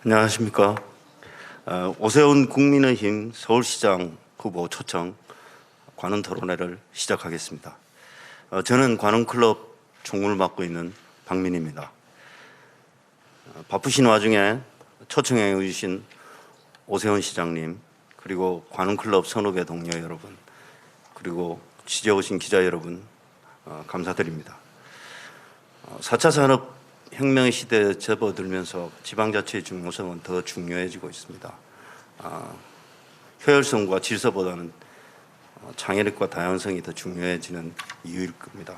안녕하십니까. 오세훈 국민의힘 서울시장 후보 초청 관훈 토론회를 시작하겠습니다. 저는 관훈클럽 총무를 맡고 있는 박민희입니다. 바쁘신 와중에 초청해 주신 오세훈 시장님, 그리고 관훈클럽 선후배 동료 여러분, 그리고 취재 오신 기자 여러분, 감사드립니다. 4차 산업혁명의 시대에 접어들면서 지방자치의 중요성은 더 중요해지고 있습니다. 효율성과 질서보다는 창의력과 다양성이 더 중요해지는 이유일 겁니다.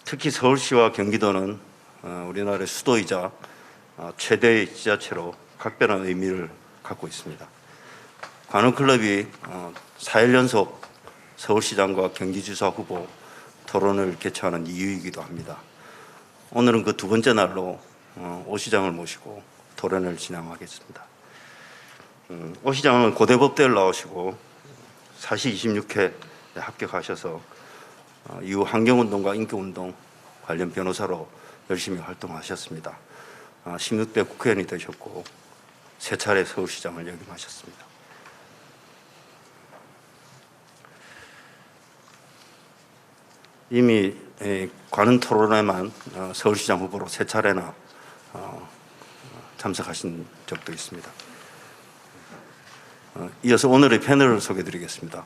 특히 서울시와 경기도는 우리나라의 수도이자 최대의 지자체로 각별한 의미를 갖고 있습니다. 관훈클럽이 4일 연속 서울시장과 경기지사 후보 토론을 개최하는 이유이기도 합니다. 오늘은 그 두 번째 날로 오 시장을 모시고 토론을 진행하겠습니다. 오 시장은 고대법대를 나오시고 사시 26회에 합격하셔서 이후 환경운동과 인권운동 관련 변호사로 열심히 활동하셨습니다. 16대 국회의원이 되셨고 세 차례 서울시장을 역임하셨습니다. 이미 관훈 토론회만 서울시장 후보로 세 차례나 참석하신 적도 있습니다. 이어서 오늘의 패널을 소개해드리겠습니다.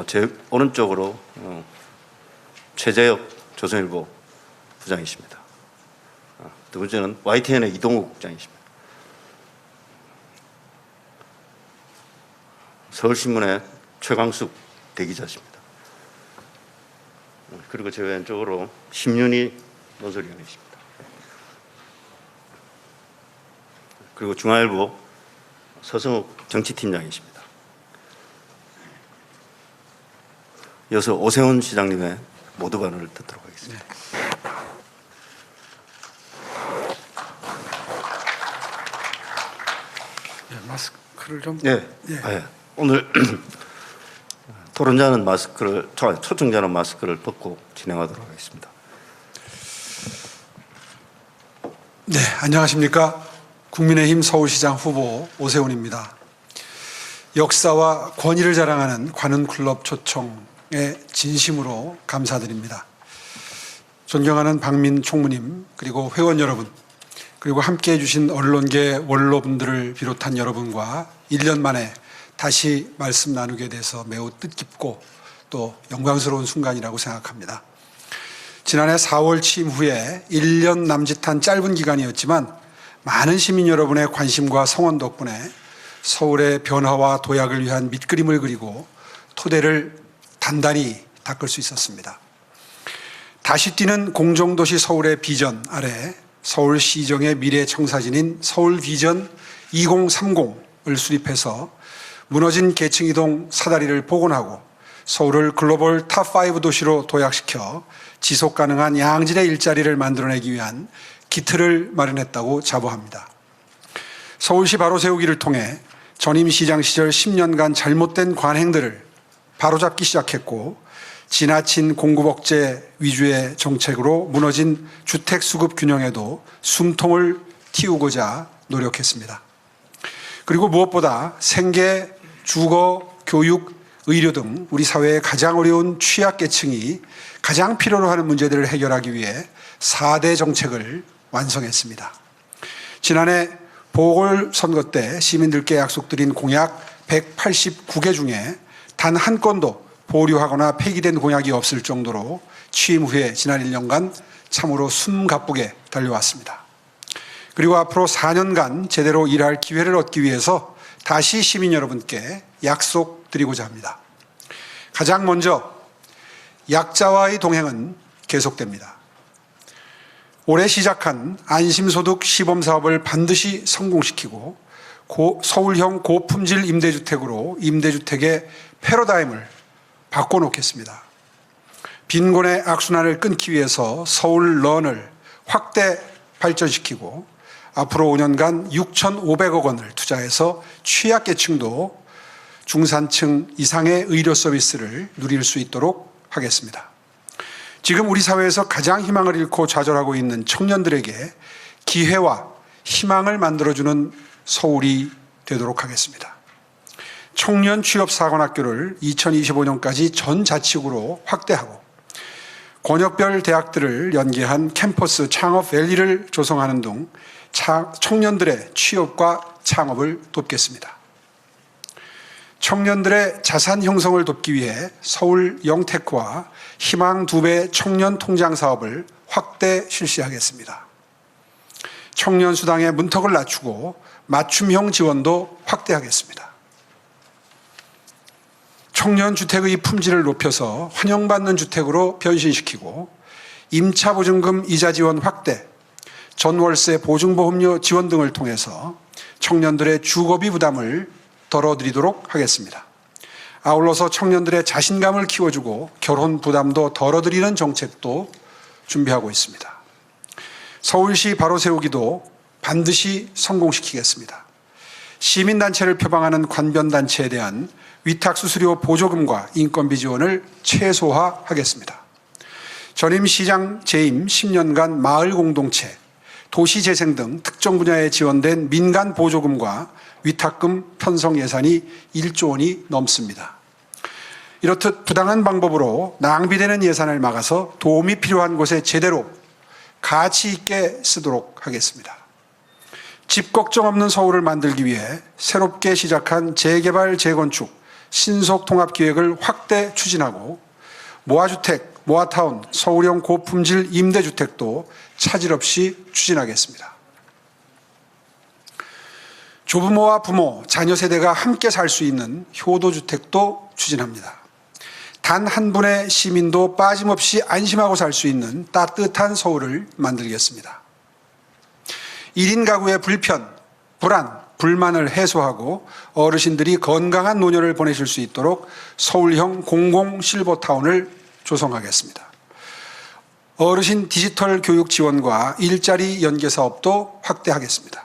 제 오른쪽으로 최재혁 조선일보 부장이십니다. 두 번째는 YTN의 이동욱 국장이십니다. 서울신문의 최광숙 대기자십니다. 그리고 제 왼쪽으로 심윤희 논설위원이십니다. 그리고 중앙일보 서성욱 정치팀장이십니다. 이어서 오세훈 시장님의 모두반을 듣도록 하겠습니다. 마스크를 좀. 오늘 토론자는 초청자는 마스크를 벗고 진행하도록 하겠습니다. 네, 안녕하십니까. 국민의힘 서울시장 후보 오세훈입니다. 역사와 권위를 자랑하는 관훈클럽 초청에 진심으로 감사드립니다. 존경하는 박민 총무님, 그리고 회원 여러분, 그리고 함께해 주신 언론계 원로분들을 비롯한 여러분과 1년 만에 다시 말씀 나누게 돼서 매우 뜻깊고 또 영광스러운 순간이라고 생각합니다. 지난해 4월 취임 후에 1년 남짓한 짧은 기간이었지만 많은 시민 여러분의 관심과 성원 덕분에 서울의 변화와 도약을 위한 밑그림을 그리고 토대를 단단히 닦을 수 있었습니다. 다시 뛰는 공정도시 서울의 비전 아래 서울시정의 미래 청사진인 서울비전 2030을 수립해서 무너진 계층이동 사다리를 복원하고 서울을 글로벌 탑5 도시로 도약시켜 지속가능한 양질의 일자리를 만들어내기 위한 기틀을 마련했다고 자부합니다. 서울시 바로세우기를 통해 전임 시장 시절 10년간 잘못된 관행들을 바로잡기 시작했고, 지나친 공급억제 위주의 정책으로 무너진 주택수급 균형에도 숨통을 틔우고자 노력했습니다. 그리고 무엇보다 생계, 주거, 교육, 의료 등 우리 사회의 가장 어려운 취약계층이 가장 필요로 하는 문제들을 해결하기 위해 4대 정책을 완성했습니다. 지난해 보궐선거 때 시민들께 약속드린 공약 189개 중에 단 한 건도 보류하거나 폐기된 공약이 없을 정도로 취임 후에 지난 1년간 참으로 숨가쁘게 달려왔습니다. 그리고 앞으로 4년간 제대로 일할 기회를 얻기 위해서 다시 시민 여러분께 약속드리고자 합니다. 가장 먼저 약자와의 동행은 계속됩니다. 올해 시작한 안심소득 시범사업을 반드시 성공시키고 서울형 고품질 임대주택으로 임대주택의 패러다임을 바꿔놓겠습니다. 빈곤의 악순환을 끊기 위해서 서울런을 확대 발전시키고 앞으로 5년간 6,500억 원을 투자해서 취약계층도 중산층 이상의 의료 서비스를 누릴 수 있도록 하겠습니다. 지금 우리 사회에서 가장 희망을 잃고 좌절하고 있는 청년들에게 기회와 희망을 만들어주는 서울이 되도록 하겠습니다. 청년 취업사관학교를 2025년까지 전 자치구로 확대하고 권역별 대학들을 연계한 캠퍼스 창업밸리를 조성하는 등 청년들의 취업과 창업을 돕겠습니다. 청년들의 자산 형성을 돕기 위해 서울 영테크와 희망 2배 청년 통장 사업을 확대 실시하겠습니다. 청년 수당의 문턱을 낮추고 맞춤형 지원도 확대하겠습니다. 청년 주택의 품질을 높여서 환영받는 주택으로 변신시키고 임차 보증금 이자 지원 확대, 전월세 보증보험료 지원 등을 통해서 청년들의 주거비 부담을 덜어드리도록 하겠습니다. 아울러서 청년들의 자신감을 키워주고 결혼 부담도 덜어드리는 정책도 준비하고 있습니다. 서울시 바로 세우기도 반드시 성공시키겠습니다. 시민단체를 표방하는 관변단체에 대한 위탁수수료 보조금과 인건비 지원을 최소화하겠습니다. 전임 시장 재임 10년간 마을 공동체, 도시재생 등 특정 분야에 지원된 민간 보조금과 위탁금 편성 예산이 1조 원이 넘습니다. 이렇듯 부당한 방법으로 낭비되는 예산을 막아서 도움이 필요한 곳에 제대로 가치 있게 쓰도록 하겠습니다. 집 걱정 없는 서울을 만들기 위해 새롭게 시작한 재개발, 재건축, 신속 통합 기획을 확대 추진하고 모아주택, 모아타운, 서울형 고품질 임대주택도 차질 없이 추진하겠습니다. 조부모와 부모, 자녀 세대가 함께 살 수 있는 효도주택도 추진합니다. 단 한 분의 시민도 빠짐없이 안심하고 살 수 있는 따뜻한 서울을 만들겠습니다. 1인 가구의 불편, 불안, 불만을 해소하고 어르신들이 건강한 노년을 보내실 수 있도록 서울형 공공 실버타운을 조성하겠습니다. 어르신 디지털 교육 지원과 일자리 연계 사업도 확대하겠습니다.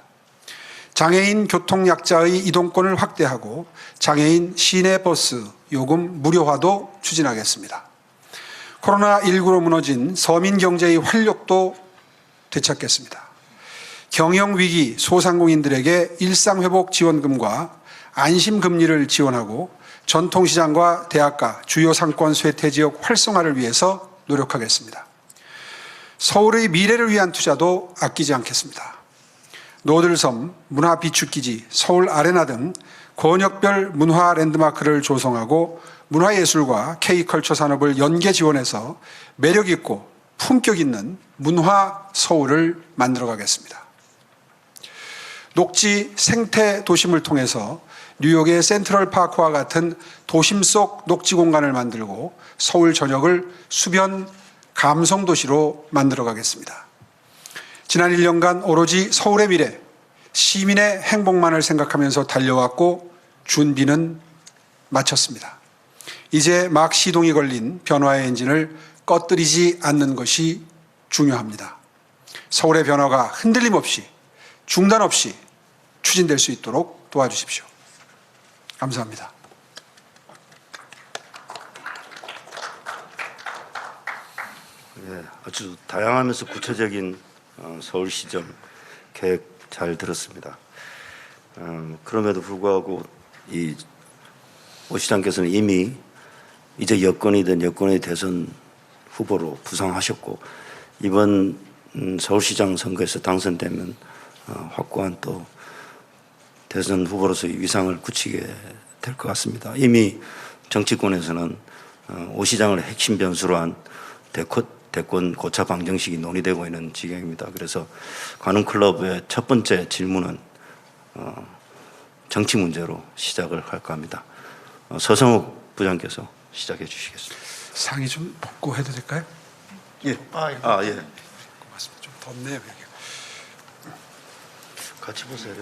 장애인 교통약자의 이동권을 확대하고 장애인 시내버스 요금 무료화도 추진하겠습니다. 코로나19로 무너진 서민 경제의 활력도 되찾겠습니다. 경영위기 소상공인들에게 일상회복 지원금과 안심금리를 지원하고 전통시장과 대학가, 주요 상권 쇠퇴지역 활성화를 위해서 노력하겠습니다. 서울의 미래를 위한 투자도 아끼지 않겠습니다. 노들섬, 문화비축기지, 서울아레나 등 권역별 문화 랜드마크를 조성하고 문화예술과 K컬처 산업을 연계 지원해서 매력있고 품격있는 문화 서울을 만들어가겠습니다. 녹지 생태 도심을 통해서 뉴욕의 센트럴파크와 같은 도심 속 녹지 공간을 만들고 서울 전역을 수변 감성도시로 만들어가겠습니다. 지난 1년간 오로지 서울의 미래, 시민의 행복만을 생각하면서 달려왔고 준비는 마쳤습니다. 이제 막 시동이 걸린 변화의 엔진을 꺼뜨리지 않는 것이 중요합니다. 서울의 변화가 흔들림 없이, 중단 없이 추진될 수 있도록 도와주십시오. 감사합니다. 네, 아주 다양하면서 구체적인 서울시정 계획 잘 들었습니다. 그럼에도 불구하고 오 시장께서는 이미 이제 여권이든 여권의 대선 후보로 부상하셨고 이번 서울시장 선거에서 당선되면 확고한 또 대선 후보로서의 위상을 굳히게 될 것 같습니다. 이미 정치권에서는 오 시장을 핵심 변수로 한 대권 고차 방정식이 논의되고 있는 지경입니다. 그래서 관훈클럽의 첫 번째 질문은 정치 문제로 시작을 할까 합니다. 서성욱 부장께서 시작해 주시겠습니다. 상의 좀 벗고 해도 될까요? 예. 예. 고맙습니다. 좀 덥네요, 여기. 같이 보세요.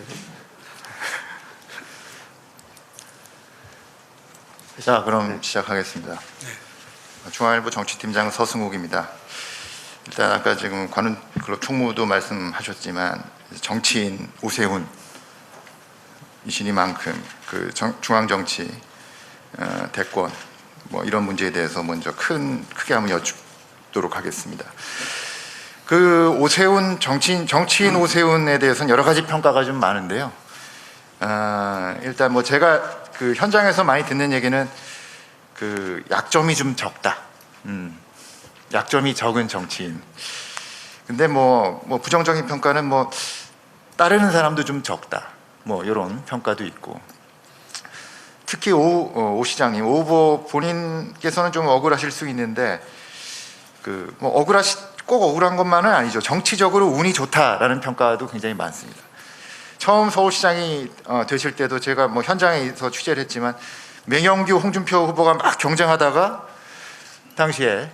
자, 그럼 시작하겠습니다. 중앙일보 정치팀장 서승욱입니다. 일단 아까 지금 관훈클럽 총무도 말씀하셨지만 정치인 오세훈 이시니만큼 그 중앙 정치 대권 뭐 이런 문제에 대해서 먼저 크게 한번 여쭙도록 하겠습니다. 그 오세훈 정치인 오세훈에 대해서는 여러 가지 평가가 좀 많은데요. 일단 뭐 제가 그 현장에서 많이 듣는 얘기는 그 약점이 좀 적다. 약점이 적은 정치인. 근데 뭐 부정적인 평가는 뭐 따르는 사람도 좀 적다. 뭐 이런 평가도 있고. 특히 오 시장님, 오 후보 본인께서는 좀 억울하실 수 있는데 그 뭐 꼭 억울한 것만은 아니죠. 정치적으로 운이 좋다라는 평가도 굉장히 많습니다. 처음 서울시장이 되실 때도 제가 뭐 현장에서 취재를 했지만 맹영규, 홍준표 후보가 막 경쟁하다가 당시에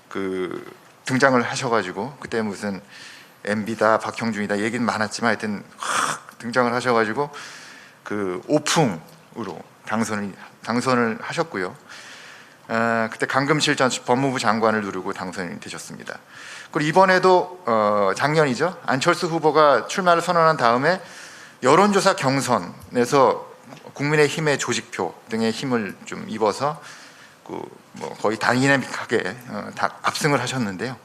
그 등장을 하셔가지고 그때 무슨 MB다 박형준이다 얘기는 많았지만 하여튼 등장을 하셔가지고 그 오풍으로 당선을 하셨고요. 그때 강금실 전 법무부 장관을 누르고 당선이 되셨습니다. 그리고 이번에도 작년이죠. 안철수 후보가 출마를 선언한 다음에 여론조사 경선에서 국민의힘의 조직표 등의 힘을 좀 입어서 뭐 거의 다이내믹하게 압승을 하셨는데요.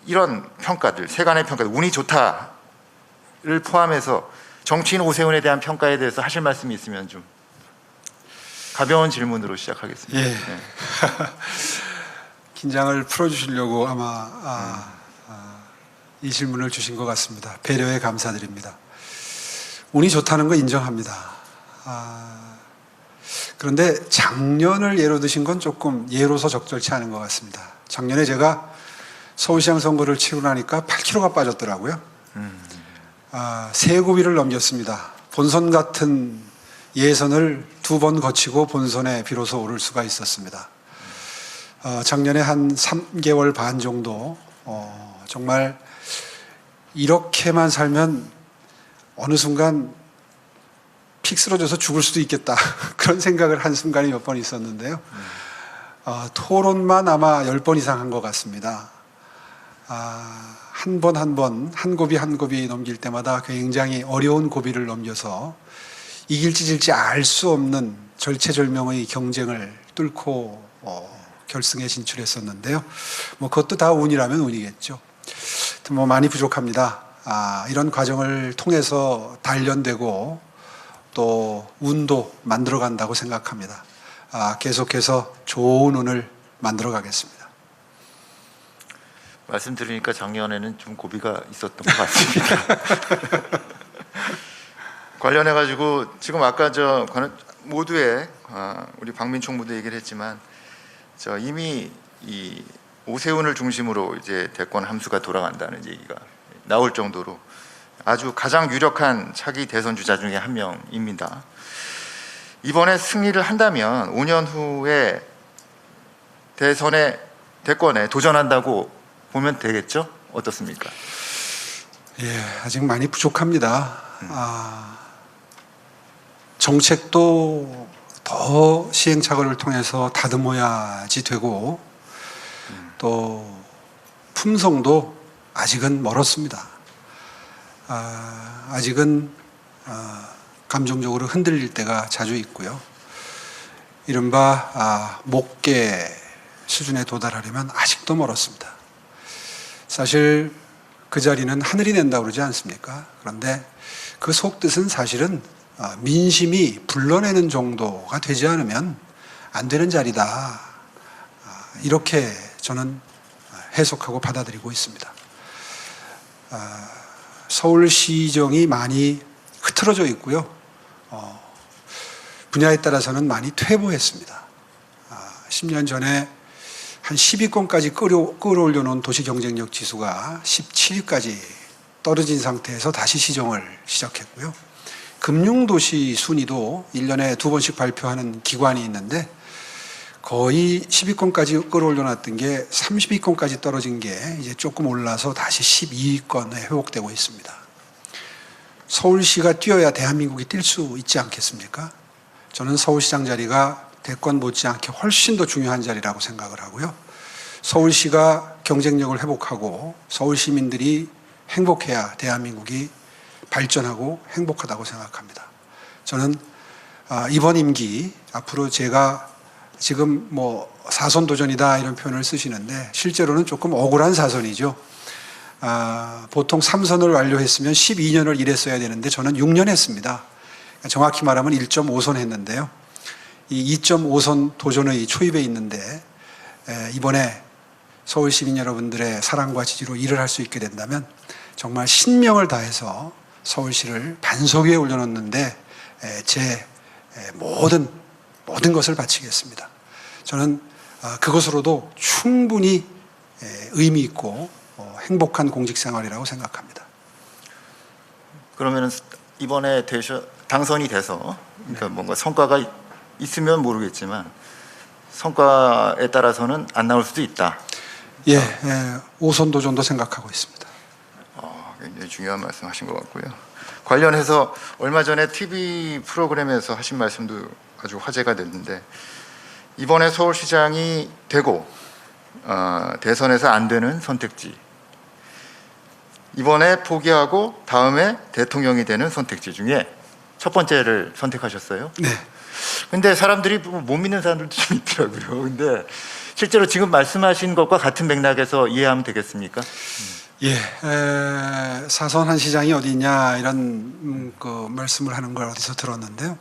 이런 평가들, 세간의 평가들, 운이 좋다를 포함해서 정치인 오세훈에 대한 평가에 대해서 하실 말씀이 있으면 좀 가벼운 질문으로 시작하겠습니다. 예. 네. 긴장을 풀어주시려고 아마 이 질문을 주신 것 같습니다. 배려에 감사드립니다. 운이 좋다는 거 인정합니다. 그런데 작년을 예로 드신 건 조금 예로서 적절치 않은 것 같습니다. 작년에 제가 서울시장 선거를 치르고 나니까 8kg가 빠졌더라고요. 세 고비를 넘겼습니다. 본선 같은 예선을 2번 거치고 본선에 비로소 오를 수가 있었습니다. 작년에 한 3개월 반 정도 정말 이렇게만 살면 어느 순간 픽 쓰러져서 죽을 수도 있겠다 그런 생각을 한 순간이 몇 번 있었는데요. 토론만 아마 10번 이상 한 것 같습니다. 한 번 한 고비 한 고비 넘길 때마다 굉장히 어려운 고비를 넘겨서 이길지 질지 알 수 없는 절체절명의 경쟁을 뚫고 결승에 진출했었는데요. 뭐 그것도 다 운이라면 운이겠죠. 뭐 많이 부족합니다. 이런 과정을 통해서 단련되고 또 운도 만들어 간다고 생각합니다. 계속해서 좋은 운을 만들어 가겠습니다. 말씀 들으니까 작년에는 좀 고비가 있었던 것 같습니다. 관련해 가지고 지금 아까 모두의 우리 박민 총무도 얘기를 했지만 이미 이 오세훈을 중심으로 이제 대권 함수가 돌아간다는 얘기가 나올 정도로 아주 가장 유력한 차기 대선 주자 중에 한 명입니다. 이번에 승리를 한다면 5년 후에 대권에 도전한다고 보면 되겠죠? 어떻습니까? 예, 아직 많이 부족합니다. 정책도 더 시행착오를 통해서 다듬어야지 되고 또 품성도 아직은 멀었습니다. 아직은 감정적으로 흔들릴 때가 자주 있고요. 이른바 목계 수준에 도달하려면 아직도 멀었습니다. 사실 그 자리는 하늘이 낸다고 그러지 않습니까? 그런데 그 속뜻은 사실은 민심이 불러내는 정도가 되지 않으면 안 되는 자리다. 이렇게 저는 해석하고 받아들이고 있습니다. 서울시정이 많이 흐트러져 있고요. 분야에 따라서는 많이 퇴보했습니다. 10년 전에 한 10위권까지 끌어올려 놓은 도시 경쟁력 지수가 17위까지 떨어진 상태에서 다시 시정을 시작했고요. 금융도시 순위도 1년에 2번씩 발표하는 기관이 있는데 거의 10위권까지 끌어올려 놨던 게 30위권까지 떨어진 게 이제 조금 올라서 다시 12위권에 회복되고 있습니다. 서울시가 뛰어야 대한민국이 뛸 수 있지 않겠습니까? 저는 서울시장 자리가 대권 못지않게 훨씬 더 중요한 자리라고 생각을 하고요. 서울시가 경쟁력을 회복하고 서울 시민들이 행복해야 대한민국이 발전하고 행복하다고 생각합니다. 저는 이번 임기 앞으로 제가 지금 사선 도전이다 이런 표현을 쓰시는데 실제로는 조금 억울한 사선이죠. 보통 3선을 완료했으면 12년을 일했어야 되는데 저는 6년 했습니다. 정확히 말하면 1.5선 했는데요. 이 2.5선 도전의 초입에 있는데 이번에 서울 시민 여러분들의 사랑과 지지로 일을 할 수 있게 된다면 정말 신명을 다해서 서울시를 반석 위에 올려놓는데 제 모든 것을 바치겠습니다. 저는 그것으로도 충분히 의미 있고 행복한 공직 생활이라고 생각합니다. 그러면 이번에 당선이 돼서 그러니까 뭔가 성과가 있으면 모르겠지만 성과에 따라서는 안 나올 수도 있다. 예, 5선 도전도 생각하고 있습니다. 굉장히 중요한 말씀하신 것 같고요. 관련해서 얼마 전에 TV 프로그램에서 하신 말씀도 아주 화제가 됐는데 이번에 서울시장이 되고 대선에서 안 되는 선택지, 이번에 포기하고 다음에 대통령이 되는 선택지 중에 첫 번째를 선택하셨어요. 네. 근데 사람들이 못 믿는 사람들도 좀 있더라고요. 근데 실제로 지금 말씀하신 것과 같은 맥락에서 이해하면 되겠습니까? 예, 사선한 시장이 어디 있냐 이런 그 말씀을 하는 걸 어디서 들었는데요.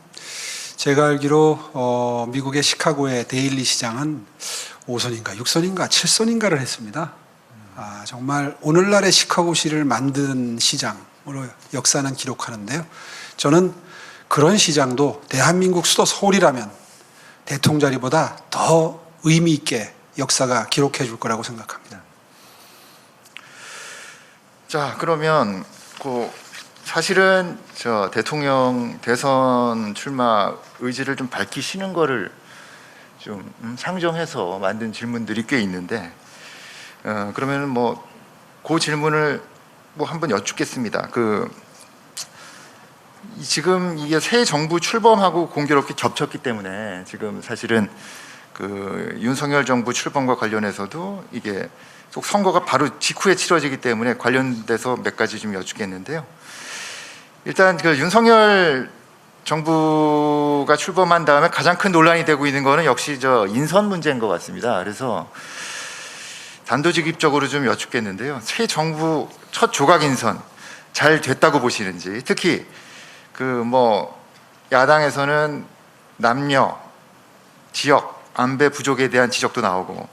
제가 알기로 미국의 시카고의 데일리 시장은 5선인가 6선인가 7선인가를 했습니다. 정말 오늘날의 시카고시를 만든 시장으로 역사는 기록하는데요. 저는 그런 시장도 대한민국 수도 서울이라면 대통령 자리보다 더 의미 있게 역사가 기록해 줄 거라고 생각합니다. 자, 그러면 사실은 저 대통령 대선 출마 의지를 좀 밝히시는 거를 좀 상정해서 만든 질문들이 꽤 있는데 그러면 그 질문을 한번 여쭙겠습니다. 지금 이게 새 정부 출범하고 공교롭게 겹쳤기 때문에 지금 사실은 윤석열 정부 출범과 관련해서도 이게 꼭 선거가 바로 직후에 치러지기 때문에 관련돼서 몇 가지 좀 여쭙겠는데요. 일단 윤석열 정부가 출범한 다음에 가장 큰 논란이 되고 있는 거는 역시 인선 문제인 것 같습니다. 그래서 단도직입적으로 좀 여쭙겠는데요. 새 정부 첫 조각 인선 잘 됐다고 보시는지, 특히 야당에서는 남녀, 지역, 안배 부족에 대한 지적도 나오고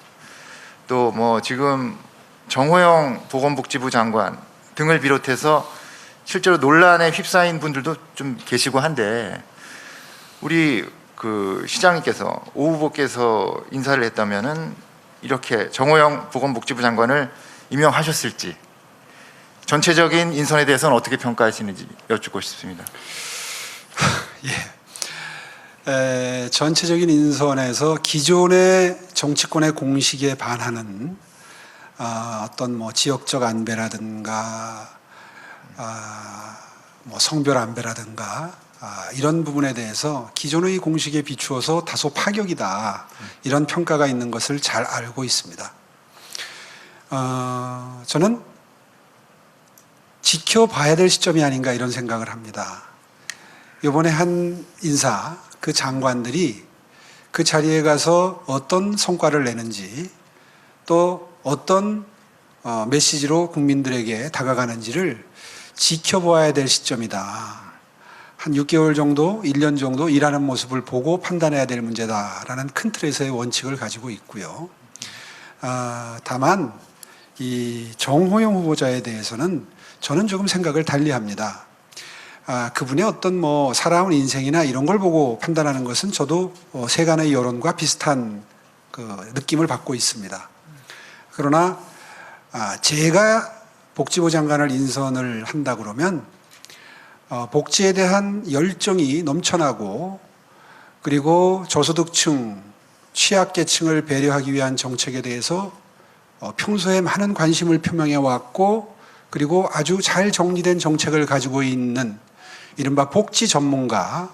또 지금 정호영 보건복지부 장관 등을 비롯해서 실제로 논란에 휩싸인 분들도 좀 계시고 한데 우리 시장님께서 오 후보께서 인사를 했다면은 이렇게 정호영 보건복지부 장관을 임명하셨을지 전체적인 인선에 대해서는 어떻게 평가하시는지 여쭙고 싶습니다. 예. 전체적인 인선에서 기존의 정치권의 공식에 반하는 어떤 지역적 안배라든가 성별 안배라든가 이런 부분에 대해서 기존의 공식에 비추어서 다소 파격이다 이런 평가가 있는 것을 잘 알고 있습니다. 저는 지켜봐야 될 시점이 아닌가 이런 생각을 합니다. 이번에 한 인사, 그 장관들이 그 자리에 가서 어떤 성과를 내는지 또 어떤 메시지로 국민들에게 다가가는지를 지켜봐야 될 시점이다. 한 6개월 정도, 1년 정도 일하는 모습을 보고 판단해야 될 문제다라는 큰 틀에서의 원칙을 가지고 있고요. 다만 이 정호영 후보자에 대해서는 저는 조금 생각을 달리합니다. 그분의 어떤 살아온 인생이나 이런 걸 보고 판단하는 것은 저도 세간의 여론과 비슷한 느낌을 받고 있습니다. 그러나 제가 복지부 장관을 인선을 한다 그러면 복지에 대한 열정이 넘쳐나고 그리고 저소득층, 취약계층을 배려하기 위한 정책에 대해서 평소에 많은 관심을 표명해 왔고 그리고 아주 잘 정리된 정책을 가지고 있는 이른바 복지 전문가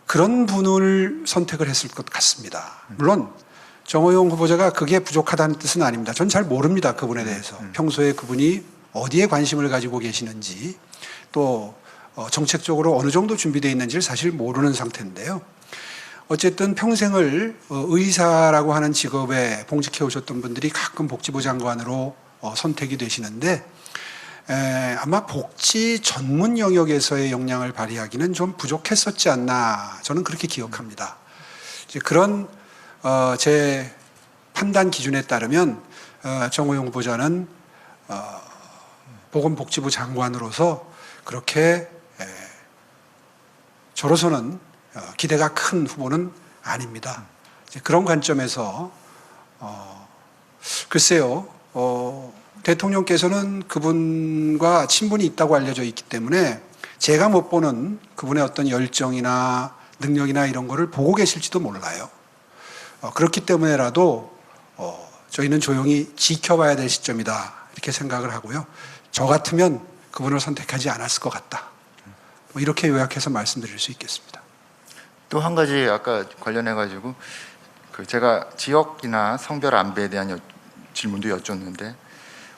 그런 분을 선택을 했을 것 같습니다. 물론 정호영 후보자가 그게 부족하다는 뜻은 아닙니다. 전 잘 모릅니다. 그분에 대해서. 평소에 그분이 어디에 관심을 가지고 계시는지 또 정책적으로 어느 정도 준비되어 있는지를 사실 모르는 상태인데요. 어쨌든 평생을 의사라고 하는 직업에 봉직해 오셨던 분들이 가끔 복지부 장관으로 선택이 되시는데 아마 복지 전문 영역에서의 역량을 발휘하기는 좀 부족했었지 않나 저는 그렇게 기억합니다. 이제 그런 제 판단 기준에 따르면 정호영 후보자는 보건복지부 장관으로서 그렇게 저로서는 기대가 큰 후보는 아닙니다. 이제 그런 관점에서 글쎄요, 대통령께서는 그분과 친분이 있다고 알려져 있기 때문에 제가 못 보는 그분의 어떤 열정이나 능력이나 이런 거를 보고 계실지도 몰라요. 그렇기 때문에라도 저희는 조용히 지켜봐야 될 시점이다 이렇게 생각을 하고요. 저 같으면 그분을 선택하지 않았을 것 같다. 뭐 이렇게 요약해서 말씀드릴 수 있겠습니다. 또 한 가지 아까 관련해 가지고 제가 지역이나 성별 안배에 대한 질문도 여쭙는데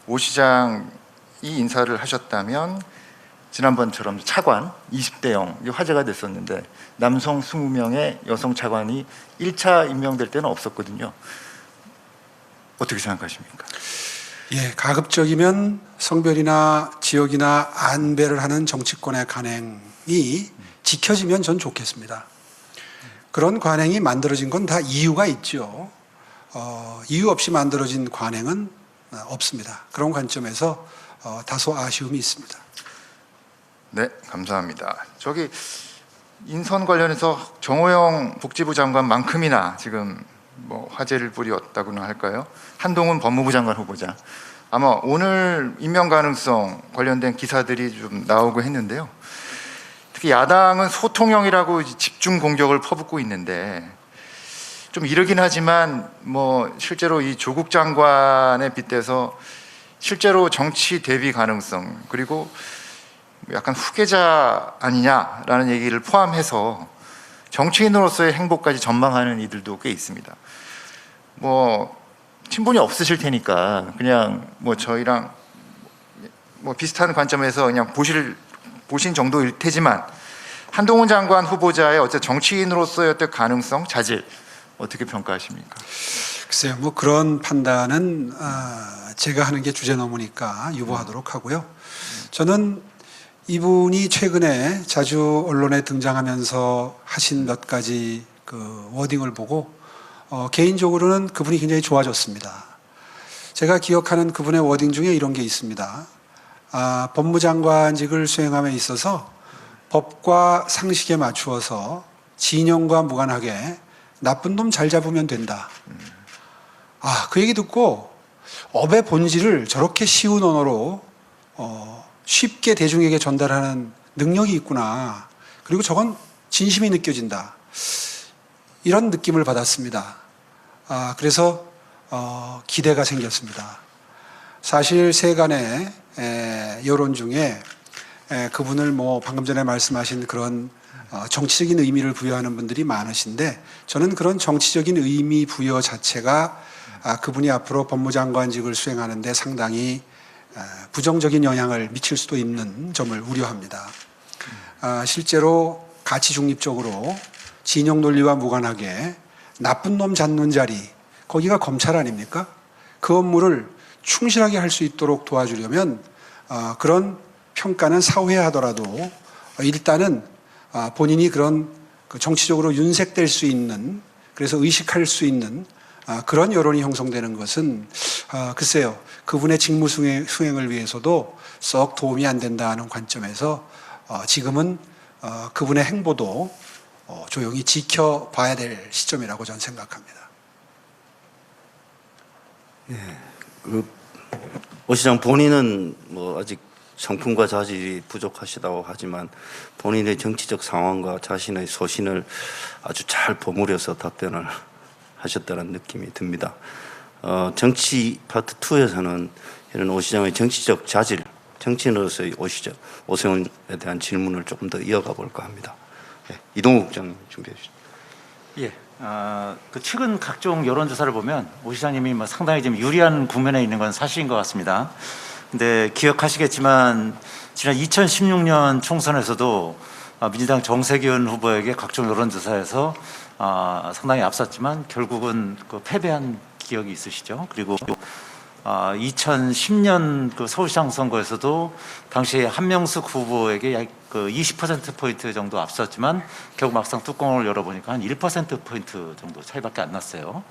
오 시장이 인사를 하셨다면 지난번처럼 차관 20대형 화제가 됐었는데 남성 20명의 여성 차관이 1차 임명될 때는 없었거든요. 어떻게 생각하십니까? 예, 가급적이면 성별이나 지역이나 안배를 하는 정치권의 관행이 지켜지면 전 좋겠습니다. 그런 관행이 만들어진 건 다 이유가 있죠. 이유 없이 만들어진 관행은 없습니다. 그런 관점에서 다소 아쉬움이 있습니다. 네, 감사합니다. 저기 인선 관련해서 정호영 복지부 장관만큼이나 지금 뭐 화제를 뿌렸다고나 할까요? 한동훈 법무부 장관 후보자. 아마 오늘 임명 가능성 관련된 기사들이 좀 나오고 했는데요. 특히 야당은 소통형이라고 집중 공격을 퍼붓고 있는데 좀 이르긴 하지만 뭐 실제로 이 조국 장관에 빗대서 실제로 정치 대비 가능성 그리고 약간 후계자 아니냐라는 얘기를 포함해서 정치인으로서의 행보까지 전망하는 이들도 꽤 있습니다. 뭐 친분이 없으실 테니까 그냥 뭐 저희랑 뭐 비슷한 관점에서 그냥 보신 정도일 테지만 한동훈 장관 후보자의 어째 정치인으로서의 어떤 가능성, 자질 어떻게 평가하십니까? 글쎄요, 뭐 그런 판단은 제가 하는 게 주제 넘으니까 유보하도록 하고요. 저는 이분이 최근에 자주 언론에 등장하면서 하신 몇 가지 그 워딩을 보고 개인적으로는 그분이 굉장히 좋아졌습니다. 제가 기억하는 그분의 워딩 중에 이런 게 있습니다. 법무장관직을 수행함에 있어서 법과 상식에 맞추어서 진영과 무관하게 나쁜 놈 잘 잡으면 된다. 그 얘기 듣고 업의 본질을 저렇게 쉬운 언어로 쉽게 대중에게 전달하는 능력이 있구나. 그리고 저건 진심이 느껴진다. 이런 느낌을 받았습니다. 그래서 기대가 생겼습니다. 사실 세간의 여론 중에 그분을 뭐 방금 전에 말씀하신 그런 정치적인 의미를 부여하는 분들이 많으신데 저는 그런 정치적인 의미 부여 자체가 그분이 앞으로 법무장관직을 수행하는 데 상당히 부정적인 영향을 미칠 수도 있는 점을 우려합니다. 실제로 가치 중립적으로 진영 논리와 무관하게 나쁜 놈 잡는 자리, 거기가 검찰 아닙니까? 그 업무를 충실하게 할 수 있도록 도와주려면 그런 평가는 사후에 하더라도 일단은 본인이 그런 정치적으로 윤색될 수 있는, 그래서 의식할 수 있는 그런 여론이 형성되는 것은 글쎄요, 그분의 직무 수행을 위해서도 썩 도움이 안 된다는 관점에서 지금은 그분의 행보도 조용히 지켜봐야 될 시점이라고 저는 생각합니다. 오 시장 본인은 뭐 아직 성품과 자질이 부족하시다고 하지만 본인의 정치적 상황과 자신의 소신을 아주 잘 버무려서 답변을 하셨다는 느낌이 듭니다. 정치 파트 2에서는 이런 오 시장의 정치적 자질, 정치인으로서의 오세훈에 대한 질문을 조금 더 이어가 볼까 합니다. 네, 이동욱 국장님 준비해 주시죠. 예, 그 최근 각종 여론조사를 보면 오 시장님이 뭐 상당히 좀 유리한 국면에 있는 건 사실인 것 같습니다. 근데 기억하시겠지만 지난 2016년 총선에서도 민주당 정세균 후보에게 각종 여론조사에서 상당히 앞섰지만 결국은 그 패배한 기억이 있으시죠. 그리고 2010년 그 서울시장 선거에서도 당시 한명숙 후보에게 약 그 20%포인트 정도 앞섰지만 결국 막상 뚜껑을 열어보니까 한 1%포인트 정도 차이밖에 안 났어요.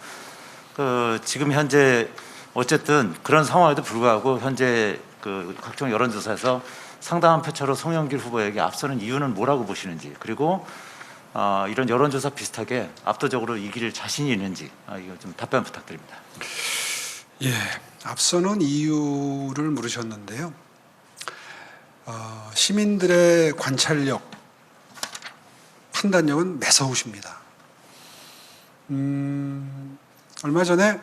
그 지금 현재 어쨌든 그런 상황에도 불구하고 현재 그 각종 여론조사에서 상당한 표차로 송영길 후보에게 앞서는 이유는 뭐라고 보시는지, 그리고 이런 여론조사 비슷하게 압도적으로 이길 자신이 있는지 이거 좀 답변 부탁드립니다. 예, 앞서는 이유를 물으셨는데요. 시민들의 관찰력, 판단력은 매서우십니다. 얼마 전에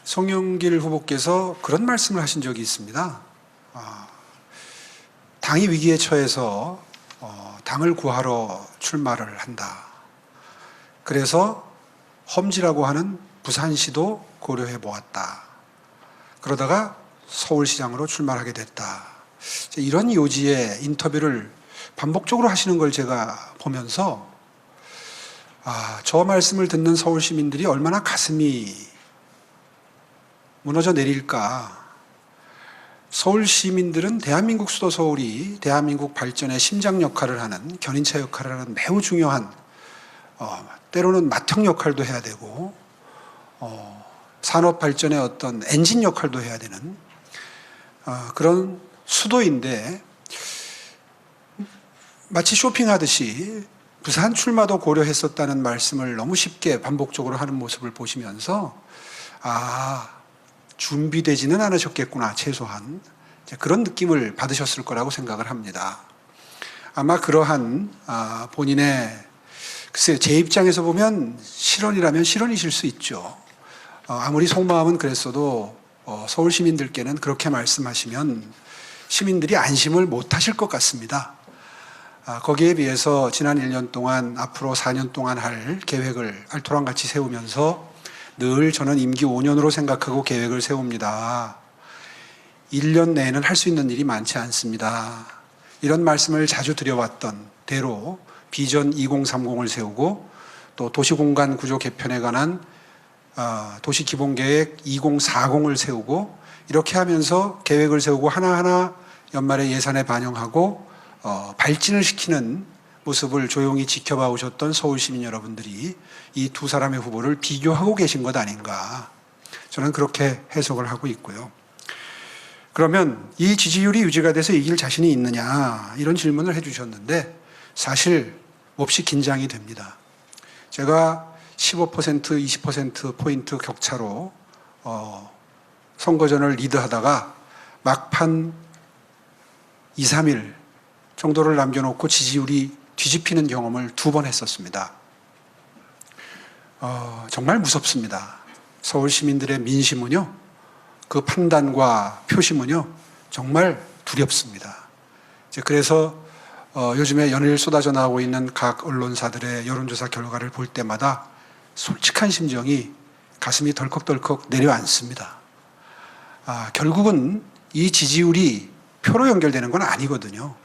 송영길 후보께서 그런 말씀을 하신 적이 있습니다. 당이 위기에 처해서 당을 구하러 출마를 한다. 그래서 험지라고 하는 부산시도 고려해 보았다. 그러다가 서울시장으로 출마를 하게 됐다. 이런 요지의 인터뷰를 반복적으로 하시는 걸 제가 보면서 저 말씀을 듣는 서울 시민들이 얼마나 가슴이 무너져 내릴까. 서울 시민들은 대한민국 수도 서울이 대한민국 발전의 심장 역할을 하는, 견인차 역할을 하는 매우 중요한, 때로는 맏형 역할도 해야 되고 산업 발전의 어떤 엔진 역할도 해야 되는 그런 수도인데, 마치 쇼핑하듯이 부산 출마도 고려했었다는 말씀을 너무 쉽게 반복적으로 하는 모습을 보시면서 준비되지는 않으셨겠구나, 최소한 그런 느낌을 받으셨을 거라고 생각을 합니다. 아마 그러한 본인의, 글쎄요, 제 입장에서 보면 실언이라면 실언이실 수 있죠. 아무리 속마음은 그랬어도 서울 시민들께는 그렇게 말씀하시면 시민들이 안심을 못 하실 것 같습니다. 거기에 비해서 지난 1년 동안, 앞으로 4년 동안 할 계획을 알토란같이 세우면서 늘 저는 임기 5년으로 생각하고 계획을 세웁니다. 1년 내에는 할 수 있는 일이 많지 않습니다. 이런 말씀을 자주 드려왔던 대로 비전 2030을 세우고, 또 도시공간 구조 개편에 관한 도시기본계획 2040을 세우고, 이렇게 하면서 계획을 세우고 하나하나 연말에 예산에 반영하고 발진을 시키는 모습을 조용히 지켜봐 오셨던 서울 시민 여러분들이 이 두 사람의 후보를 비교하고 계신 것 아닌가, 저는 그렇게 해석을 하고 있고요. 그러면 이 지지율이 유지가 돼서 이길 자신이 있느냐, 이런 질문을 해주셨는데 사실 몹시 긴장이 됩니다. 제가 15%, 20%포인트 격차로 선거전을 리드하다가 막판 2, 3일 정도를 남겨놓고 지지율이 뒤집히는 경험을 2번 했었습니다. 정말 무섭습니다. 서울 시민들의 민심은요, 그 판단과 표심은요, 정말 두렵습니다. 그래서 요즘에 연일 쏟아져 나오고 있는 각 언론사들의 여론조사 결과를 볼 때마다 솔직한 심정이 가슴이 덜컥덜컥 내려앉습니다. 결국은 이 지지율이 표로 연결되는 건 아니거든요.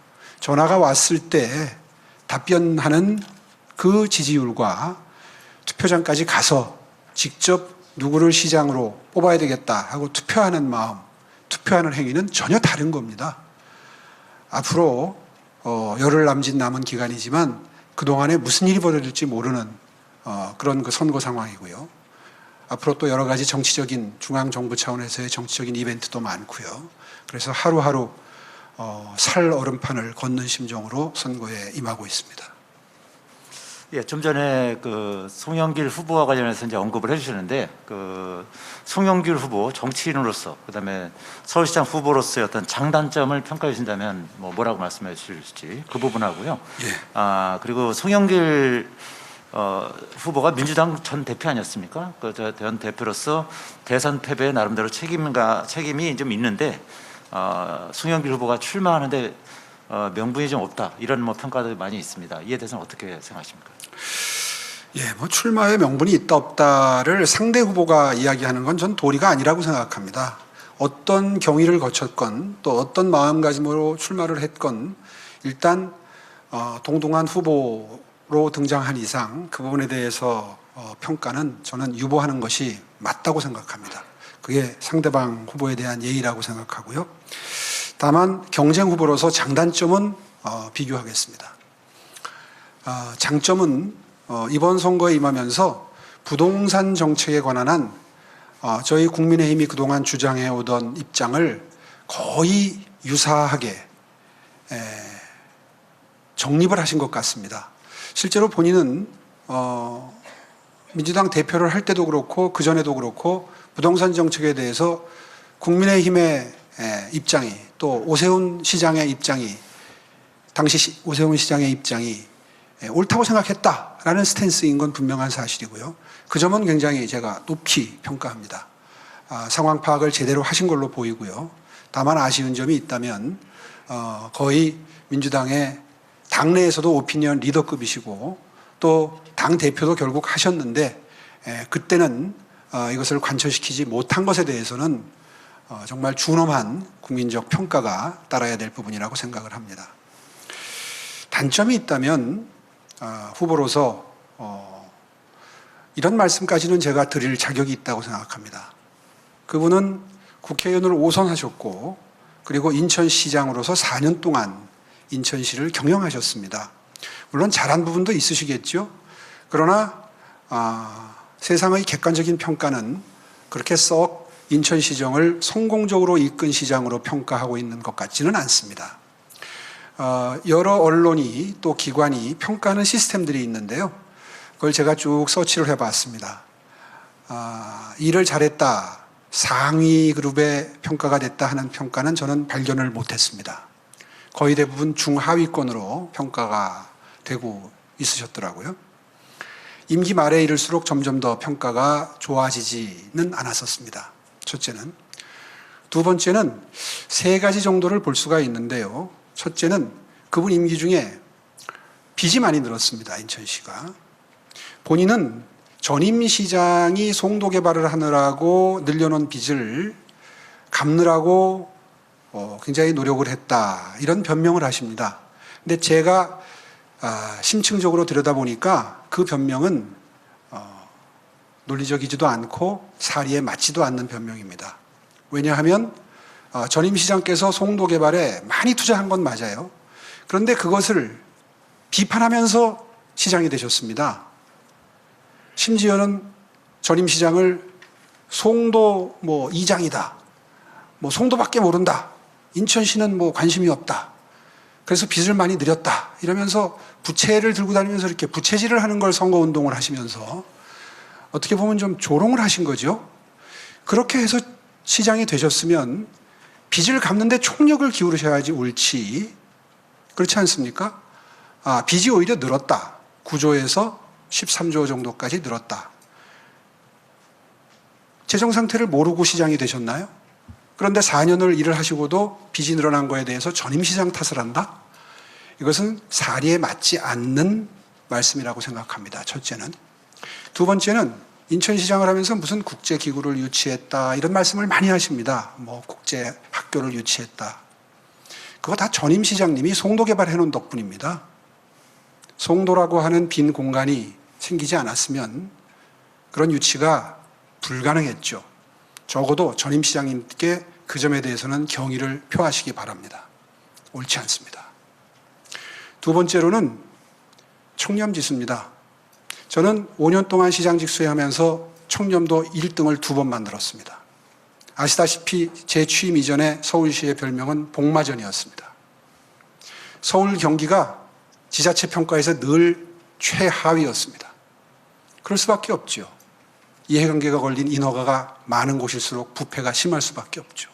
전화가 왔을 때 답변하는 그 지지율과 투표장까지 가서 직접 누구를 시장으로 뽑아야 되겠다 하고 투표하는 마음, 투표하는 행위는 전혀 다른 겁니다. 앞으로 열흘 남짓 남은 기간이지만 그동안에 무슨 일이 벌어질지 모르는 그런 그 선거 상황이고요. 앞으로 또 여러 가지 정치적인, 중앙정부 차원에서의 정치적인 이벤트도 많고요. 그래서 하루하루 살 얼음판을 걷는 심정으로 선거에 임하고 있습니다. 예, 좀 전에 그 송영길 후보와 관련해서 이제 언급을 해주셨는데, 그 송영길 후보 정치인으로서, 그다음에 서울시장 후보로서의 어떤 장단점을 평가해 주신다면 뭐라고 말씀해 주실지 그 부분하고요. 예. 그리고 송영길 후보가 민주당 전 대표 아니었습니까? 그 전 대표로서 대선 패배에 나름대로 책임이 좀 있는데, 송영길 후보가 출마하는데 명분이 좀 없다, 이런 평가도 많이 있습니다. 이에 대해서는 어떻게 생각하십니까? 예, 출마의 명분이 있다 없다를 상대 후보가 이야기하는 건 전 도리가 아니라고 생각합니다. 어떤 경위를 거쳤건 또 어떤 마음가짐으로 출마를 했건 일단 동등한 후보 등장한 이상 그 부분에 대해서 평가는 저는 유보하는 것이 맞다고 생각합니다. 그게 상대방 후보에 대한 예의라고 생각하고요. 다만 경쟁 후보로서 장단점은 비교하겠습니다. 장점은 이번 선거에 임하면서 부동산 정책에 관한 한 저희 국민의힘이 그동안 주장해오던 입장을 거의 유사하게 정립을 하신 것 같습니다. 실제로 본인은 민주당 대표를 할 때도 그렇고 그전에도 그렇고 부동산 정책에 대해서 국민의힘의 입장이 또 오세훈 시장의 입장이 당시 오세훈 시장의 입장이 옳다고 생각했다라는 스탠스인 건 분명한 사실이고요. 그 점은 굉장히 제가 높이 평가합니다. 상황 파악을 제대로 하신 걸로 보이고요. 다만 아쉬운 점이 있다면 거의 민주당의 당내에서도 오피니언 리더급이시고 또 당 대표도 결국 하셨는데 그때는 이것을 관철시키지 못한 것에 대해서는 정말 준엄한 국민적 평가가 따라야 될 부분이라고 생각을 합니다. 단점이 있다면 후보로서 이런 말씀까지는 제가 드릴 자격이 있다고 생각합니다. 그분은 국회의원을 5선 하셨고 그리고 인천시장으로서 4년 동안 인천시를 경영하셨습니다. 물론 잘한 부분도 있으시겠죠. 그러나 세상의 객관적인 평가는 그렇게 썩 인천시정을 성공적으로 이끈 시장으로 평가하고 있는 것 같지는 않습니다. 여러 언론이 또 기관이 평가하는 시스템들이 있는데요. 그걸 제가 쭉 서치를 해봤습니다. 일을 잘했다, 상위 그룹의 평가가 됐다 하는 평가는 저는 발견을 못했습니다. 거의 대부분 중하위권으로 평가가 되고 있으셨더라고요. 임기 말에 이를수록 점점 더 평가가 좋아지지는 않았었습니다. 첫째는. 두 번째는 세 가지 정도를 볼 수가 있는데요. 첫째는 그분 임기 중에 빚이 많이 늘었습니다. 인천시가. 본인은 전임 시장이 송도 개발을 하느라고 늘려놓은 빚을 갚느라고 굉장히 노력을 했다. 이런 변명을 하십니다. 근데 제가 심층적으로 들여다보니까 그 변명은 논리적이지도 않고 사리에 맞지도 않는 변명입니다. 왜냐하면 전임 시장께서 송도 개발에 많이 투자한 건 맞아요. 그런데 그것을 비판하면서 시장이 되셨습니다. 심지어는 전임 시장을 송도 이장이다. 송도밖에 모른다. 인천시는 관심이 없다. 그래서 빚을 많이 늘렸다. 이러면서 부채를 들고 다니면서 이렇게 부채질을 하는 걸 선거운동을 하시면서 어떻게 보면 좀 조롱을 하신 거죠. 그렇게 해서 시장이 되셨으면 빚을 갚는데 총력을 기울이셔야지 옳지. 그렇지 않습니까? 빚이 오히려 늘었다. 9조에서 13조 정도까지 늘었다. 재정 상태를 모르고 시장이 되셨나요? 그런데 4년을 일을 하시고도 빚이 늘어난 거에 대해서 전임 시장 탓을 한다? 이것은 사리에 맞지 않는 말씀이라고 생각합니다. 첫째는. 두 번째는 인천시장을 하면서 무슨 국제기구를 유치했다 이런 말씀을 많이 하십니다. 국제학교를 유치했다. 그거 다 전임 시장님이 송도 개발해 놓은 덕분입니다. 송도라고 하는 빈 공간이 생기지 않았으면 그런 유치가 불가능했죠. 적어도 전임 시장님께 그 점에 대해서는 경의를 표하시기 바랍니다. 옳지 않습니다. 두 번째로는 청렴지수입니다. 저는 5년 동안 시장직 수행하면서 청렴도 1등을 2번 만들었습니다. 아시다시피 제 취임 이전에 서울시의 별명은 복마전이었습니다. 서울 경기가 지자체 평가에서 늘 최하위였습니다. 그럴 수밖에 없죠. 이해관계가 걸린 인허가가 많은 곳일수록 부패가 심할 수밖에 없죠.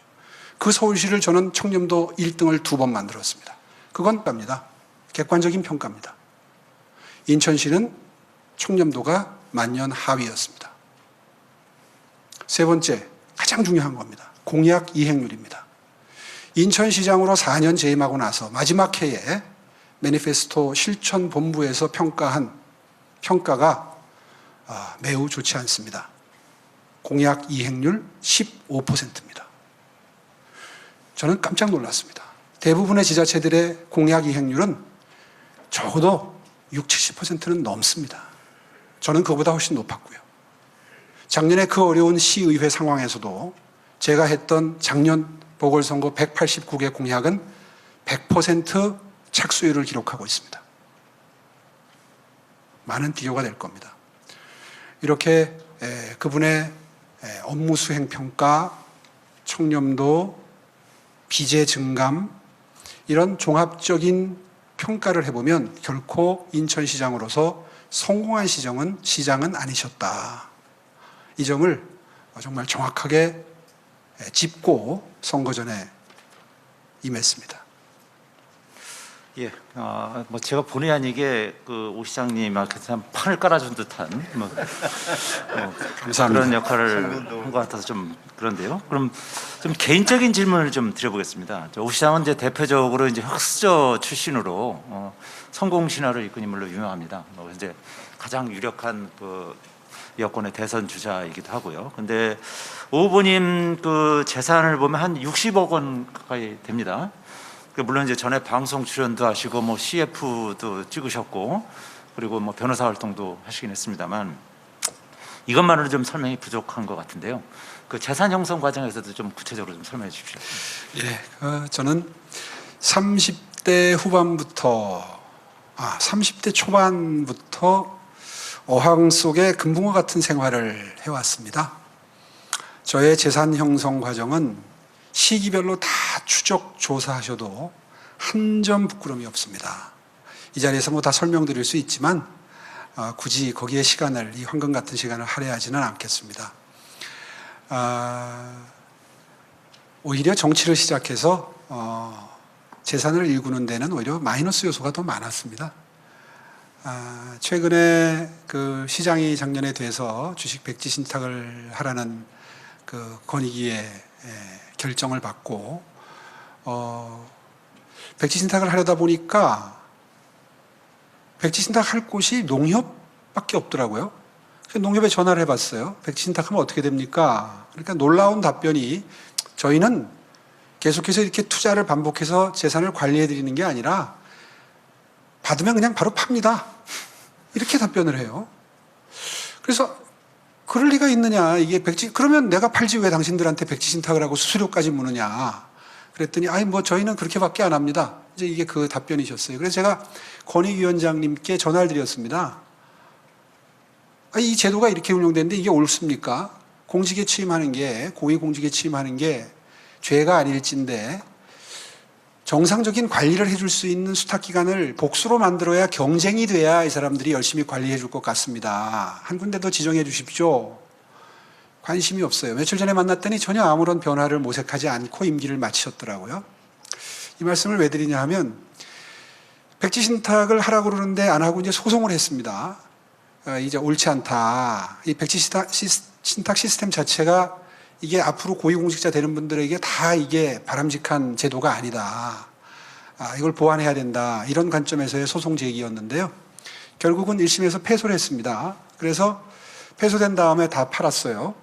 그 서울시를 저는 청렴도 1등을 2번 만들었습니다. 그건 답니다. 객관적인 평가입니다. 인천시는 청렴도가 만년 하위였습니다. 세 번째, 가장 중요한 겁니다. 공약 이행률입니다. 인천시장으로 4년 재임하고 나서 마지막 해에 매니페스토 실천본부에서 평가한 평가가 매우 좋지 않습니다. 공약 이행률 15%입니다. 저는 깜짝 놀랐습니다. 대부분의 지자체들의 공약 이행률은 적어도 70%는 넘습니다. 저는 그보다 훨씬 높았고요. 작년에 그 어려운 시의회 상황에서도 제가 했던 작년 보궐선거 189개 공약은 100% 착수율을 기록하고 있습니다. 많은 비교가 될 겁니다. 이렇게 그분의 업무 수행 평가, 청렴도, 비제 증감 이런 종합적인 평가를 해보면 결코 인천시장으로서 성공한 시장은 아니셨다. 이 점을 정말 정확하게 짚고 선거 전에 임했습니다. 예, 뭐 제가 본의 아니게 그 오 시장님한테 판을 깔아준 듯한 감사합니다. 그런 역할을 한 것 같아서 좀 그런데요. 그럼 좀 개인적인 질문을 좀 드려보겠습니다. 오 시장은 이제 대표적으로 이제 흑수저 출신으로 성공 신화를 이끈 인물로 유명합니다. 이제 가장 유력한 그 여권의 대선 주자이기도 하고요. 근데 오 후보님 그 재산을 보면 한 60억 원 가까이 됩니다. 물론 이제 전에 방송 출연도 하시고 뭐 CF도 찍으셨고 그리고 뭐 변호사 활동도 하시긴 했습니다만 이것만으로 좀 설명이 부족한 것 같은데요. 그 재산 형성 과정에서도 좀 구체적으로 좀 설명해 주십시오. 예, 저는 30대 후반부터 30대 초반부터 어항 속에 금붕어 같은 생활을 해왔습니다. 저의 재산 형성 과정은 시기별로 다 추적 조사하셔도 한 점 부끄러움이 없습니다. 이 자리에서 뭐 다 설명드릴 수 있지만 굳이 거기에 시간을 이 황금 같은 시간을 할애하지는 않겠습니다. 오히려 정치를 시작해서 재산을 일구는 데는 오히려 마이너스 요소가 더 많았습니다. 최근에 그 시장이 작년에 돼서 주식 백지 신탁을 하라는 그 권익위의 결정을 받고 백지 신탁을 하려다 보니까 백지 신탁할 곳이 농협밖에 없더라고요. 그래서 농협에 전화를 해봤어요. 백지 신탁하면 어떻게 됩니까? 그러니까 놀라운 답변이 저희는 계속해서 이렇게 투자를 반복해서 재산을 관리해 드리는 게 아니라 받으면 그냥 바로 팝니다. 이렇게 답변을 해요. 그래서 그럴 리가 있느냐. 이게 백지, 그러면 내가 팔지 왜 당신들한테 백지 신탁을 하고 수수료까지 무느냐. 그랬더니, 뭐 저희는 그렇게밖에 안 합니다. 이제 이게 그 답변이셨어요. 그래서 제가 권익위원장님께 전화를 드렸습니다. 이 제도가 이렇게 운영되는데 이게 옳습니까? 공직에 취임하는 게, 고위공직에 취임하는 게 죄가 아닐진데 정상적인 관리를 해줄 수 있는 수탁기관을 복수로 만들어야 경쟁이 돼야 이 사람들이 열심히 관리해 줄 것 같습니다. 한 군데 더 지정해 주십시오. 관심이 없어요. 며칠 전에 만났더니 전혀 아무런 변화를 모색하지 않고 임기를 마치셨더라고요. 이 말씀을 왜 드리냐 하면 백지 신탁을 하라고 그러는데 안 하고 이제 소송을 했습니다. 이제 옳지 않다. 이 백지 신탁 시스템 자체가 이게 앞으로 고위공직자 되는 분들에게 다 이게 바람직한 제도가 아니다. 이걸 보완해야 된다. 이런 관점에서의 소송 제기였는데요. 결국은 1심에서 패소를 했습니다. 그래서 패소된 다음에 다 팔았어요.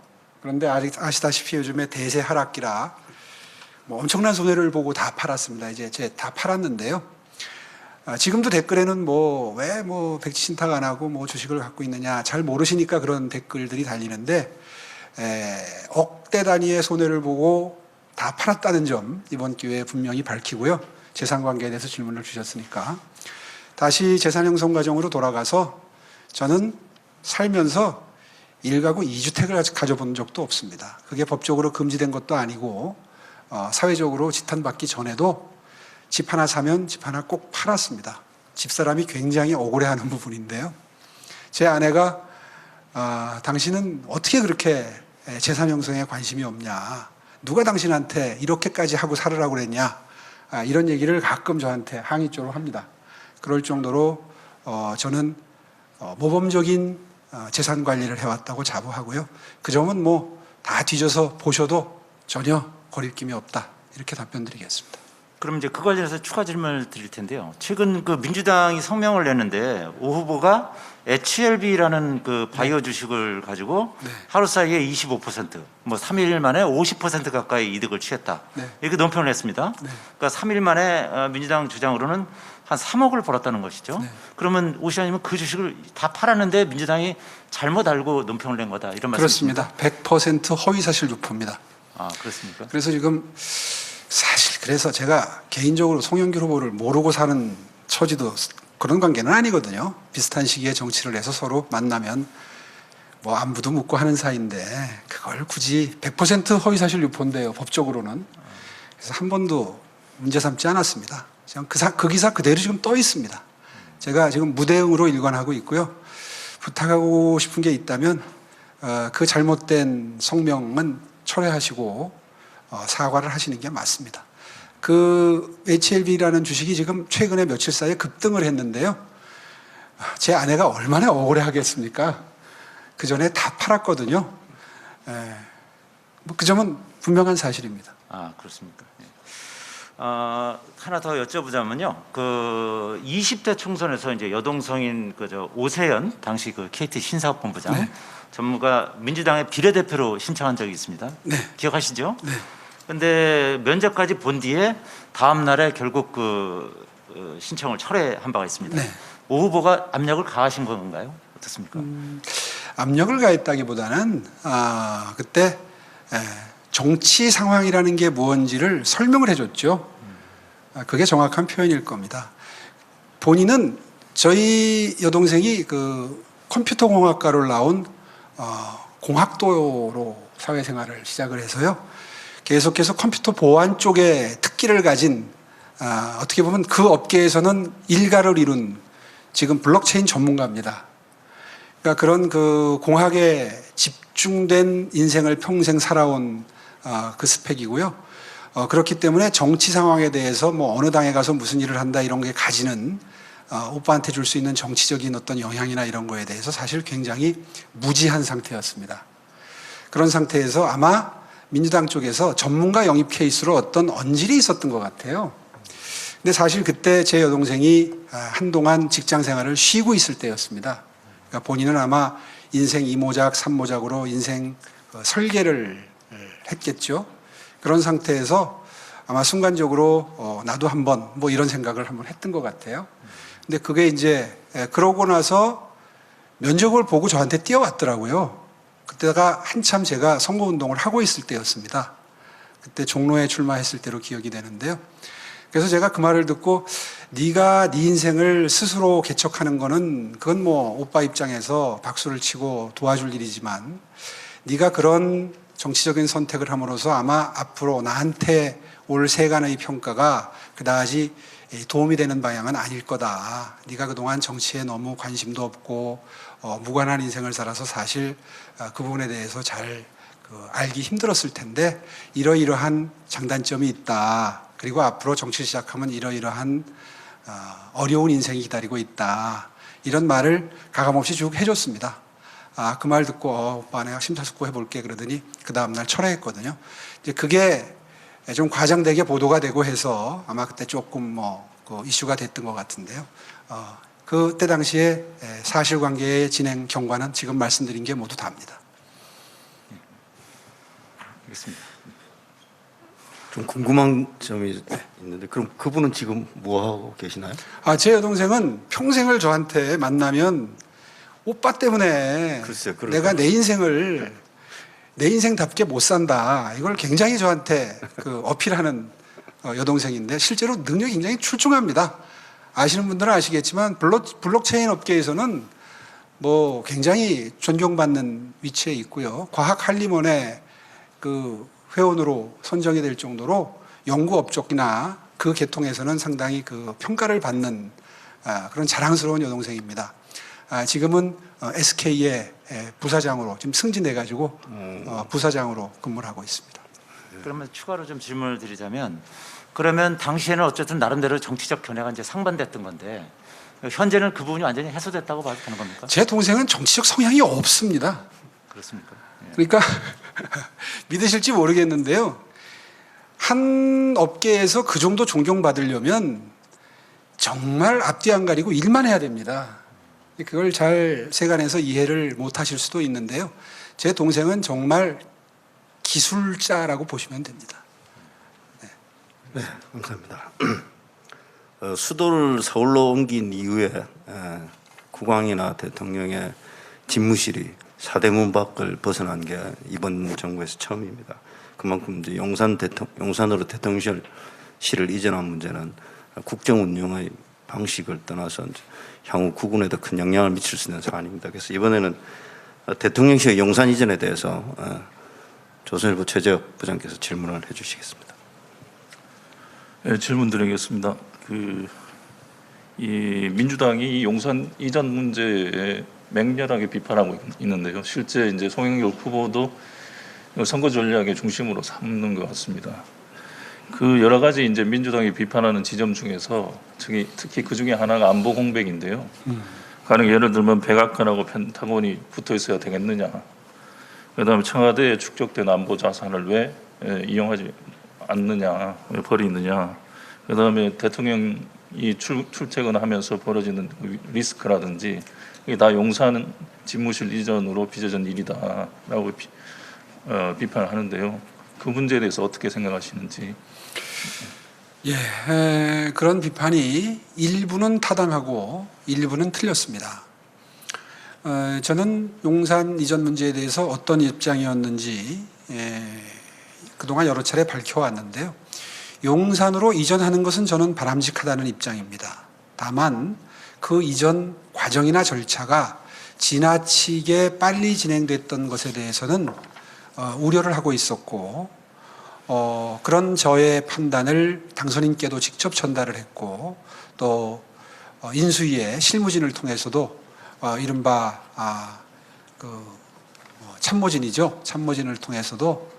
그런데 아시다시피 요즘에 대세 하락기라 뭐 엄청난 손해를 보고 다 팔았습니다. 이제 다 팔았는데요. 지금도 댓글에는 왜 백지 신탁 안 하고 주식을 갖고 있느냐 잘 모르시니까 그런 댓글들이 달리는데 억대 단위의 손해를 보고 다 팔았다는 점 이번 기회에 분명히 밝히고요. 재산 관계에 대해서 질문을 주셨으니까 다시 재산 형성 과정으로 돌아가서 저는 살면서 1가구 2주택을 가져본 적도 없습니다. 그게 법적으로 금지된 것도 아니고 사회적으로 지탄받기 전에도 집 하나 사면 집 하나 꼭 팔았습니다. 집사람이 굉장히 억울해하는 부분인데요. 제 아내가 당신은 어떻게 그렇게 재산 형성에 관심이 없냐. 누가 당신한테 이렇게까지 하고 살으라고 그랬냐. 이런 얘기를 가끔 저한테 항의조로 합니다. 그럴 정도로 저는 모범적인 재산 관리를 해왔다고 자부하고요. 그 점은 다 뒤져서 보셔도 전혀 거리낌이 없다. 이렇게 답변 드리겠습니다. 그럼 이제 그 관련해서 추가 질문을 드릴 텐데요. 최근 그 민주당이 성명을 냈는데 오 후보가 HLB라는 그 바이오 주식을 가지고 네. 하루 사이에 25%, 뭐 3일 만에 50% 가까이 이득을 취했다. 네. 이렇게 논평을 냈습니다. 네. 그러니까 3일 만에 민주당 주장으로는 한 3억을 벌었다는 것이죠. 네. 그러면 오 시장님은 그 주식을 다 팔았는데 민주당이 잘못 알고 논평을 낸 거다 이런 말씀이십니까? 그렇습니다. 100% 허위사실 유포입니다. 아 그렇습니까? 그래서 지금 사실 그래서 제가 개인적으로 송영길 후보를 모르고 사는 처지도 그런 관계는 아니거든요. 비슷한 시기에 정치를 해서 서로 만나면 뭐 안부도 묻고 하는 사이인데 그걸 굳이 100% 허위사실 유포인데요. 법적으로는. 그래서 한 번도 문제 삼지 않았습니다. 그냥 그 기사 그대로 지금 떠 있습니다. 제가 지금 무대응으로 일관하고 있고요. 부탁하고 싶은 게 있다면 그 잘못된 성명은 철회하시고 사과를 하시는 게 맞습니다. 그 HLB라는 주식이 지금 최근에 며칠 사이에 급등을 했는데요. 제 아내가 얼마나 억울해 하겠습니까? 그 전에 다 팔았거든요. 그 점은 분명한 사실입니다. 아 그렇습니까? 예. 하나 더 여쭤보자면요. 그 20대 총선에서 이제 여동성인 그저 오세연 당시 그 KT 신사업본부장 네. 전무가 민주당의 비례대표로 신청한 적이 있습니다. 네. 기억하시죠? 네. 근데 면접까지 본 뒤에 다음 날에 결국 신청을 철회한 바가 있습니다. 네. 오 후보가 압력을 가하신 건가요? 어떻습니까? 압력을 가했다기보다는 그때 정치 상황이라는 게 무언지를 설명을 해줬죠. 그게 정확한 표현일 겁니다. 본인은 저희 여동생이 그 컴퓨터 공학과를 나온 공학도로 사회생활을 시작을 해서요. 계속해서 컴퓨터 보안 쪽에 특기를 가진 어떻게 보면 그 업계에서는 일가를 이룬 지금 블록체인 전문가입니다. 그러니까 그런 그 공학에 집중된 인생을 평생 살아온 그 스펙이고요. 그렇기 때문에 정치 상황에 대해서 뭐 어느 당에 가서 무슨 일을 한다 이런 게 가지는 오빠한테 줄 수 있는 정치적인 어떤 영향이나 이런 거에 대해서 사실 굉장히 무지한 상태였습니다. 그런 상태에서 아마 민주당 쪽에서 전문가 영입 케이스로 어떤 언질이 있었던 것 같아요. 근데 사실 그때 제 여동생이 한동안 직장 생활을 쉬고 있을 때였습니다. 그러니까 본인은 아마 인생 2모작, 3모작으로 인생 설계를 했겠죠. 그런 상태에서 아마 순간적으로 나도 한번 뭐 이런 생각을 한번 했던 것 같아요. 근데 그게 이제 그러고 나서 면접을 보고 저한테 뛰어왔더라고요. 그때가 한참 제가 선거운동을 하고 있을 때였습니다. 그때 종로에 출마했을 때로 기억이 되는데요. 그래서 제가 그 말을 듣고 네가 네 인생을 스스로 개척하는 거는 그건 뭐 오빠 입장에서 박수를 치고 도와줄 일이지만 네가 그런 정치적인 선택을 함으로써 아마 앞으로 나한테 올 세간의 평가가 그다지 도움이 되는 방향은 아닐 거다. 네가 그동안 정치에 너무 관심도 없고 무관한 인생을 살아서 사실 그 부분에 대해서 잘 알기 힘들었을 텐데 이러이러한 장단점이 있다. 그리고 앞으로 정치 시작하면 이러이러한 어려운 인생이 기다리고 있다. 이런 말을 가감없이 쭉 해줬습니다. 그 말 듣고 오빠 내가 심사숙고 해볼게 그러더니 그 다음날 철회했거든요. 이제 그게 좀 과장되게 보도가 되고 해서 아마 그때 조금 그 이슈가 됐던 것 같은데요. 그때 당시에 사실관계의 진행 경과는 지금 말씀드린 게 모두 답니다. 알겠습니다. 좀 궁금한 점이 있는데 그럼 그분은 지금 뭐 하고 계시나요? 제 여동생은 평생을 저한테 만나면 오빠 때문에 글쎄요, 그럴 내가 것 내 인생을 내 인생답게 못 산다. 이걸 굉장히 저한테 어필하는 여동생인데 실제로 능력이 굉장히 출중합니다. 아시는 분들은 아시겠지만 블록체인 업계에서는 뭐 굉장히 존경받는 위치에 있고요. 과학 한림원의 그 회원으로 선정이 될 정도로 연구업 쪽이나 그 계통에서는 상당히 그 평가를 받는 그런 자랑스러운 여동생입니다. 지금은 SK의 부사장으로 지금 승진해가지고 부사장으로 근무를 하고 있습니다. 그러면 추가로 좀 질문을 드리자면 그러면 당시에는 어쨌든 나름대로 정치적 견해가 이제 상반됐던 건데 현재는 그 부분이 완전히 해소됐다고 봐도 되는 겁니까? 제 동생은 정치적 성향이 없습니다. 그렇습니까? 예. 그러니까 믿으실지 모르겠는데요. 한 업계에서 그 정도 존경받으려면 정말 앞뒤 안 가리고 일만 해야 됩니다. 그걸 잘 세간에서 이해를 못 하실 수도 있는데요. 제 동생은 정말 기술자라고 보시면 됩니다. 네, 감사합니다. 수도를 서울로 옮긴 이후에 국왕이나 대통령의 집무실이 사대문 밖을 벗어난 게 이번 정부에서 처음입니다. 그만큼 이제 용산으로 대통령실을 이전한 문제는 국정 운영의 방식을 떠나서 이제 향후 국군에도 큰 영향을 미칠 수 있는 사안입니다. 그래서 이번에는 대통령실 용산 이전에 대해서 조선일보 최재혁 부장께서 질문을 해주시겠습니다. 네, 질문 드리겠습니다. 이 민주당이 이 용산 이전 문제에 맹렬하게 비판하고 있는데요. 실제 이제 송영길 후보도 선거 전략의 중심으로 삼는 것 같습니다. 그 여러 가지 이제 민주당이 비판하는 지점 중에서 특히 그 중에 하나가 안보 공백인데요. 가령 예를 들면 백악관하고 펜타곤이 붙어 있어야 되겠느냐. 그다음에 청와대에 축적된 안보 자산을 왜 이용하지 않느냐, 왜 버리느냐. 그다음에 대통령이 출퇴근하면서 벌어지는 리스크라든지 이게 다 용산 집무실 이전으로 빚어진 일이다라고 비판을 하는데요. 그 문제에 대해서 어떻게 생각하시는지. 예, 그런 비판이 일부는 타당하고 일부는 틀렸습니다. 저는 용산 이전 문제에 대해서 어떤 입장이었는지 그동안 여러 차례 밝혀왔는데요. 용산으로 이전하는 것은 저는 바람직하다는 입장입니다. 다만 그 이전 과정이나 절차가 지나치게 빨리 진행됐던 것에 대해서는 우려를 하고 있었고 그런 저의 판단을 당선인께도 직접 전달을 했고 또 인수위의 실무진을 통해서도 이른바 참모진이죠. 참모진을 통해서도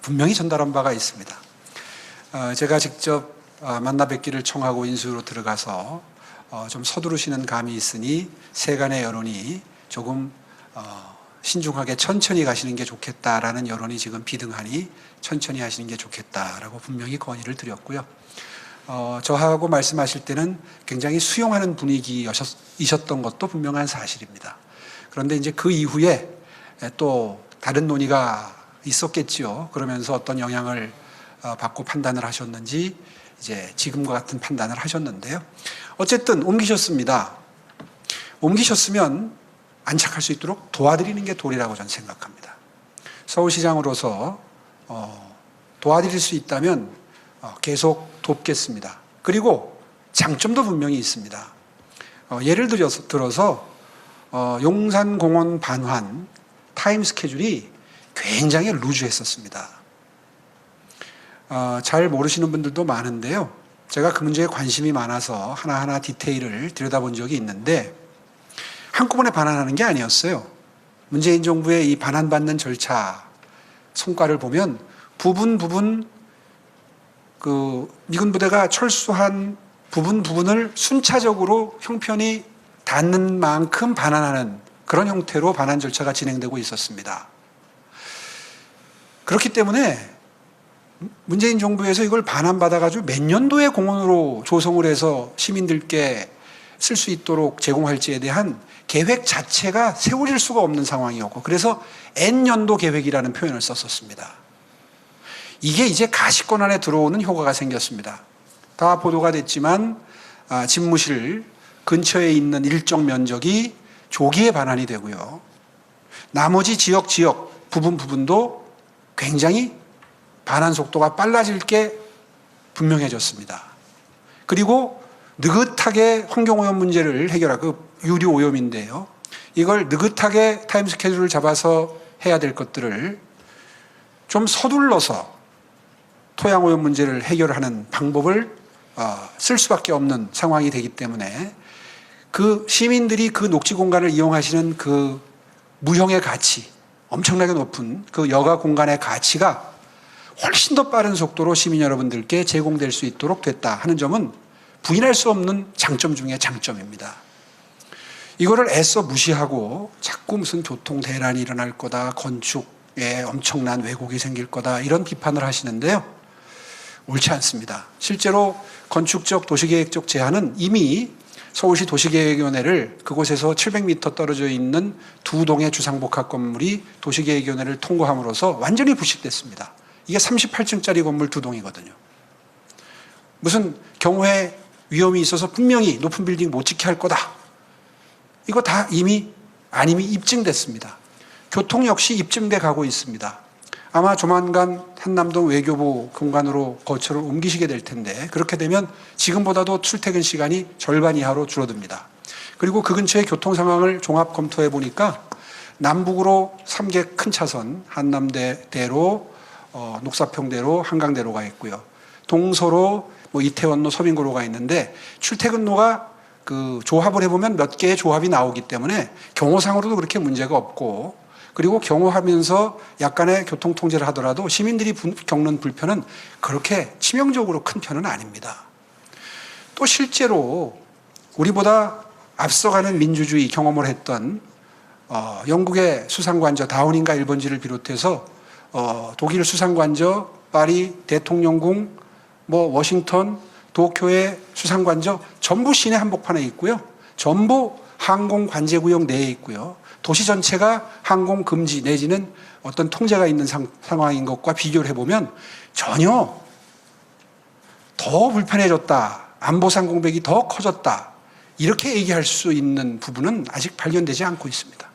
분명히 전달한 바가 있습니다. 제가 직접 만나 뵙기를 청하고 인수위로 들어가서 좀 서두르시는 감이 있으니 세간의 여론이 조금 신중하게 천천히 가시는 게 좋겠다라는 여론이 지금 비등하니 천천히 하시는 게 좋겠다라고 분명히 건의를 드렸고요. 저하고 말씀하실 때는 굉장히 수용하는 분위기이셨던 것도 분명한 사실입니다. 그런데 이제 그 이후에 또 다른 논의가 있었겠지요. 그러면서 어떤 영향을 받고 판단을 하셨는지 이제 지금과 같은 판단을 하셨는데요. 어쨌든 옮기셨습니다. 옮기셨으면 안착할 수 있도록 도와드리는 게 도리라고 저는 생각합니다. 서울시장으로서 도와드릴 수 있다면 계속 돕겠습니다. 그리고 장점도 분명히 있습니다. 예를 들어서 용산공원 반환 타임 스케줄이 굉장히 루즈했었습니다. 잘 모르시는 분들도 많은데요. 제가 그 문제에 관심이 많아서 하나하나 디테일을 들여다본 적이 있는데 한꺼번에 반환하는 게 아니었어요. 문재인 정부의 이 반환받는 절차 성과를 보면 부분 그 미군 부대가 철수한 부분을 순차적으로 형편이 닿는 만큼 반환하는 그런 형태로 반환 절차가 진행되고 있었습니다. 그렇기 때문에 문재인 정부에서 이걸 반환받아가지고 몇 년도에 공원으로 조성을 해서 시민들께 쓸 수 있도록 제공할지에 대한 계획 자체가 세워질 수가 없는 상황이었고 그래서 N년도 계획이라는 표현을 썼었습니다. 이게 이제 가시권 안에 들어오는 효과가 생겼습니다. 다 보도가 됐지만 집무실 근처에 있는 일정 면적이 조기에 반환이 되고요. 나머지 지역 부분도 굉장히 반환 속도가 빨라질 게 분명해졌습니다. 그리고 느긋하게 환경오염 문제를 해결하고 유류 오염인데요. 이걸 느긋하게 타임 스케줄을 잡아서 해야 될 것들을 좀 서둘러서 토양오염 문제를 해결하는 방법을 쓸 수밖에 없는 상황이 되기 때문에 그 시민들이 그 녹지 공간을 이용하시는 그 무형의 가치, 엄청나게 높은 그 여가 공간의 가치가 훨씬 더 빠른 속도로 시민 여러분들께 제공될 수 있도록 됐다 하는 점은 부인할 수 없는 장점 중에 장점입니다. 이거를 애써 무시하고 자꾸 무슨 교통 대란이 일어날 거다, 건축에 엄청난 왜곡이 생길 거다 이런 비판을 하시는데요. 옳지 않습니다. 실제로 건축적 도시계획적 제한은 이미 서울시 도시계획위원회를 그곳에서 700m 떨어져 있는 두 동의 주상복합 건물이 도시계획위원회를 통과함으로써 완전히 부식됐습니다. 이게 38층짜리 건물 두 동이거든요. 무슨 경호에 위험이 있어서 분명히 높은 빌딩 못 짓게 할 거다. 이거 다 이미 입증됐습니다. 교통 역시 입증돼 가고 있습니다. 아마 조만간 한남동 외교부 공간으로 거처를 옮기시게 될 텐데 그렇게 되면 지금보다도 출퇴근 시간이 절반 이하로 줄어듭니다. 그리고 그 근처의 교통 상황을 종합 검토해 보니까 남북으로 3개 큰 차선 한남대로 녹사평대로 한강대로가 있고요. 동서로 이태원로 서빙고로가 있는데 출퇴근로가 그 조합을 해보면 몇 개의 조합이 나오기 때문에 경호상으로도 그렇게 문제가 없고 그리고 경호하면서 약간의 교통 통제를 하더라도 시민들이 겪는 불편은 그렇게 치명적으로 큰 편은 아닙니다. 또 실제로 우리보다 앞서가는 민주주의 경험을 했던 영국의 수상관저 다우닝가 1번지를 비롯해서 독일 수상관저, 파리 대통령궁, 워싱턴, 도쿄의 수상관저 전부 시내 한복판에 있고요. 전부 항공관제구역 내에 있고요. 도시 전체가 항공 금지 내지는 어떤 통제가 있는 상황인 것과 비교를 해보면 전혀 더 불편해졌다. 안보상 공백이 더 커졌다. 이렇게 얘기할 수 있는 부분은 아직 발견되지 않고 있습니다.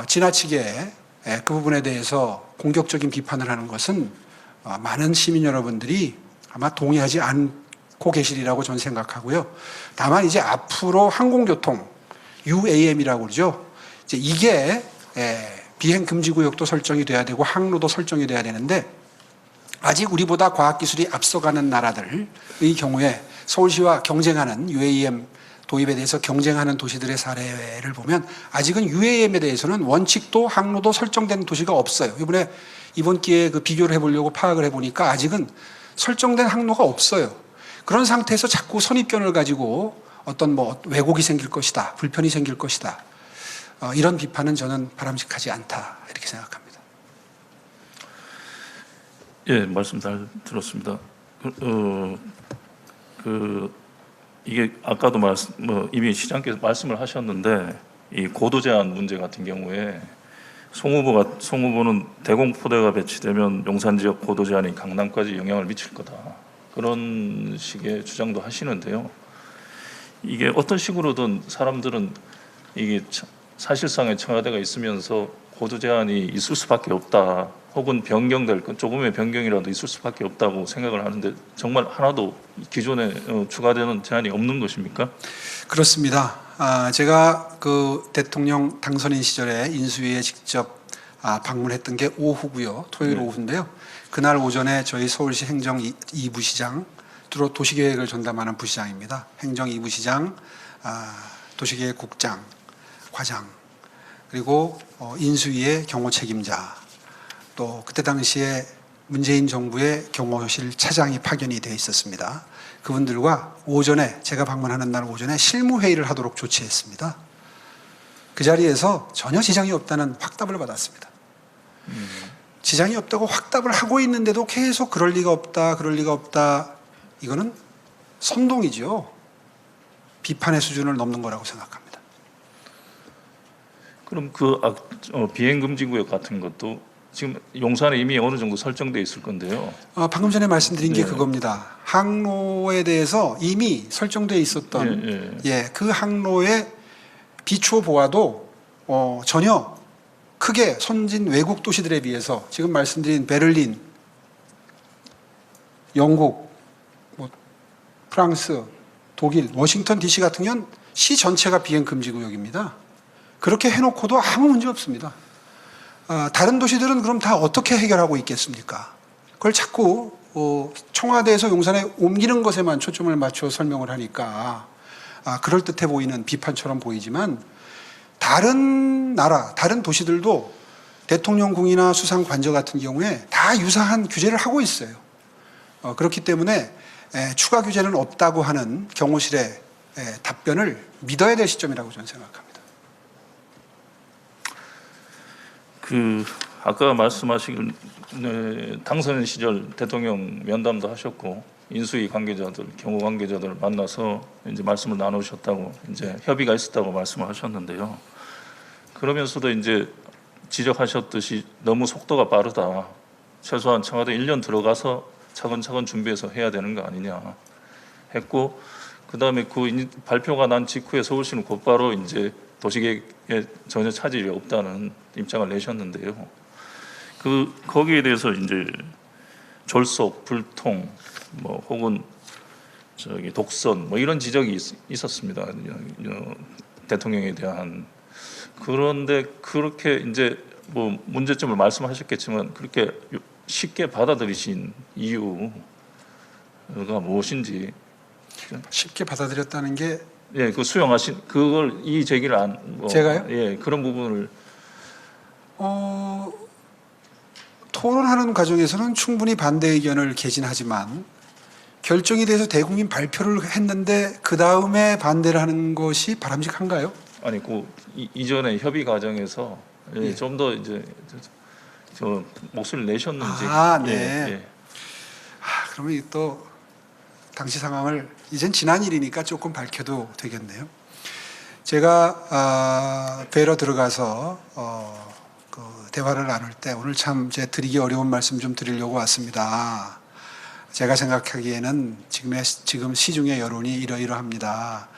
지나치게 그 부분에 대해서 공격적인 비판을 하는 것은 많은 시민 여러분들이 아마 동의하지 않고 계시리라고 저는 생각하고요. 다만 이제 앞으로 항공교통 UAM이라고 그러죠. 이제 이게 비행 금지 구역도 설정이 돼야 되고 항로도 설정이 돼야 되는데 아직 우리보다 과학기술이 앞서가는 나라들의 경우에 서울시와 경쟁하는 UAM 도입에 대해서 경쟁하는 도시들의 사례를 보면 아직은 UAM에 대해서는 원칙도 항로도 설정된 도시가 없어요. 이번 기회에 그 비교를 해보려고 파악을 해보니까 아직은 설정된 항로가 없어요. 그런 상태에서 자꾸 선입견을 가지고 어떤 왜곡이 생길 것이다, 불편이 생길 것이다. 이런 비판은 저는 바람직하지 않다 이렇게 생각합니다. 예, 말씀 잘 들었습니다. 이게 아까도 이미 시장께서 말씀을 하셨는데 이 고도 제한 문제 같은 경우에 송 후보는 대공포대가 배치되면 용산 지역 고도 제한이 강남까지 영향을 미칠 거다. 그런 식의 주장도 하시는데요. 이게 어떤 식으로든 사람들은 이게 사실상의 청와대가 있으면서 고도 제한이 있을 수밖에 없다. 혹은 조금의 변경이라도 있을 수밖에 없다고 생각을 하는데 정말 하나도 기존에 추가되는 제한이 없는 것입니까? 그렇습니다. 제가 그 대통령 당선인 시절에 인수위에 직접 방문했던 게 오후고요. 토요일 오후인데요. 그날 오전에 저희 서울시 행정 2부 시장, 주로 도시계획을 전담하는 부시장입니다. 행정 2부 시장, 도시계획국장, 과장, 그리고 인수위의 경호 책임자, 또 그때 당시에 문재인 정부의 경호실 차장이 파견이 되어 있었습니다. 그분들과 오전에 제가 방문하는 날 오전에 실무회의를 하도록 조치했습니다. 그 자리에서 전혀 지장이 없다는 확답을 받았습니다. 지장이 없다고 확답을 하고 있는데도 계속 그럴 리가 없다, 그럴 리가 없다. 이거는 선동이죠. 비판의 수준을 넘는 거라고 생각합니다. 그럼 비행 금지 구역 같은 것도 지금 용산에 이미 어느 정도 설정돼 있을 건데요. 방금 전에 말씀드린 게 그겁니다. 항로에 대해서 이미 설정돼 있었던 그 항로의 비추어 보아도 전혀 크게 선진 외국 도시들에 비해서 지금 말씀드린 베를린, 영국, 프랑스, 독일, 워싱턴 DC 같은 경우는 시 전체가 비행 금지 구역입니다. 그렇게 해놓고도 아무 문제 없습니다. 다른 도시들은 그럼 다 어떻게 해결하고 있겠습니까? 그걸 자꾸 청와대에서 용산에 옮기는 것에만 초점을 맞춰 설명을 하니까 그럴듯해 보이는 비판처럼 보이지만 다른 나라, 다른 도시들도 대통령궁이나 수상관저 같은 경우에 다 유사한 규제를 하고 있어요. 그렇기 때문에 추가 규제는 없다고 하는 경호실의 답변을 믿어야 될 시점이라고 저는 생각합니다. 아까 말씀하신 당선 시절 대통령 면담도 하셨고 인수위 관계자들, 경호 관계자들 만나서 이제 말씀을 나누셨다고 이제 협의가 있었다고 말씀을 하셨는데요. 그러면서도 이제 지적하셨듯이 너무 속도가 빠르다. 최소한 청와대 1년 들어가서 차근차근 준비해서 해야 되는 거 아니냐 했고, 그다음에 그 발표가 난 직후에 서울시는 곧바로 이제 도시계획에 전혀 차질이 없다는 입장을 내셨는데요. 거기에 대해서 이제 졸속, 불통, 뭐 혹은 독선 뭐 이런 지적이 있었습니다. 대통령에 대한. 그런데 그렇게 이제 뭐 문제점을 말씀하셨겠지만 그렇게 쉽게 받아들이신 이유가 무엇인지. 쉽게 받아들였다는 게 예, 그 수용하신 그걸 이 제기를 제가요? 예, 그런 부분을 토론하는 과정에서는 충분히 반대 의견을 개진하지만 결정이 돼서 대국민 발표를 했는데 그 다음에 반대를 하는 것이 바람직한가요? 아니 이전에 협의 과정에서 예. 좀 더 이제 저 목소리를 내셨는지. 네. 예. 그러면 이또 당시 상황을 이젠 지난 일이니까 조금 밝혀도 되겠네요. 제가 뵈러 들어가서 그 대화를 나눌 때 오늘 참 제 드리기 어려운 말씀 좀 드리려고 왔습니다. 제가 생각하기에는 지금 시중의 여론이 이러이러합니다.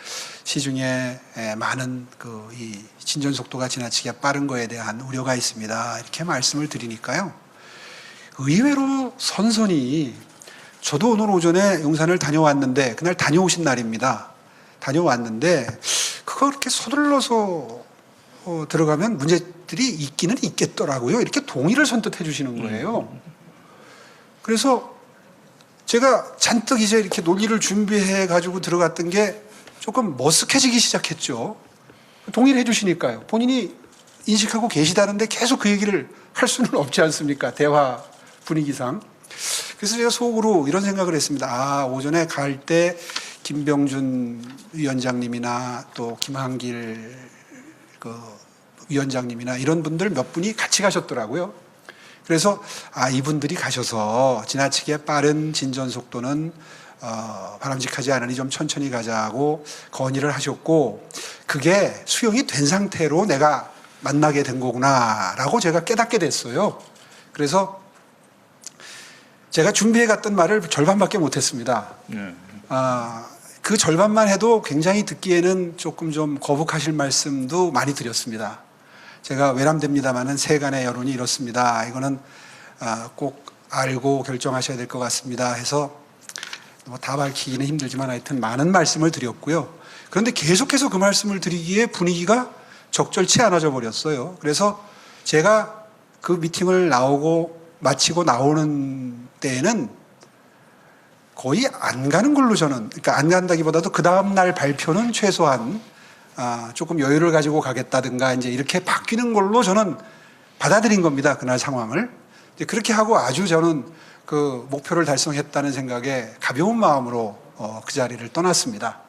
시중에 많은 이 진전 속도가 지나치게 빠른 거에 대한 우려가 있습니다. 이렇게 말씀을 드리니까요. 의외로 선선히 저도 오늘 오전에 용산을 다녀왔는데 그날 다녀오신 날입니다. 다녀왔는데 그거 그렇게 서둘러서 들어가면 문제들이 있기는 있겠더라고요. 이렇게 동의를 선뜻해 주시는 거예요. 그래서 제가 잔뜩 이제 이렇게 논의를 준비해 가지고 들어갔던 게 조금 머쓱해지기 시작했죠. 동의를 해 주시니까요. 본인이 인식하고 계시다는데 계속 그 얘기를 할 수는 없지 않습니까? 대화 분위기상. 그래서 제가 속으로 이런 생각을 했습니다. 오전에 갈 때 김병준 위원장님이나 또 김한길 위원장님이나 이런 분들 몇 분이 같이 가셨더라고요. 그래서 이분들이 가셔서 지나치게 빠른 진전 속도는 바람직하지 않으니 좀 천천히 가자고 건의를 하셨고, 그게 수용이 된 상태로 내가 만나게 된 거구나라고 제가 깨닫게 됐어요. 그래서 제가 준비해 갔던 말을 절반밖에 못했습니다. 그 절반만 해도 굉장히 듣기에는 조금 좀 거북하실 말씀도 많이 드렸습니다. 제가 외람됩니다만은 세간의 여론이 이렇습니다. 이거는 꼭 알고 결정하셔야 될 것 같습니다. 해서 뭐 다 밝히기는 힘들지만 하여튼 많은 말씀을 드렸고요. 그런데 계속해서 그 말씀을 드리기에 분위기가 적절치 않아져 버렸어요. 그래서 제가 그 미팅을 마치고 나오는 때에는 거의 안 가는 걸로 저는, 그러니까 안 간다기보다도 그 다음날 발표는 최소한 조금 여유를 가지고 가겠다든가 이제 이렇게 바뀌는 걸로 저는 받아들인 겁니다. 그날 상황을. 그렇게 하고 아주 저는 그 목표를 달성했다는 생각에 가벼운 마음으로 그 자리를 떠났습니다.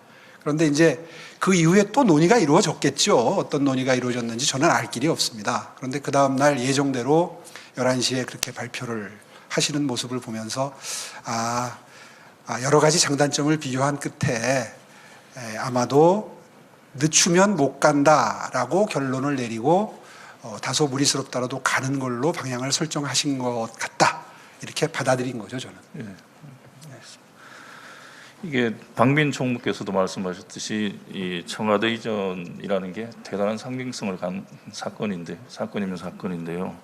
그런데 이제 그 이후에 또 논의가 이루어졌겠죠. 어떤 논의가 이루어졌는지 저는 알 길이 없습니다. 그런데 그 다음날 예정대로 11시에 그렇게 발표를 하시는 모습을 보면서 여러 가지 장단점을 비교한 끝에 아마도 늦추면 못 간다라고 결론을 내리고 다소 무리스럽더라도 가는 걸로 방향을 설정하신 것 같다. 이렇게 받아들인 거죠, 저는. 예. 이게 박민 총무께서도 말씀하셨듯이 이 청와대 이전이라는 게 대단한 상징성을 간 사건이면 사건인데요.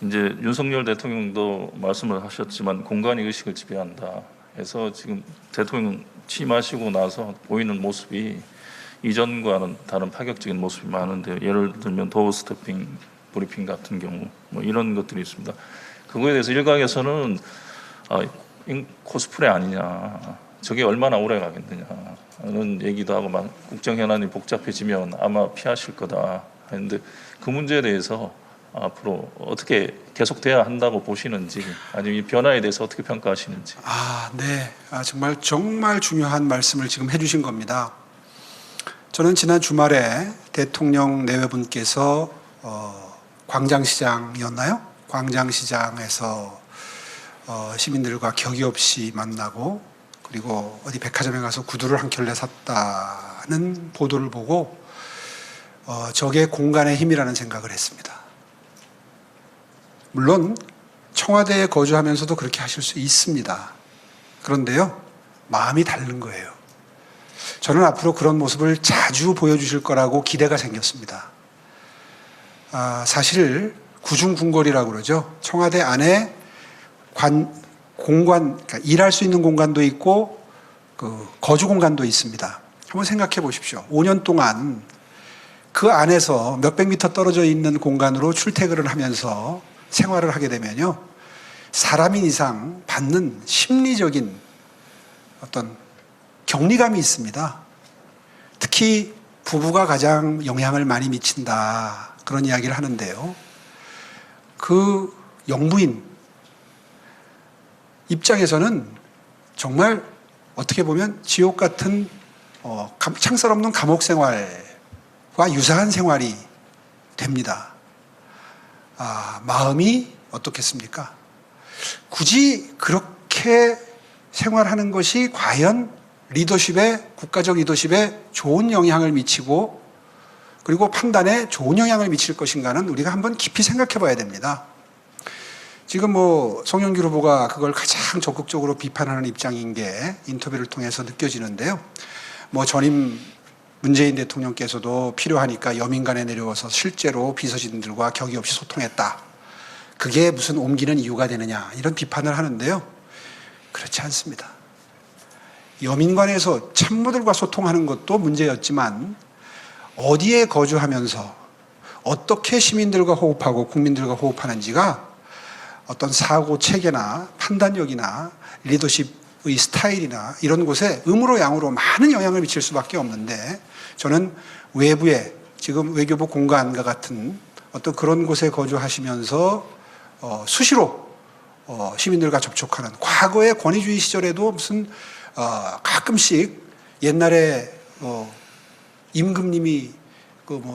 이제 윤석열 대통령도 말씀을 하셨지만 공간의 의식을 지배한다 해서 지금 대통령 취임하시고 나서 보이는 모습이 이전과는 다른 파격적인 모습이 많은데요. 예를 들면 도어 스태핑 브리핑 같은 경우 뭐 이런 것들이 있습니다. 그거에 대해서 일각에서는 코스프레 아니냐, 저게 얼마나 오래 가겠느냐 하는 얘기도 하고, 막 국정 현안이 복잡해지면 아마 피하실 거다 했는데, 그 문제에 대해서 앞으로 어떻게 계속돼야 한다고 보시는지, 아니면 이 변화에 대해서 어떻게 평가하시는지. 네. 정말 중요한 말씀을 지금 해주신 겁니다. 저는 지난 주말에 대통령 내외분께서 광장시장이었나요? 광장시장에서 시민들과 격이 없이 만나고 그리고 어디 백화점에 가서 구두를 한 켤레 샀다는 보도를 보고 저게 공간의 힘이라는 생각을 했습니다. 물론 청와대에 거주하면서도 그렇게 하실 수 있습니다. 그런데요, 마음이 다른 거예요. 저는 앞으로 그런 모습을 자주 보여주실 거라고 기대가 생겼습니다. 사실 구중궁궐이라고 그러죠. 청와대 안에 공간, 그러니까 일할 수 있는 공간도 있고 그 거주 공간도 있습니다. 한번 생각해 보십시오. 5년 동안 그 안에서 몇백 미터 떨어져 있는 공간으로 출퇴근을 하면서 생활을 하게 되면요, 사람인 이상 받는 심리적인 어떤 격리감이 있습니다. 특히 부부가 가장 영향을 많이 미친다, 그런 이야기를 하는데요. 그 영부인 입장에서는 정말 어떻게 보면 지옥 같은 창살 없는 감옥 생활과 유사한 생활이 됩니다. 마음이 어떻겠습니까? 굳이 그렇게 생활하는 것이 과연 국가적 리더십에 좋은 영향을 미치고 그리고 판단에 좋은 영향을 미칠 것인가는 우리가 한번 깊이 생각해 봐야 됩니다. 지금 송영길 후보가 그걸 가장 적극적으로 비판하는 입장인 게 인터뷰를 통해서 느껴지는데요. 전임 문재인 대통령께서도 필요하니까 여민간에 내려와서 실제로 비서진들과 격이 없이 소통했다. 그게 무슨 옮기는 이유가 되느냐, 이런 비판을 하는데요. 그렇지 않습니다. 여민관에서 참모들과 소통하는 것도 문제였지만 어디에 거주하면서 어떻게 시민들과 호흡하고 국민들과 호흡하는지가 어떤 사고 체계나 판단력이나 리더십의 스타일이나 이런 곳에 음으로 양으로 많은 영향을 미칠 수밖에 없는데, 저는 외부에 지금 외교부 공간과 같은 어떤 그런 곳에 거주하시면서 수시로 시민들과 접촉하는, 과거의 권위주의 시절에도 무슨 가끔씩 옛날에 임금님이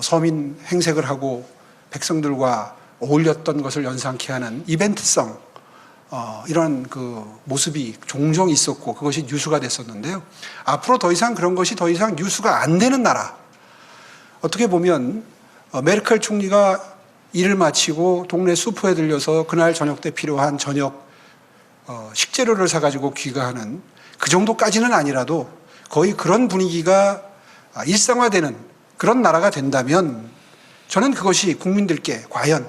서민 행색을 하고 백성들과 어울렸던 것을 연상케 하는 이벤트성 이런 그 모습이 종종 있었고 그것이 뉴스가 됐었는데요. 앞으로 더 이상 그런 것이 더 이상 뉴스가 안 되는 나라. 어떻게 보면 메르켈 총리가 일을 마치고 동네 슈퍼에 들려서 그날 저녁 때 필요한 저녁 식재료를 사가지고 귀가하는 그 정도까지는 아니라도 거의 그런 분위기가 일상화되는 그런 나라가 된다면 저는 그것이 국민들께 과연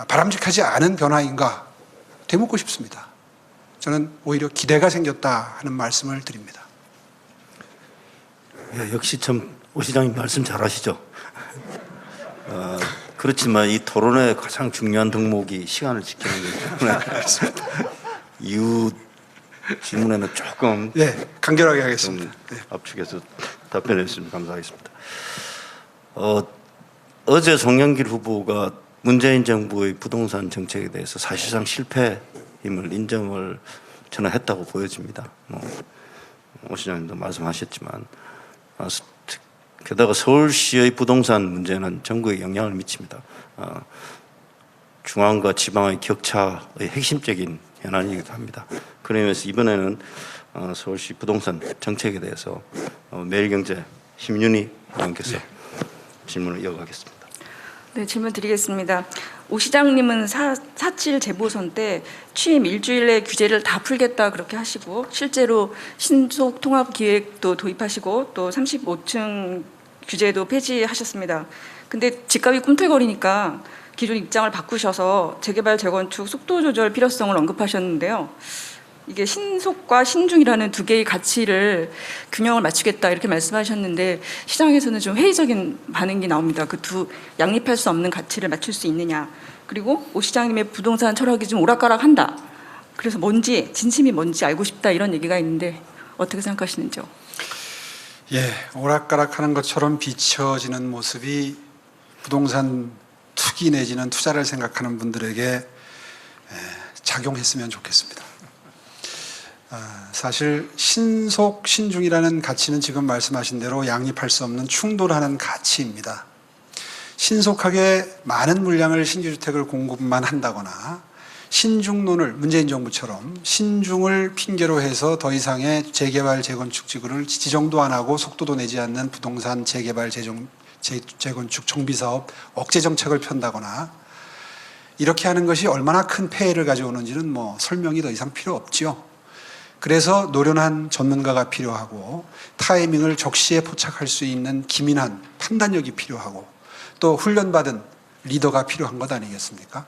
바람직하지 않은 변화인가 되묻고 싶습니다. 저는 오히려 기대가 생겼다 하는 말씀을 드립니다. 역시 참 오 시장님 말씀 잘하시죠. 그렇지만 이 토론의 가장 중요한 덕목이 시간을 지키는 거기 때문에 이후 질문에는 조금 간결하게 하겠습니다. 압축해서 답변했으면 감사하겠습니다. 어제 송영길 후보가 문재인 정부의 부동산 정책에 대해서 사실상 실패임을 인정을 저는 했다고 보여집니다. 오 시장님도 말씀하셨지만 게다가 서울시의 부동산 문제는 전국에 영향을 미칩니다. 중앙과 지방의 격차의 핵심적인 현안이기도 합니다. 그러면서 이번에는 서울시 부동산 정책에 대해서 매일경제 심윤희 의원께서 질문을 이어가겠습니다. 네, 질문 드리겠습니다. 오 시장님은 4.7 재보선 때 취임 일주일 내 규제를 다 풀겠다 그렇게 하시고 실제로 신속 통합 기획도 도입하시고 또 35층 규제도 폐지하셨습니다. 근데 집값이 꿈틀거리니까 기존 입장을 바꾸셔서 재개발 재건축 속도 조절 필요성을 언급하셨는데요. 이게 신속과 신중이라는 두 개의 가치를 균형을 맞추겠다 이렇게 말씀하셨는데 시장에서는 좀 회의적인 반응이 나옵니다. 그 두 양립할 수 없는 가치를 맞출 수 있느냐. 그리고 오 시장님의 부동산 철학이 좀 오락가락한다. 그래서 뭔지 진심이 뭔지 알고 싶다 이런 얘기가 있는데 어떻게 생각하시는지요? 오락가락하는 것처럼 비춰지는 모습이 부동산 투기 내지는 투자를 생각하는 분들에게 작용했으면 좋겠습니다. 사실 신속, 신중이라는 가치는 지금 말씀하신 대로 양립할 수 없는 충돌하는 가치입니다. 신속하게 많은 물량을 신규주택을 공급만 한다거나 신중론을 문재인 정부처럼 신중을 핑계로 해서 더 이상의 재개발 재건축 지구를 지정도 안 하고 속도도 내지 않는 부동산 재개발 재건축 정비사업 억제 정책을 편다거나 이렇게 하는 것이 얼마나 큰 폐해를 가져오는지는 뭐 설명이 더 이상 필요 없지요. 그래서 노련한 전문가가 필요하고 타이밍을 적시에 포착할 수 있는 기민한 판단력이 필요하고 또 훈련받은 리더가 필요한 것 아니겠습니까?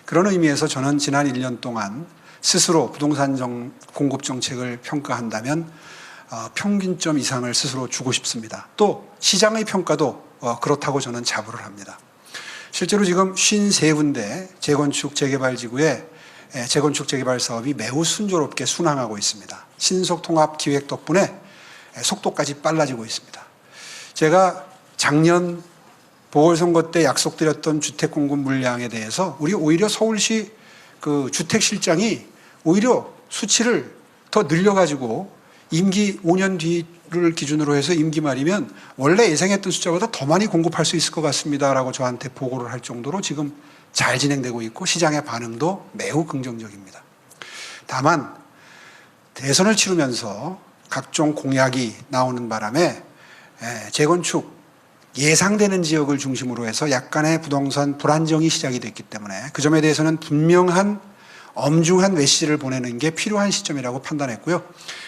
그런 의미에서 저는 지난 1년 동안 스스로 부동산 공급 정책을 평가한다면 평균점 이상을 스스로 주고 싶습니다. 또 시장의 평가도 그렇다고 저는 자부를 합니다. 실제로 지금 53군데 재건축 재개발 지구에 재건축 재개발 사업이 매우 순조롭게 순항하고 있습니다. 신속 통합 기획 덕분에 속도까지 빨라지고 있습니다. 제가 작년 보궐선거 때 약속드렸던 주택 공급 물량에 대해서 우리 오히려 서울시 그 주택실장이 오히려 수치를 더 늘려가지고 임기 5년 뒤를 기준으로 해서 임기 말이면 원래 예상했던 숫자보다 더 많이 공급할 수 있을 것 같습니다라고 저한테 보고를 할 정도로 지금 잘 진행되고 있고 시장의 반응도 매우 긍정적입니다. 다만 대선을 치르면서 각종 공약이 나오는 바람에 재건축 예상되는 지역을 중심으로 해서 약간의 부동산 불안정이 시작이 됐기 때문에 그 점에 대해서는 분명한 엄중한 메시지를 보내는 게 필요한 시점이라고 판단했고요.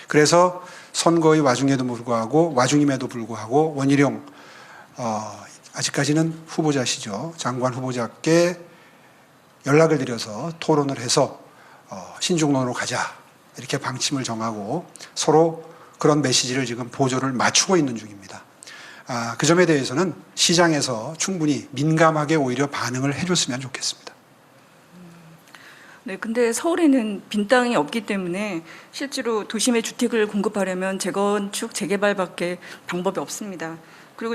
그래서 선거의 와중임에도 불구하고 원희룡 아직까지는 후보자시죠. 장관 후보자께 연락을 드려서 토론을 해서 신중론으로 가자 이렇게 방침을 정하고 서로 그런 메시지를 지금 보조를 맞추고 있는 중입니다. 그 점에 대해서는 시장에서 충분히 민감하게 오히려 반응을 해줬으면 좋겠습니다. 네, 근데 서울에는 빈 땅이 없기 때문에 실제로 도심에 주택을 공급하려면 재건축, 재개발밖에 방법이 없습니다. 그리고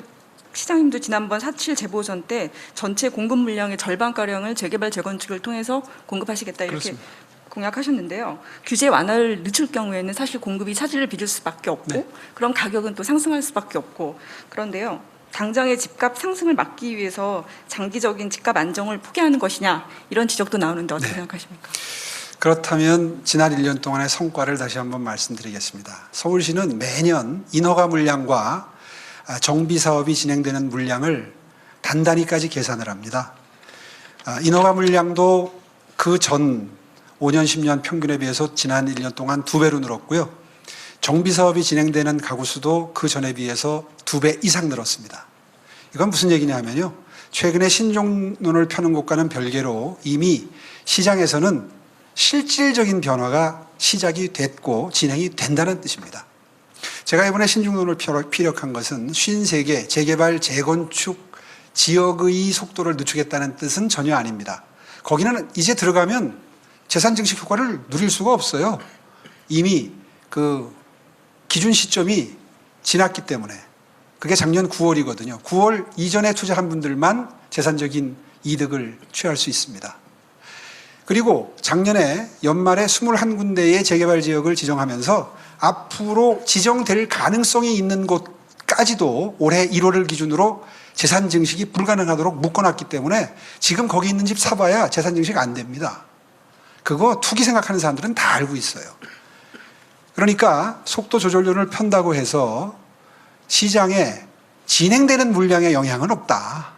시장님도 지난번 4.7 재보선 때 전체 공급 물량의 절반가량을 재개발, 재건축을 통해서 공급하시겠다 이렇게 그렇습니다. 공약하셨는데요. 규제 완화를 늦출 경우에는 사실 공급이 차질을 빚을 수밖에 없고 네. 그럼 가격은 또 상승할 수밖에 없고 그런데요. 당장의 집값 상승을 막기 위해서 장기적인 집값 안정을 포기하는 것이냐 이런 지적도 나오는데 어떻게 생각하십니까? 그렇다면 지난 1년 동안의 성과를 다시 한번 말씀드리겠습니다. 서울시는 매년 인허가 물량과 정비 사업이 진행되는 물량을 단단히까지 계산을 합니다. 인허가 물량도 그 전 5년, 10년 평균에 비해서 지난 1년 동안 2배로 늘었고요. 정비 사업이 진행되는 가구 수도 그 전에 비해서 2배 이상 늘었습니다. 이건 무슨 얘기냐면요. 최근에 신중론을 펴는 것과는 별개로 이미 시장에서는 실질적인 변화가 시작이 됐고 진행이 된다는 뜻입니다. 제가 이번에 신중론을 피력한 것은 53개 재개발, 재건축 지역의 속도를 늦추겠다는 뜻은 전혀 아닙니다. 거기는 이제 들어가면 재산 증식 효과를 누릴 수가 없어요. 이미 그 기준 시점이 지났기 때문에 그게 작년 9월이거든요. 9월 이전에 투자한 분들만 재산적인 이득을 취할 수 있습니다. 그리고 작년에 연말에 21군데의 재개발 지역을 지정하면서 앞으로 지정될 가능성이 있는 곳까지도 올해 1월을 기준으로 재산 증식이 불가능하도록 묶어놨기 때문에 지금 거기 있는 집 사봐야 재산 증식 안 됩니다. 그거 투기 생각하는 사람들은 다 알고 있어요. 그러니까 속도 조절론을 편다고 해서 시장에 진행되는 물량에 영향은 없다.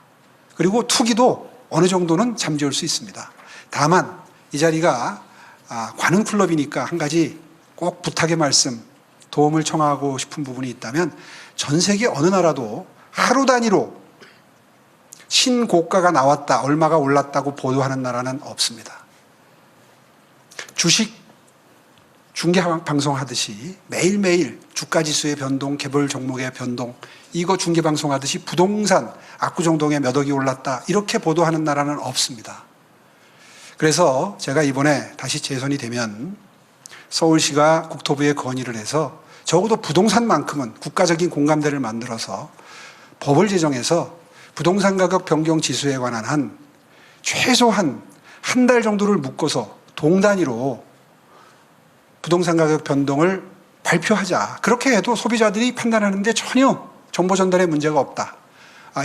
그리고 투기도 어느 정도는 잠재울 수 있습니다. 다만 이 자리가 관훈 클럽이니까 한 가지 꼭 부탁의 말씀, 도움을 청하고 싶은 부분이 있다면 전 세계 어느 나라도 하루 단위로 신고가가 나왔다, 얼마가 올랐다고 보도하는 나라는 없습니다. 주식 중계 방송 하듯이 매일매일 주가지수의 변동, 개별 종목의 변동, 이거 중계 방송 하듯이 부동산 압구정동에 몇 억이 올랐다 이렇게 보도하는 나라는 없습니다. 그래서 제가 이번에 다시 재선이 되면 서울시가 국토부에 건의를 해서 적어도 부동산만큼은 국가적인 공감대를 만들어서 법을 제정해서 부동산 가격 변경 지수에 관한 한 최소한 한 달 정도를 묶어서 동단위로 부동산 가격 변동을 발표하자. 그렇게 해도 소비자들이 판단하는데 전혀 정보 전달에 문제가 없다.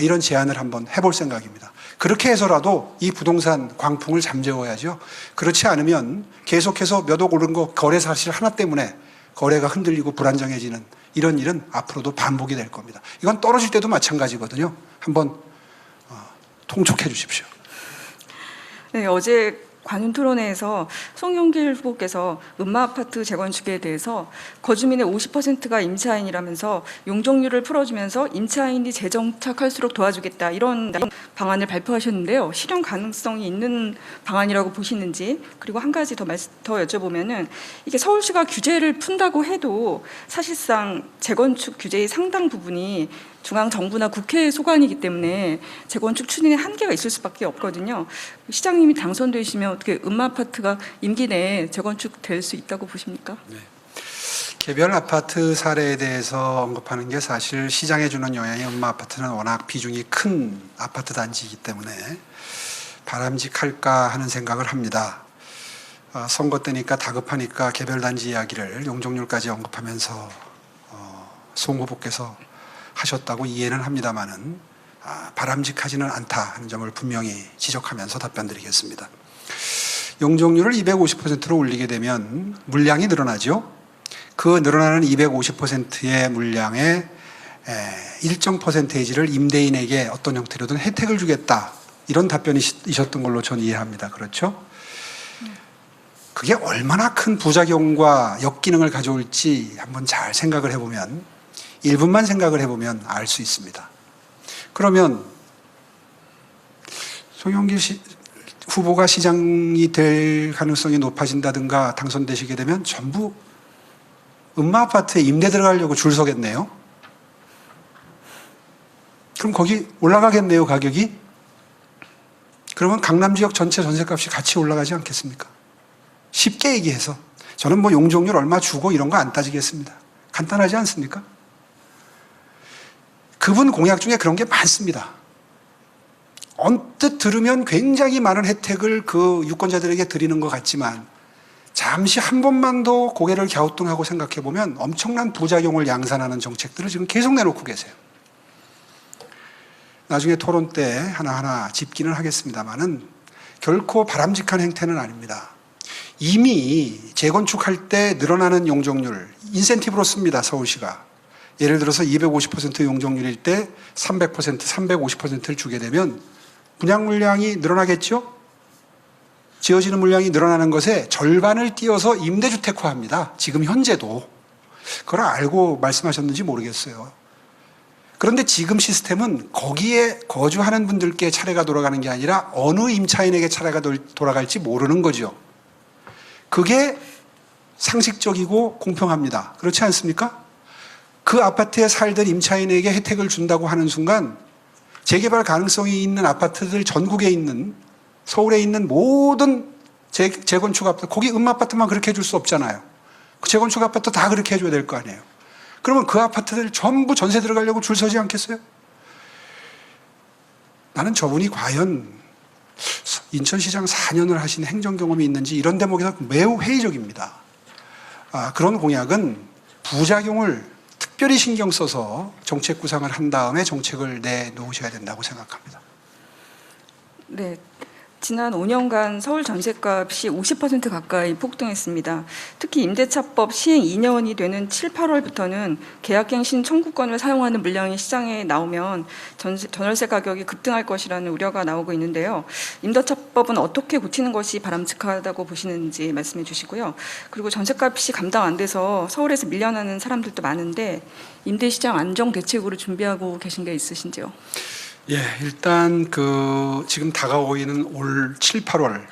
이런 제안을 한번 해볼 생각입니다. 그렇게 해서라도 이 부동산 광풍을 잠재워야죠. 그렇지 않으면 계속해서 몇 억 오른 거 거래 사실 하나 때문에 거래가 흔들리고 불안정해지는 이런 일은 앞으로도 반복이 될 겁니다. 이건 떨어질 때도 마찬가지거든요. 한번 통촉해 주십시오. 네, 어제 관훈 토론회에서 송영길 후보께서 음마아파트 재건축에 대해서 거주민의 50%가 임차인이라면서 용적률을 풀어주면서 임차인이 재정착할수록 도와주겠다 이런 방안을 발표하셨는데요. 실현 가능성이 있는 방안이라고 보시는지, 그리고 한 가지 더 여쭤보면은 이게 서울시가 규제를 푼다고 해도 사실상 재건축 규제의 상당 부분이 중앙 정부나 국회의 소관이기 때문에 재건축 추진에 한계가 있을 수밖에 없거든요. 시장님이 당선되시면 어떻게 음마아파트가 임기 내에 재건축될 수 있다고 보십니까? 개별 아파트 사례에 대해서 언급하는 게 사실 시장에 주는 영향이 음마아파트는 워낙 비중이 큰 아파트 단지이기 때문에 바람직할까 하는 생각을 합니다. 선거 때니까 다급하니까 개별 단지 이야기를 용적률까지 언급하면서 송 후보께서 하셨다고 이해는 합니다만은 바람직하지는 않다 하는 점을 분명히 지적하면서 답변드리겠습니다. 용적률을 250%로 올리게 되면 물량이 늘어나죠. 그 늘어나는 250%의 물량의 일정 퍼센테이지를 임대인에게 어떤 형태로든 혜택을 주겠다, 이런 답변이셨던 걸로 저는 이해합니다. 그렇죠? 그게 얼마나 큰 부작용과 역기능을 가져올지 한번 잘 생각을 해보면, 1분만 생각을 해보면 알 수 있습니다. 그러면 송영길 후보가 시장이 될 가능성이 높아진다든가 당선되시게 되면 전부 음마아파트에 임대 들어가려고 줄 서겠네요. 그럼 거기 올라가겠네요, 가격이. 그러면 강남 지역 전체 전셋값이 같이 올라가지 않겠습니까? 쉽게 얘기해서 저는 뭐 용적률 얼마 주고 이런 거 안 따지겠습니다. 간단하지 않습니까? 그분 공약 중에 그런 게 많습니다. 언뜻 들으면 굉장히 많은 혜택을 그 유권자들에게 드리는 것 같지만 잠시 한 번만 더 고개를 갸우뚱하고 생각해 보면 엄청난 부작용을 양산하는 정책들을 지금 계속 내놓고 계세요. 나중에 토론 때 하나하나 짚기는 하겠습니다만은 결코 바람직한 행태는 아닙니다. 이미 재건축할 때 늘어나는 용적률 인센티브로 씁니다, 서울시가. 예를 들어서 250% 용적률일 때 300%, 350%를 주게 되면 분양 물량이 늘어나겠죠? 지어지는 물량이 늘어나는 것에 절반을 띄어서 임대주택화합니다. 지금 현재도. 그걸 알고 말씀하셨는지 모르겠어요. 그런데 지금 시스템은 거기에 거주하는 분들께 차례가 돌아가는 게 아니라 어느 임차인에게 차례가 돌아갈지 모르는 거죠. 그게 상식적이고 공평합니다. 그렇지 않습니까? 그 아파트에 살던 임차인에게 혜택을 준다고 하는 순간 재개발 가능성이 있는 아파트들 전국에 있는, 서울에 있는 모든 재건축 아파트, 거기 음마아파트만 그렇게 해줄 수 없잖아요. 그 재건축 아파트 다 그렇게 해줘야 될 거 아니에요. 그러면 그 아파트들 전부 전세 들어가려고 줄 서지 않겠어요? 나는 저분이 과연 인천시장 4년을 하신 행정 경험이 있는지 이런 대목에서 매우 회의적입니다. 그런 공약은 부작용을 특별히 신경 써서 정책 구상을 한 다음에 정책을 내놓으셔야 된다고 생각합니다. 네. 지난 5년간 서울 전셋값이 50% 가까이 폭등했습니다. 특히 임대차법 시행 2년이 되는 7, 8월부터는 계약갱신 청구권을 사용하는 물량이 시장에 나오면 전월세 가격이 급등할 것이라는 우려가 나오고 있는데요. 임대차법은 어떻게 고치는 것이 바람직하다고 보시는지 말씀해 주시고요. 그리고 전셋값이 감당 안 돼서 서울에서 밀려나는 사람들도 많은데 임대시장 안정 대책으로 준비하고 계신 게 있으신지요? 예, 일단 지금 다가오고 있는 올 7, 8월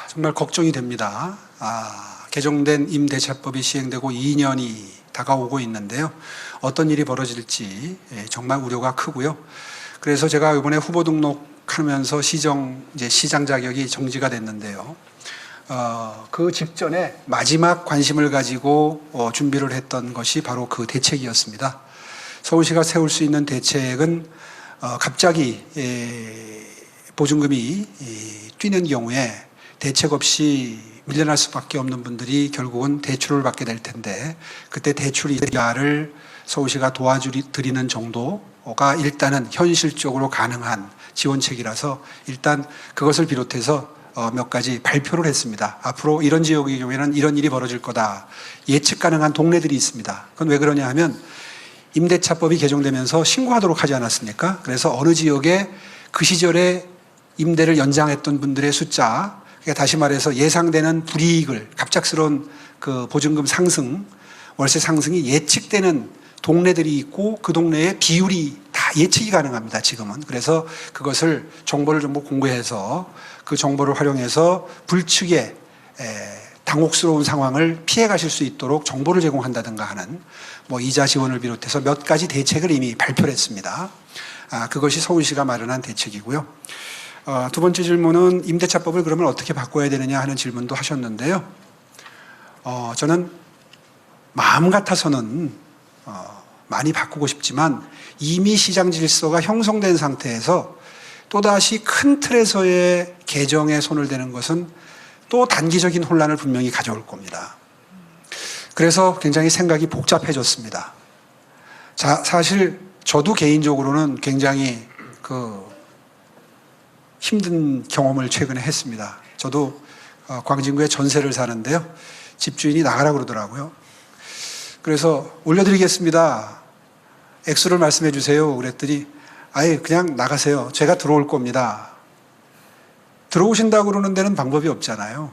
정말 걱정이 됩니다. 개정된 임대차법이 시행되고 2년이 다가오고 있는데요. 어떤 일이 벌어질지 정말 우려가 크고요. 그래서 제가 이번에 후보 등록하면서 시장 자격이 정지가 됐는데요. 그 직전에 마지막 관심을 가지고 준비를 했던 것이 바로 그 대책이었습니다. 서울시가 세울 수 있는 대책은 갑자기 보증금이 뛰는 경우에 대책 없이 밀려날 수밖에 없는 분들이 결국은 대출을 받게 될 텐데 그때 대출 이자를 서울시가 도와드리는 정도 정도가 일단은 현실적으로 가능한 지원책이라서 일단 그것을 비롯해서 몇 가지 발표를 했습니다. 앞으로 이런 지역의 경우에는 이런 일이 벌어질 거다. 예측 가능한 동네들이 있습니다. 그건 왜 그러냐 하면 임대차법이 개정되면서 신고하도록 하지 않았습니까? 그래서 어느 지역에 그 시절에 임대를 연장했던 분들의 숫자, 그러니까 다시 말해서 예상되는 불이익을 갑작스러운 그 보증금 상승, 월세 상승이 예측되는 동네들이 있고 그 동네의 비율이 다 예측이 가능합니다. 지금은. 그래서 그것을 정보를 전부 공개해서 그 정보를 활용해서 불측의 당혹스러운 상황을 피해 가실 수 있도록 정보를 제공한다든가 하는 뭐 이자 지원을 비롯해서 몇 가지 대책을 이미 발표를 했습니다. 그것이 서울시가 마련한 대책이고요. 두 번째 질문은 임대차법을 그러면 어떻게 바꿔야 되느냐 하는 질문도 하셨는데요. 저는 마음 같아서는 많이 바꾸고 싶지만 이미 시장 질서가 형성된 상태에서 또다시 큰 틀에서의 개정에 손을 대는 것은 또 단기적인 혼란을 분명히 가져올 겁니다. 그래서 굉장히 생각이 복잡해졌습니다. 사실 저도 개인적으로는 굉장히 힘든 경험을 최근에 했습니다. 저도 광진구에 전세를 사는데요. 집주인이 나가라 그러더라고요. 그래서 올려드리겠습니다. 액수를 말씀해 주세요. 그랬더니 아예 그냥 나가세요. 제가 들어올 겁니다. 들어오신다고 그러는 데는 방법이 없잖아요.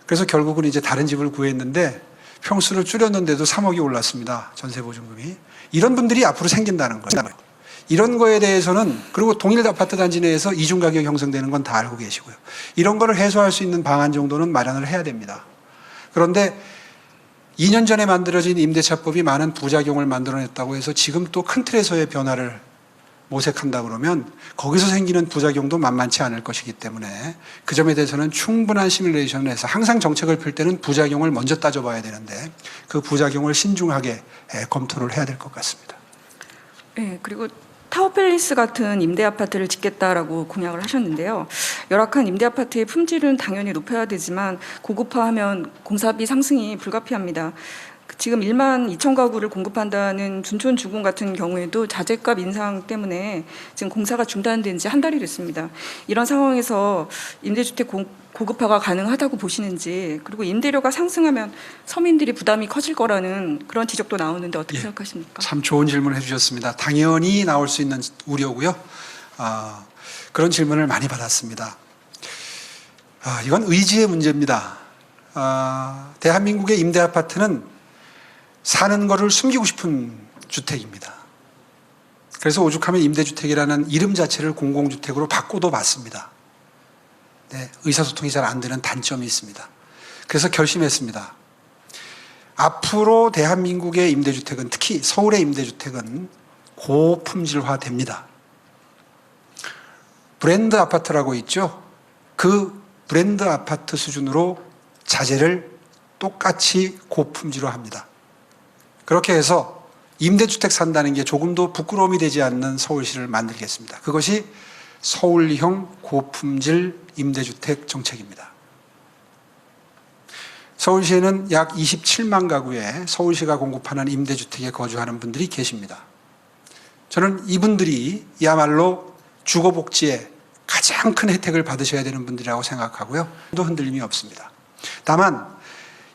그래서 결국은 이제 다른 집을 구했는데 평수를 줄였는데도 3억이 올랐습니다. 전세 보증금이. 이런 분들이 앞으로 생긴다는 거예요. 이런 거에 대해서는 그리고 동일 아파트 단지 내에서 이중 가격이 형성되는 건 다 알고 계시고요. 이런 거를 해소할 수 있는 방안 정도는 마련을 해야 됩니다. 그런데 2년 전에 만들어진 임대차법이 많은 부작용을 만들어냈다고 해서 지금 또 큰 틀에서의 변화를 모색한다 그러면 거기서 생기는 부작용도 만만치 않을 것이기 때문에 그 점에 대해서는 충분한 시뮬레이션을 해서 항상 정책을 펼 때는 부작용을 먼저 따져봐야 되는데 그 부작용을 신중하게 검토를 해야 될 것 같습니다. 네, 그리고 타워팰리스 같은 임대 아파트를 짓겠다라고 공약을 하셨는데요. 열악한 임대 아파트의 품질은 당연히 높여야 되지만 고급화하면 공사비 상승이 불가피합니다. 지금 1만 2천 가구를 공급한다는 둔촌 주공 같은 경우에도 자재값 인상 때문에 지금 공사가 중단된 지 한 달이 됐습니다. 이런 상황에서 임대주택 고급화가 가능하다고 보시는지, 그리고 임대료가 상승하면 서민들이 부담이 커질 거라는 그런 지적도 나오는데 어떻게 생각하십니까? 참 좋은 질문을 해주셨습니다. 당연히 나올 수 있는 우려고요. 그런 질문을 많이 받았습니다. 이건 의지의 문제입니다. 대한민국의 임대 아파트는 사는 거를 숨기고 싶은 주택입니다. 그래서 오죽하면 임대주택이라는 이름 자체를 공공주택으로 바꿔도 봤습니다. 네, 의사소통이 잘 안 되는 단점이 있습니다. 그래서 결심했습니다. 앞으로 대한민국의 임대주택은, 특히 서울의 임대주택은 고품질화 됩니다. 브랜드 아파트라고 있죠. 그 브랜드 아파트 수준으로 자재를 똑같이 고품질화합니다. 그렇게 해서 임대주택 산다는 게 조금도 부끄러움이 되지 않는 서울시를 만들겠습니다. 그것이 서울형 고품질 임대주택 정책입니다. 서울시에는 약 27만 가구의 서울시가 공급하는 임대주택에 거주하는 분들이 계십니다. 저는 이분들이야말로 주거복지에 가장 큰 혜택을 받으셔야 되는 분들이라고 생각하고요. 또 흔들림이 없습니다. 다만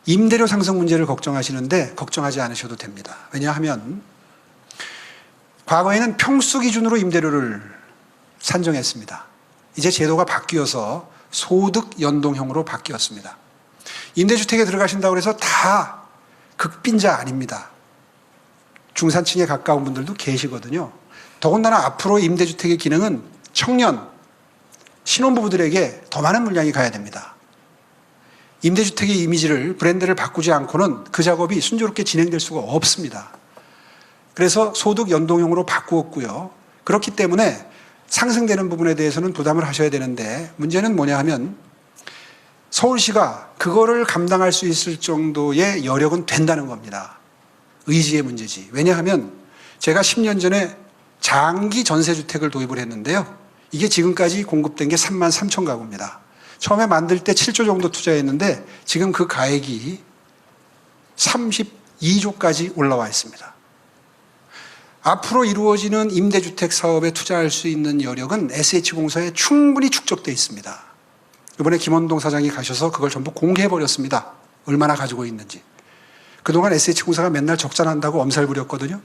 임대료 상승 문제를 걱정하시는데 걱정하지 않으셔도 됩니다. 왜냐하면 과거에는 평수 기준으로 임대료를 산정했습니다. 이제 제도가 바뀌어서 소득 연동형으로 바뀌었습니다. 임대주택에 들어가신다고 해서 다 극빈자 아닙니다. 중산층에 가까운 분들도 계시거든요. 더군다나 앞으로 임대주택의 기능은 청년, 신혼부부들에게 더 많은 물량이 가야 됩니다. 임대주택의 이미지를, 브랜드를 바꾸지 않고는 그 작업이 순조롭게 진행될 수가 없습니다. 그래서 소득 연동형으로 바꾸었고요. 그렇기 때문에 상승되는 부분에 대해서는 부담을 하셔야 되는데 문제는 뭐냐 하면 서울시가 그거를 감당할 수 있을 정도의 여력은 된다는 겁니다. 의지의 문제지. 왜냐하면 제가 10년 전에 장기 전세주택을 도입을 했는데요. 이게 지금까지 공급된 게 3만 3천 가구입니다. 처음에 만들 때 7조 정도 투자했는데 지금 그 가액이 32조까지 올라와 있습니다. 앞으로 이루어지는 임대주택 사업에 투자할 수 있는 여력은 SH공사에 충분히 축적돼 있습니다. 이번에 김원동 사장이 가셔서 그걸 전부 공개해버렸습니다. 얼마나 가지고 있는지. 그동안 SH공사가 맨날 적자난다고 엄살 부렸거든요.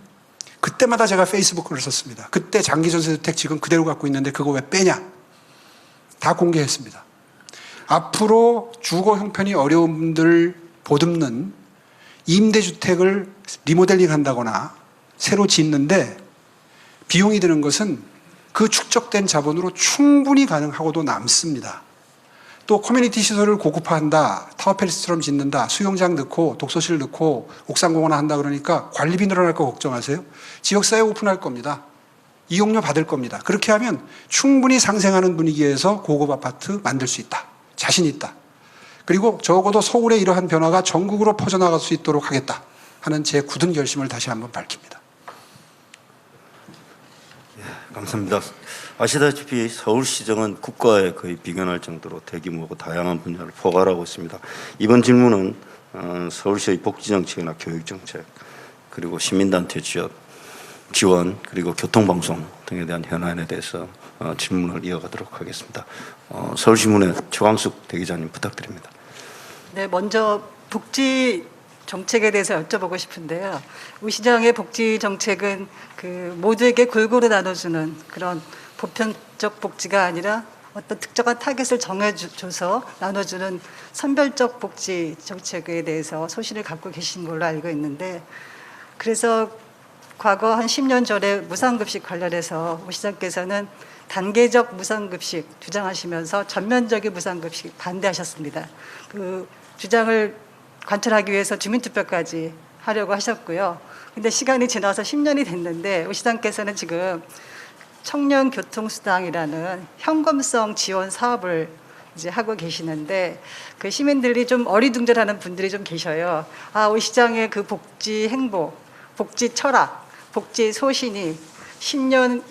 그때마다 제가 페이스북을 썼습니다. 그때 장기전세주택 지금 그대로 갖고 있는데 그거 왜 빼냐. 다 공개했습니다. 앞으로 주거 형편이 어려운 분들 보듬는 임대주택을 리모델링 한다거나 새로 짓는데 비용이 드는 것은 그 축적된 자본으로 충분히 가능하고도 남습니다. 또 커뮤니티 시설을 고급화한다, 타워팰리스처럼 짓는다, 수영장 넣고 독서실 넣고 옥상공원 한다 그러니까 관리비 늘어날 거 걱정하세요? 지역사회 오픈할 겁니다. 이용료 받을 겁니다. 그렇게 하면 충분히 상생하는 분위기에서 고급 아파트 만들 수 있다. 자신 있다. 그리고 적어도 서울의 이러한 변화가 전국으로 퍼져나갈 수 있도록 하겠다 하는 제 굳은 결심을 다시 한번 밝힙니다. 감사합니다. 아시다시피 서울시정은 국가에 거의 비견할 정도로 대규모고 다양한 분야를 포괄하고 있습니다. 이번 질문은 서울시의 복지정책이나 교육정책, 그리고 시민단체 지원, 그리고 교통방송 등에 대한 현안에 대해서 질문을 이어가도록 하겠습니다. 서울신문의 최광숙 대기자님 부탁드립니다. 네, 먼저 복지 정책에 대해서 여쭤보고 싶은데요. 우리 시장의 복지 정책은 그 모두에게 골고루 나눠주는 그런 보편적 복지가 아니라 어떤 특정한 타겟을 정해줘서 나눠주는 선별적 복지 정책에 대해서 소신을 갖고 계신 걸로 알고 있는데, 그래서 과거 한 10년 전에 무상급식 관련해서 우 시장께서는 단계적 무상급식 주장하시면서 전면적인 무상급식 반대하셨습니다. 그 주장을 관철하기 위해서 주민투표까지 하려고 하셨고요. 근데 시간이 지나서 10년이 됐는데 우 시장께서는 지금 청년교통수당이라는 현금성 지원 사업을 이제 하고 계시는데, 그 시민들이 좀 어리둥절하는 분들이 좀 계셔요. 아, 우 시장의 그 복지 행보, 복지 철학, 복지 소신이 10년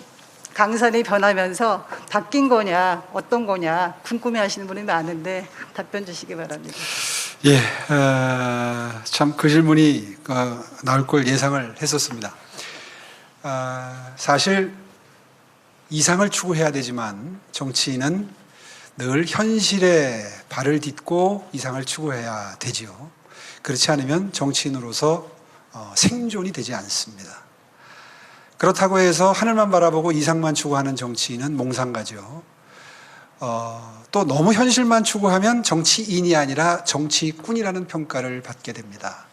강산이 변하면서 바뀐 거냐, 어떤 거냐 궁금해하시는 분이 많은데 답변 주시기 바랍니다. 예, 참 그 질문이 나올 걸 예상을 했었습니다. 사실 이상을 추구해야 되지만 정치인은 늘 현실에 발을 딛고 이상을 추구해야 되지요. 그렇지 않으면 정치인으로서 생존이 되지 않습니다. 그렇다고 해서 하늘만 바라보고 이상만 추구하는 정치인은 몽상가죠. 또 너무 현실만 추구하면 정치인이 아니라 정치꾼이라는 평가를 받게 됩니다.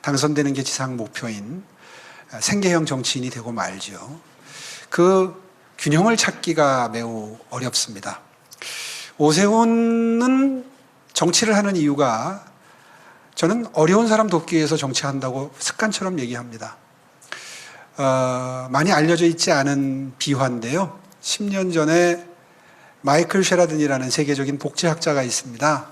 당선되는 게 지상 목표인 생계형 정치인이 되고 말죠. 그 균형을 찾기가 매우 어렵습니다. 오세훈은 정치를 하는 이유가, 저는 어려운 사람 돕기 위해서 정치한다고 습관처럼 얘기합니다. 많이 알려져 있지 않은 비화인데요. 10년 전에 마이클 쉐라든이라는 세계적인 복지학자가 있습니다.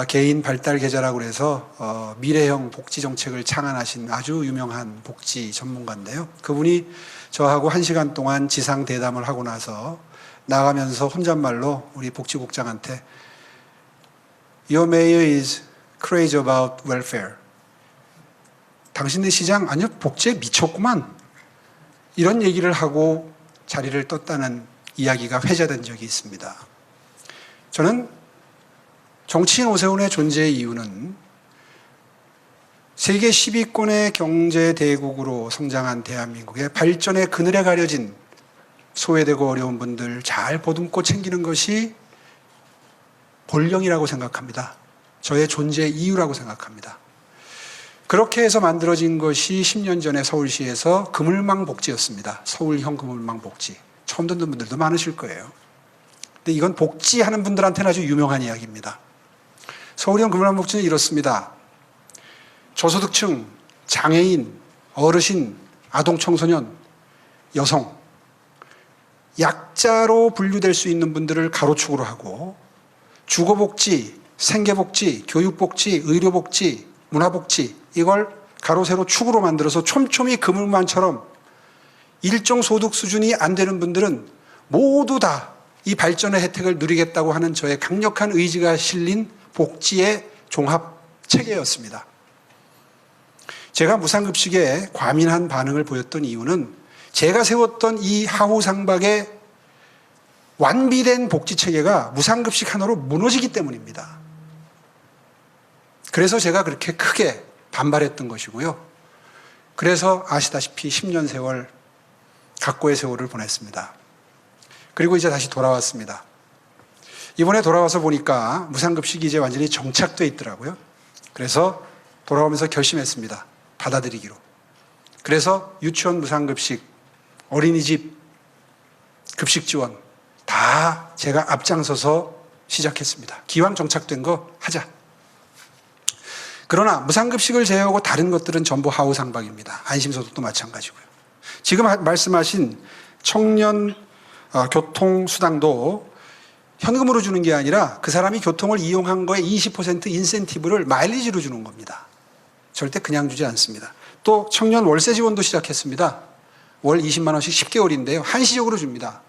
개인 발달 계좌라고 해서 미래형 복지 정책을 창안하신 아주 유명한 복지 전문가인데요. 그분이 저하고 1시간 동안 지상 대담을 하고 나서 나가면서 혼잣말로 우리 복지국장한테 Your mayor is crazy about welfare. 당신네 시장 아니요 복지에 미쳤구만. 이런 얘기를 하고 자리를 떴다는 이야기가 회자된 적이 있습니다. 저는 정치인 오세훈의 존재의 이유는 세계 10위권의 경제 대국으로 성장한 대한민국의 발전의 그늘에 가려진 소외되고 어려운 분들 잘 보듬고 챙기는 것이 본령이라고 생각합니다. 저의 존재의 이유라고 생각합니다. 그렇게 해서 만들어진 것이 10년 전에 서울시에서 그물망 복지였습니다. 서울형 그물망 복지. 처음 듣는 분들도 많으실 거예요. 근데 이건 복지하는 분들한테는 아주 유명한 이야기입니다. 서울형 그물망 복지는 이렇습니다. 저소득층, 장애인, 어르신, 아동 청소년, 여성, 약자로 분류될 수 있는 분들을 가로축으로 하고 주거복지, 생계복지, 교육복지, 의료복지, 문화복지 이걸 가로 세로 축으로 만들어서 촘촘히 그물망처럼 일정 소득 수준이 안 되는 분들은 모두 다 이 발전의 혜택을 누리겠다고 하는 저의 강력한 의지가 실린 복지의 종합 체계였습니다. 제가 무상급식에 과민한 반응을 보였던 이유는 제가 세웠던 이 하우상박의 완비된 복지체계가 무상급식 하나로 무너지기 때문입니다. 그래서 제가 그렇게 크게 반발했던 것이고요. 그래서 아시다시피 10년 세월, 각고의 세월을 보냈습니다. 그리고 이제 다시 돌아왔습니다. 이번에 돌아와서 보니까 무상급식이 이제 완전히 정착돼 있더라고요. 그래서 돌아오면서 결심했습니다. 받아들이기로. 그래서 유치원 무상급식, 어린이집 급식 지원 다 제가 앞장서서 시작했습니다. 기왕 정착된 거 하자. 그러나 무상급식을 제외하고 다른 것들은 전부 하우상박입니다. 안심소득도 마찬가지고요. 지금 말씀하신 청년 교통수당도 현금으로 주는 게 아니라 그 사람이 교통을 이용한 거에 20% 인센티브를 마일리지로 주는 겁니다. 절대 그냥 주지 않습니다. 또 청년 월세 지원도 시작했습니다. 월 20만 원씩 10개월인데요. 한시적으로 줍니다.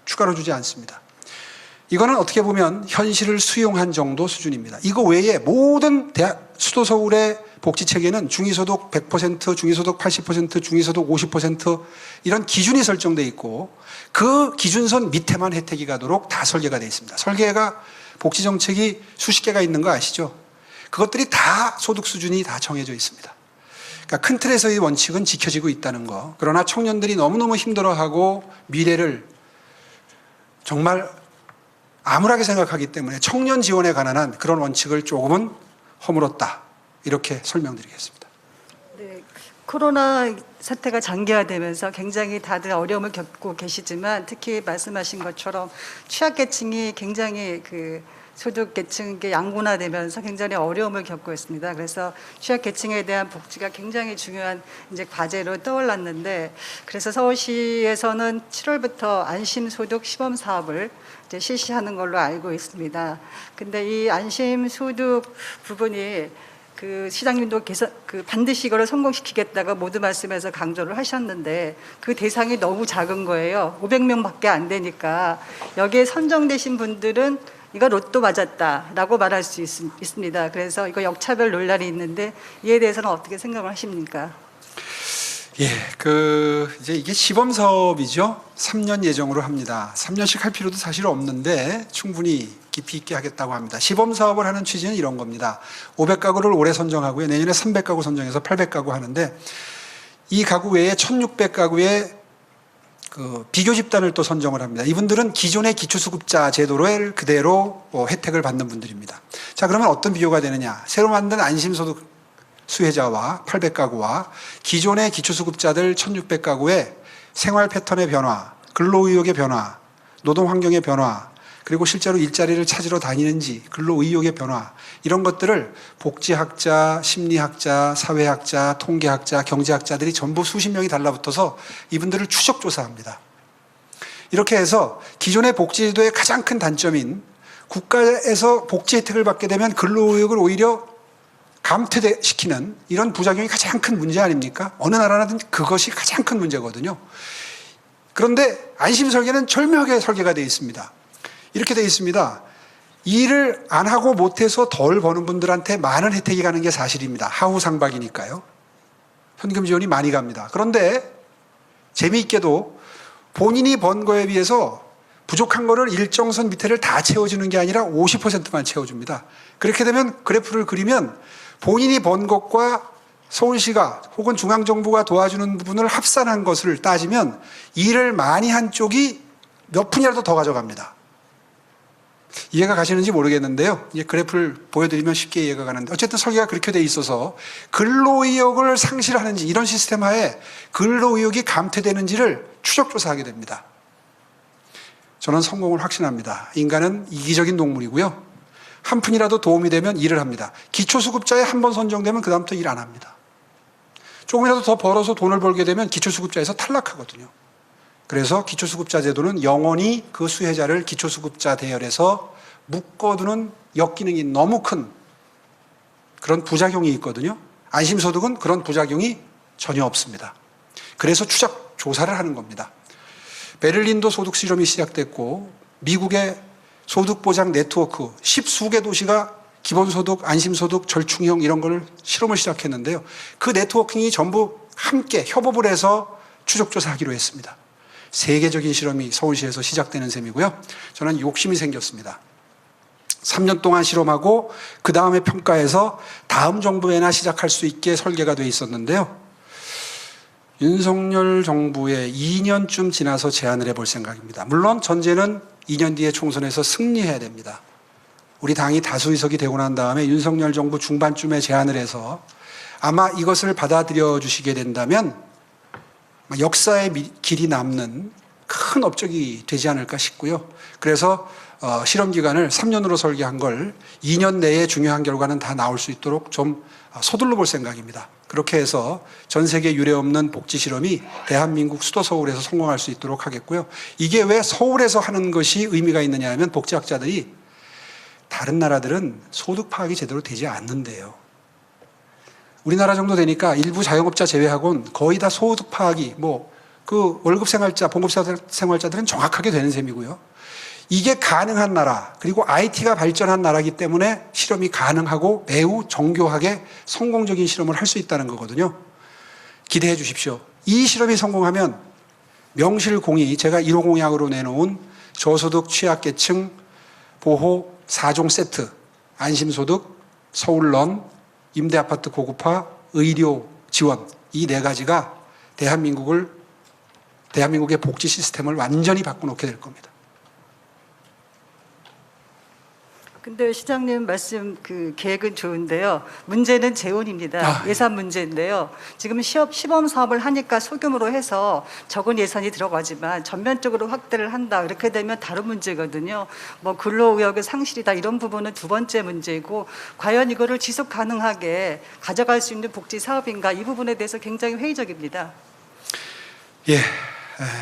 추가로 주지 않습니다. 이거는 어떻게 보면 현실을 수용한 정도 수준입니다. 이거 외에 모든 수도 서울의 복지체계는 중위소득 100%, 중위소득 80%, 중위소득 50% 이런 기준이 설정되어 있고 그 기준선 밑에만 혜택이 가도록 다 설계가 되어 있습니다. 설계가 복지정책이 수십 개가 있는 거 아시죠? 그것들이 다 소득 수준이 다 정해져 있습니다. 그러니까 큰 틀에서의 원칙은 지켜지고 있다는 거. 그러나 청년들이 너무너무 힘들어하고 미래를 정말 암울하게 생각하기 때문에 청년 지원에 관한 그런 원칙을 조금은 허물었다. 이렇게 설명드리겠습니다. 네, 코로나 사태가 장기화되면서 굉장히 다들 어려움을 겪고 계시지만 특히 말씀하신 것처럼 취약계층이 굉장히 소득계층이 양분화되면서 굉장히 어려움을 겪고 있습니다. 그래서 취약계층에 대한 복지가 굉장히 중요한 이제 과제로 떠올랐는데 그래서 서울시에서는 7월부터 안심소득 시범사업을 이제 실시하는 걸로 알고 있습니다. 근데 이 안심소득 부분이 시장님도 반드시 이거를 성공시키겠다고 모두 말씀에서 강조를 하셨는데 그 대상이 너무 작은 거예요. 500명밖에 안 되니까 여기에 선정되신 분들은 이거 로또 맞았다라고 말할 수 있습니다. 그래서 이거 역차별 논란이 있는데 이에 대해서는 어떻게 생각을 하십니까? 예, 이제 이게 시범 사업이죠. 3년 예정으로 합니다. 3년씩 할 필요도 사실 없는데 충분히 깊이 있게 하겠다고 합니다. 시범 사업을 하는 취지는 이런 겁니다. 500가구를 올해 선정하고요. 내년에 300가구 선정해서 800가구 하는데 이 가구 외에 1600가구의 비교 집단을 또 선정을 합니다. 이분들은 기존의 기초수급자 제도를 그대로 혜택을 받는 분들입니다. 자, 그러면 어떤 비교가 되느냐? 새로 만든 안심소득 수혜자와 800가구와 기존의 기초수급자들 1600가구의 생활 패턴의 변화, 근로의욕의 변화, 노동환경의 변화, 그리고 실제로 일자리를 찾으러 다니는지 근로의욕의 변화 이런 것들을 복지학자, 심리학자, 사회학자, 통계학자, 경제학자들이 전부 수십 명이 달라붙어서 이분들을 추적조사합니다. 이렇게 해서 기존의 복지제도의 가장 큰 단점인 국가에서 복지 혜택을 받게 되면 근로의욕을 오히려 감퇴시키는 이런 부작용이 가장 큰 문제 아닙니까? 어느 나라든 그것이 가장 큰 문제거든요. 그런데 안심설계는 절묘하게 설계가 되어 있습니다. 이렇게 되어 있습니다. 일을 안 하고 못해서 덜 버는 분들한테 많은 혜택이 가는 게 사실입니다. 하우상박이니까요. 현금 지원이 많이 갑니다. 그런데 재미있게도 본인이 번 거에 비해서 부족한 거를 일정선 밑에를 다 채워주는 게 아니라 50%만 채워줍니다. 그렇게 되면 그래프를 그리면 본인이 번 것과 서울시가 혹은 중앙정부가 도와주는 부분을 합산한 것을 따지면 일을 많이 한 쪽이 몇 푼이라도 더 가져갑니다. 이해가 가시는지 모르겠는데요. 이제 그래프를 보여드리면 쉽게 이해가 가는데 어쨌든 설계가 그렇게 돼 있어서 근로의욕을 상실하는지 이런 시스템 하에 근로의욕이 감퇴되는지를 추적조사하게 됩니다. 저는 성공을 확신합니다. 인간은 이기적인 동물이고요. 한 푼이라도 도움이 되면 일을 합니다. 기초수급자에 한 번 선정되면 그 다음부터 일 안 합니다. 조금이라도 더 벌어서 돈을 벌게 되면 기초수급자에서 탈락하거든요. 그래서 기초수급자 제도는 영원히 그 수혜자를 기초수급자 대열에서 묶어두는 역기능이 너무 큰 그런 부작용이 있거든요. 안심소득은 그런 부작용이 전혀 없습니다. 그래서 추적 조사를 하는 겁니다. 베를린도 소득 실험이 시작됐고 미국의 소득보장 네트워크 10수개 도시가 기본소득, 안심소득, 절충형 이런 걸 실험을 시작했는데요. 그 네트워킹이 전부 함께 협업을 해서 추적조사하기로 했습니다. 세계적인 실험이 서울시에서 시작되는 셈이고요. 저는 욕심이 생겼습니다. 3년 동안 실험하고 그 다음에 평가해서 다음 정부에나 시작할 수 있게 설계가 돼 있었는데요. 윤석열 정부에 2년쯤 지나서 제안을 해볼 생각입니다. 물론 전제는 2년 뒤에 총선에서 승리해야 됩니다. 우리 당이 다수 의석이 되고 난 다음에 윤석열 정부 중반쯤에 제안을 해서 아마 이것을 받아들여 주시게 된다면 역사의 길이 남는 큰 업적이 되지 않을까 싶고요. 그래서 실험 기간을 3년으로 설계한 걸 2년 내에 중요한 결과는 다 나올 수 있도록 좀 서둘러 볼 생각입니다. 그렇게 해서 전 세계 유례 없는 복지 실험이 대한민국 수도 서울에서 성공할 수 있도록 하겠고요. 이게 왜 서울에서 하는 것이 의미가 있느냐 하면 복지학자들이 다른 나라들은 소득 파악이 제대로 되지 않는데요. 우리나라 정도 되니까 일부 자영업자 제외하고는 거의 다 소득 파악이 그 월급 생활자, 봉급 생활자들은 정확하게 되는 셈이고요. 이게 가능한 나라, 그리고 IT가 발전한 나라이기 때문에 실험이 가능하고 매우 정교하게 성공적인 실험을 할 수 있다는 거거든요. 기대해 주십시오. 이 실험이 성공하면 명실공히 제가 1호 공약으로 내놓은 저소득 취약계층 보호 4종 세트, 안심소득, 서울런, 임대아파트 고급화, 의료 지원, 이 네 가지가 대한민국의 복지 시스템을 완전히 바꿔놓게 될 겁니다. 근데 시장님 말씀 그 계획은 좋은데요. 문제는 재원입니다. 예산 문제인데요. 지금 시범 사업을 하니까 소규모로 해서 적은 예산이 들어가지만 전면적으로 확대를 한다. 이렇게 되면 다른 문제거든요. 근로의욕의 상실이다. 이런 부분은 두 번째 문제이고 과연 이거를 지속 가능하게 가져갈 수 있는 복지 사업인가 이 부분에 대해서 굉장히 회의적입니다. 예,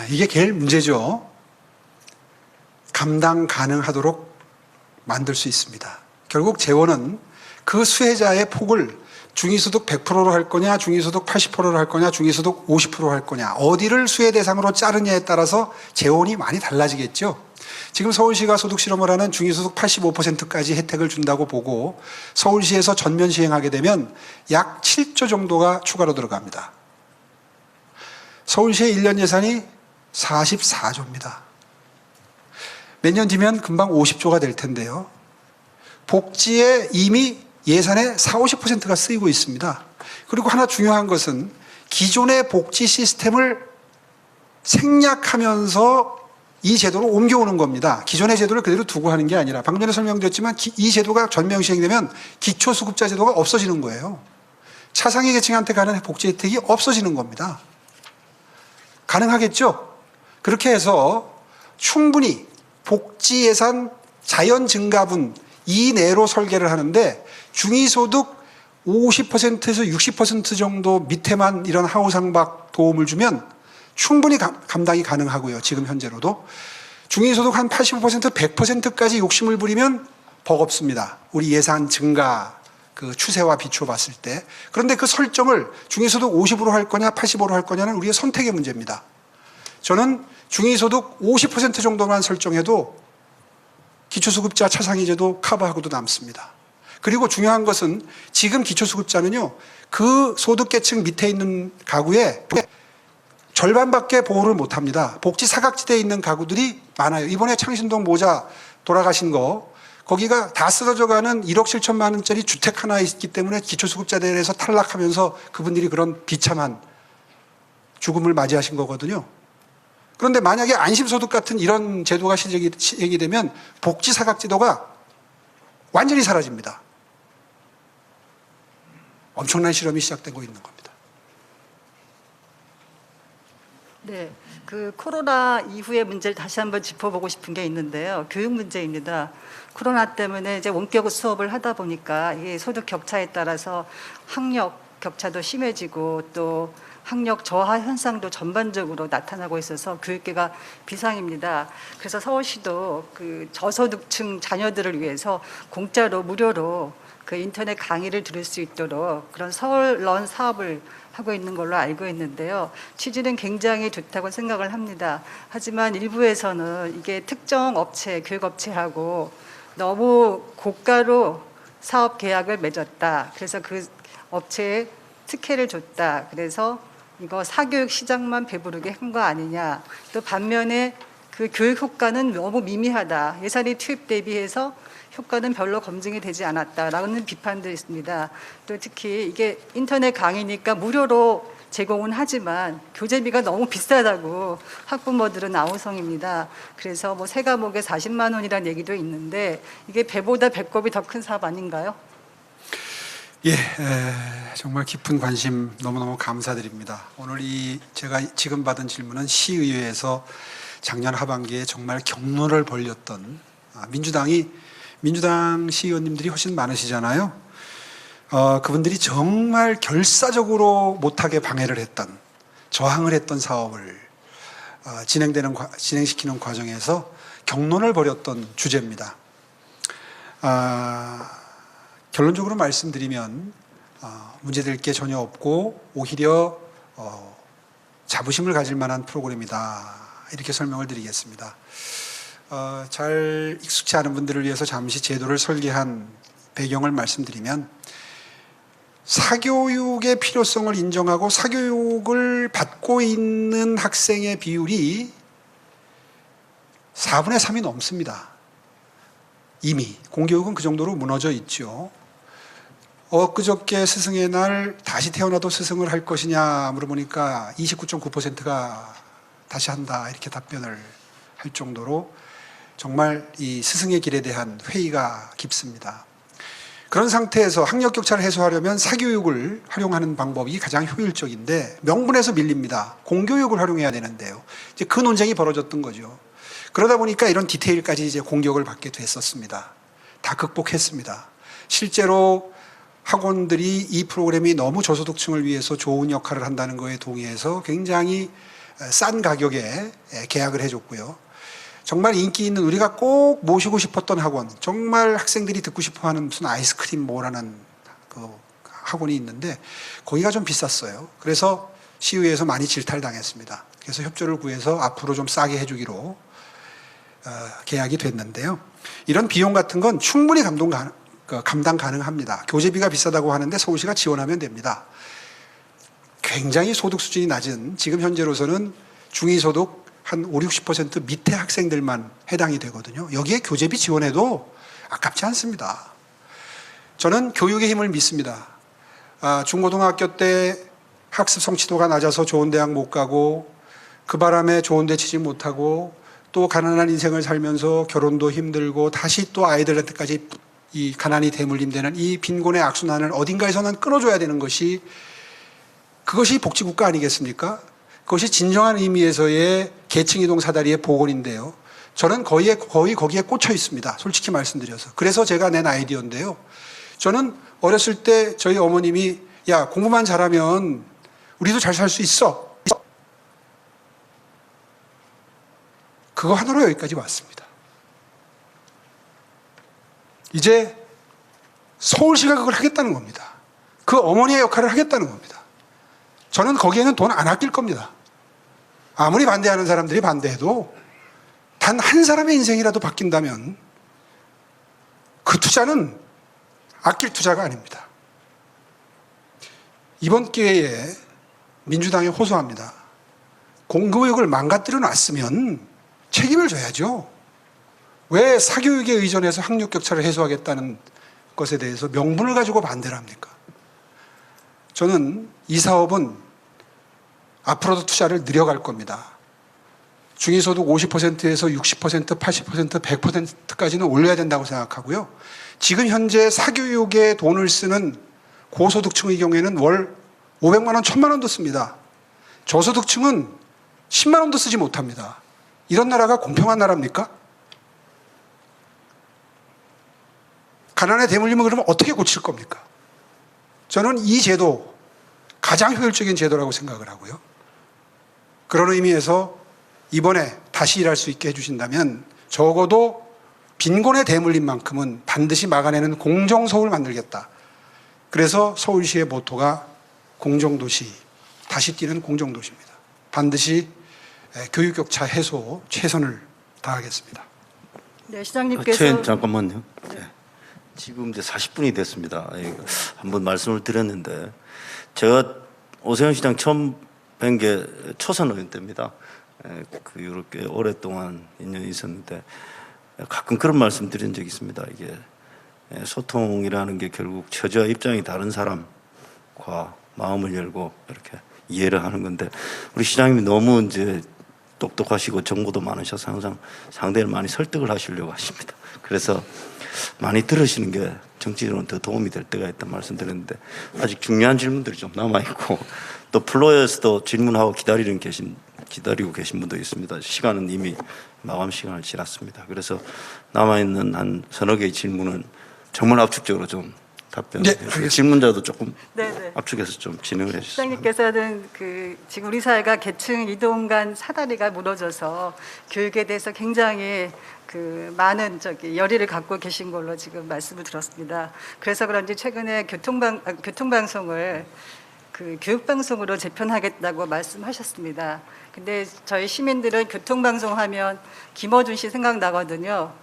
이게 제일 문제죠. 감당 가능하도록 만들 수 있습니다. 결국 재원은 그 수혜자의 폭을 중위소득 100%로 할 거냐, 중위소득 80%로 할 거냐, 중위소득 50%로 할 거냐, 어디를 수혜 대상으로 자르냐에 따라서 재원이 많이 달라지겠죠. 지금 서울시가 소득 실험을 하는 중위소득 85%까지 혜택을 준다고 보고 서울시에서 전면 시행하게 되면 약 7조 정도가 추가로 들어갑니다. 서울시의 1년 예산이 44조입니다. 몇 년 뒤면 금방 50조가 될 텐데요. 복지에 이미 예산의 40~50%가 쓰이고 있습니다. 그리고 하나 중요한 것은 기존의 복지 시스템을 생략하면서 이 제도로 옮겨오는 겁니다. 기존의 제도를 그대로 두고 하는 게 아니라 방금 전에 설명드렸지만 이 제도가 전면 시행되면 기초수급자 제도가 없어지는 거예요. 차상위 계층한테 가는 복지 혜택이 없어지는 겁니다. 가능하겠죠? 그렇게 해서 충분히 복지 예산 자연 증가분 이내로 설계를 하는데 중위소득 50%에서 60% 정도 밑에만 이런 하우상박 도움을 주면 충분히 감당이 가능하고요. 지금 현재로도. 중위소득 한 85%, 100%까지 욕심을 부리면 버겁습니다. 우리 예산 증가 그 추세와 비춰봤을 때. 그런데 그 설정을 중위소득 50으로 할 거냐 85로 할 거냐는 우리의 선택의 문제입니다. 저는 중위소득 50% 정도만 설정해도 기초수급자 차상위제도 커버하고도 남습니다. 그리고 중요한 것은 지금 기초수급자는요, 그 소득계층 밑에 있는 가구에 절반밖에 보호를 못합니다. 복지 사각지대에 있는 가구들이 많아요. 이번에 창신동 모자 돌아가신 거 거기가 다 쓰러져가는 1억 7천만 원짜리 주택 하나 있기 때문에 기초수급자들에서 탈락하면서 그분들이 그런 비참한 죽음을 맞이하신 거거든요. 그런데 만약에 안심소득 같은 이런 제도가 시행이 되면 복지 사각지도가 완전히 사라집니다. 엄청난 실험이 시작되고 있는 겁니다. 네, 그 코로나 이후의 문제를 다시 한번 짚어보고 싶은 게 있는데요. 교육 문제입니다. 코로나 때문에 이제 원격 수업을 하다 보니까 이게 소득 격차에 따라서 학력 격차도 심해지고 또 학력 저하 현상도 전반적으로 나타나고 있어서 교육계가 비상입니다. 그래서 서울시도 그 저소득층 자녀들을 위해서 공짜로 무료로 그 인터넷 강의를 들을 수 있도록 그런 서울런 사업을 하고 있는 걸로 알고 있는데요. 취지는 굉장히 좋다고 생각을 합니다. 하지만 일부에서는 이게 특정 업체, 교육업체하고 너무 고가로 사업 계약을 맺었다. 그래서 그 업체에 특혜를 줬다. 그래서 이거 사교육 시장만 배부르게 한 거 아니냐. 또 반면에 그 교육 효과는 너무 미미하다. 예산이 투입 대비해서 효과는 별로 검증이 되지 않았다라는 비판도 있습니다. 또 특히 이게 인터넷 강의니까 무료로 제공은 하지만 교재비가 너무 비싸다고 학부모들은 아우성입니다. 그래서 뭐 세 과목에 40만 원이라는 얘기도 있는데 이게 배보다 배꼽이 더 큰 사업 아닌가요? 예, 정말 깊은 관심 너무너무 감사드립니다. 오늘 제가 지금 받은 질문은 시의회에서 작년 하반기에 정말 경로를 벌였던 민주당 시의원님들이 훨씬 많으시잖아요. 그분들이 정말 결사적으로 못하게 방해를 했던, 저항을 했던 사업을 진행시키는 과정에서 경론을 벌였던 주제입니다. 결론적으로 말씀드리면 문제될 게 전혀 없고 오히려 자부심을 가질 만한 프로그램이다, 이렇게 설명을 드리겠습니다. 잘 익숙치 않은 분들을 위해서 잠시 제도를 설계한 배경을 말씀드리면, 사교육의 필요성을 인정하고 사교육을 받고 있는 학생의 비율이 4분의 3이 넘습니다. 이미 공교육은 그 정도로 무너져 있죠. 엊그저께 스승의 날 다시 태어나도 스승을 할 것이냐 물어보니까 29.9%가 다시 한다, 이렇게 답변을 할 정도로 정말 이 스승의 길에 대한 회의가 깊습니다. 그런 상태에서 학력 격차를 해소하려면 사교육을 활용하는 방법이 가장 효율적인데 명분에서 밀립니다. 공교육을 활용해야 되는데요. 이제 그 논쟁이 벌어졌던 거죠. 그러다 보니까 이런 디테일까지 이제 공격을 받게 됐었습니다. 다 극복했습니다. 실제로 학원들이 이 프로그램이 너무 저소득층을 위해서 좋은 역할을 한다는 거에 동의해서 굉장히 싼 가격에 계약을 해줬고요. 정말 인기 있는, 우리가 꼭 모시고 싶었던 학원, 정말 학생들이 듣고 싶어하는 무슨 아이스크림 뭐라는 그 학원이 있는데 거기가 좀 비쌌어요. 그래서 시의회에서 많이 질타당했습니다. 그래서 협조를 구해서 앞으로 좀 싸게 해주기로 계약이 됐는데요. 이런 비용 같은 건 충분히 감당 가능합니다. 교재비가 비싸다고 하는데 서울시가 지원하면 됩니다. 굉장히 소득 수준이 낮은, 지금 현재로서는 중위소득 한 50-60% 밑에 학생들만 해당이 되거든요. 여기에 교재비 지원해도 아깝지 않습니다. 저는 교육의 힘을 믿습니다. 중고등학교 때 학습 성취도가 낮아서 좋은 대학 못 가고 그 바람에 좋은 데 취직 못하고 또 가난한 인생을 살면서 결혼도 힘들고 다시 또 아이들한테까지 이 가난이 대물림되는 이 빈곤의 악순환을 어딘가에서는 끊어줘야 되는 것이, 그것이 복지국가 아니겠습니까? 그것이 진정한 의미에서의 계층이동 사다리의 복원인데요. 저는 거의 거기에 꽂혀 있습니다. 솔직히 말씀드려서. 그래서 제가 낸 아이디어인데요. 저는 어렸을 때 저희 어머님이 야, 공부만 잘하면 우리도 잘 살 수 있어. 그거 하나로 여기까지 왔습니다. 이제 서울시가 그걸 하겠다는 겁니다. 그 어머니의 역할을 하겠다는 겁니다. 저는 거기에는 돈 안 아낄 겁니다. 아무리 반대하는 사람들이 반대해도 단 한 사람의 인생이라도 바뀐다면 그 투자는 아낄 투자가 아닙니다. 이번 기회에 민주당에 호소합니다. 공교육을 망가뜨려 놨으면 책임을 져야죠. 왜 사교육에 의존해서 학력 격차를 해소하겠다는 것에 대해서 명분을 가지고 반대를 합니까? 저는 이 사업은 앞으로도 투자를 늘려갈 겁니다. 중위소득 50%에서 60%, 80%, 100%까지는 올려야 된다고 생각하고요. 지금 현재 사교육에 돈을 쓰는 고소득층의 경우에는 월 500만 원, 1000만 원도 씁니다. 저소득층은 10만 원도 쓰지 못합니다. 이런 나라가 공평한 나라입니까? 가난에 대물림을 그러면 어떻게 고칠 겁니까? 저는 이 제도 가장 효율적인 제도라고 생각을 하고요. 그런 의미에서 이번에 다시 일할 수 있게 해주신다면 적어도 빈곤의 대물림만큼은 반드시 막아내는 공정서울 만들겠다. 그래서 서울시의 모토가 공정도시, 다시 뛰는 공정도시입니다. 반드시 교육격차 해소 최선을 다하겠습니다. 네, 시장님께서 잠깐만요. 네. 지금 이제 40분이 됐습니다. 한번 말씀을 드렸는데 제가 오세훈 시장 처음 뵌 게 초선 의원 때입니다. 그 이후로 꽤 오랫동안 인연이 있었는데 가끔 그런 말씀 드린 적이 있습니다. 이게 소통이라는 게 결국 처지와 입장이 다른 사람과 마음을 열고 이렇게 이해를 하는 건데 우리 시장님이 너무 이제 똑똑하시고 정보도 많으셔서 항상 상대를 많이 설득을 하시려고 하십니다. 그래서 많이 들으시는 게 정치적으로는 더 도움이 될 때가 있다는 말씀드렸는데 아직 중요한 질문들이 좀 남아있고 또 플로어에서도 질문하고 기다리고 계신 분도 있습니다. 시간은 이미 마감 시간을 지났습니다. 그래서 남아있는 한 서너 개의 질문은 정말 압축적으로 좀 답변해 주시고 알겠습니다. 질문자도 조금 네네. 압축해서 좀 진행을 해주셨습니다. 시장님께서는 지금 우리 사회가 계층 이동 간 사다리가 무너져서 교육에 대해서 굉장히 많은 열의를 갖고 계신 걸로 지금 말씀을 들었습니다. 그래서 그런지 최근에 교통방송을 교육방송으로 재편하겠다고 말씀하셨습니다. 근데 저희 시민들은 교통방송하면 김어준 씨 생각나거든요.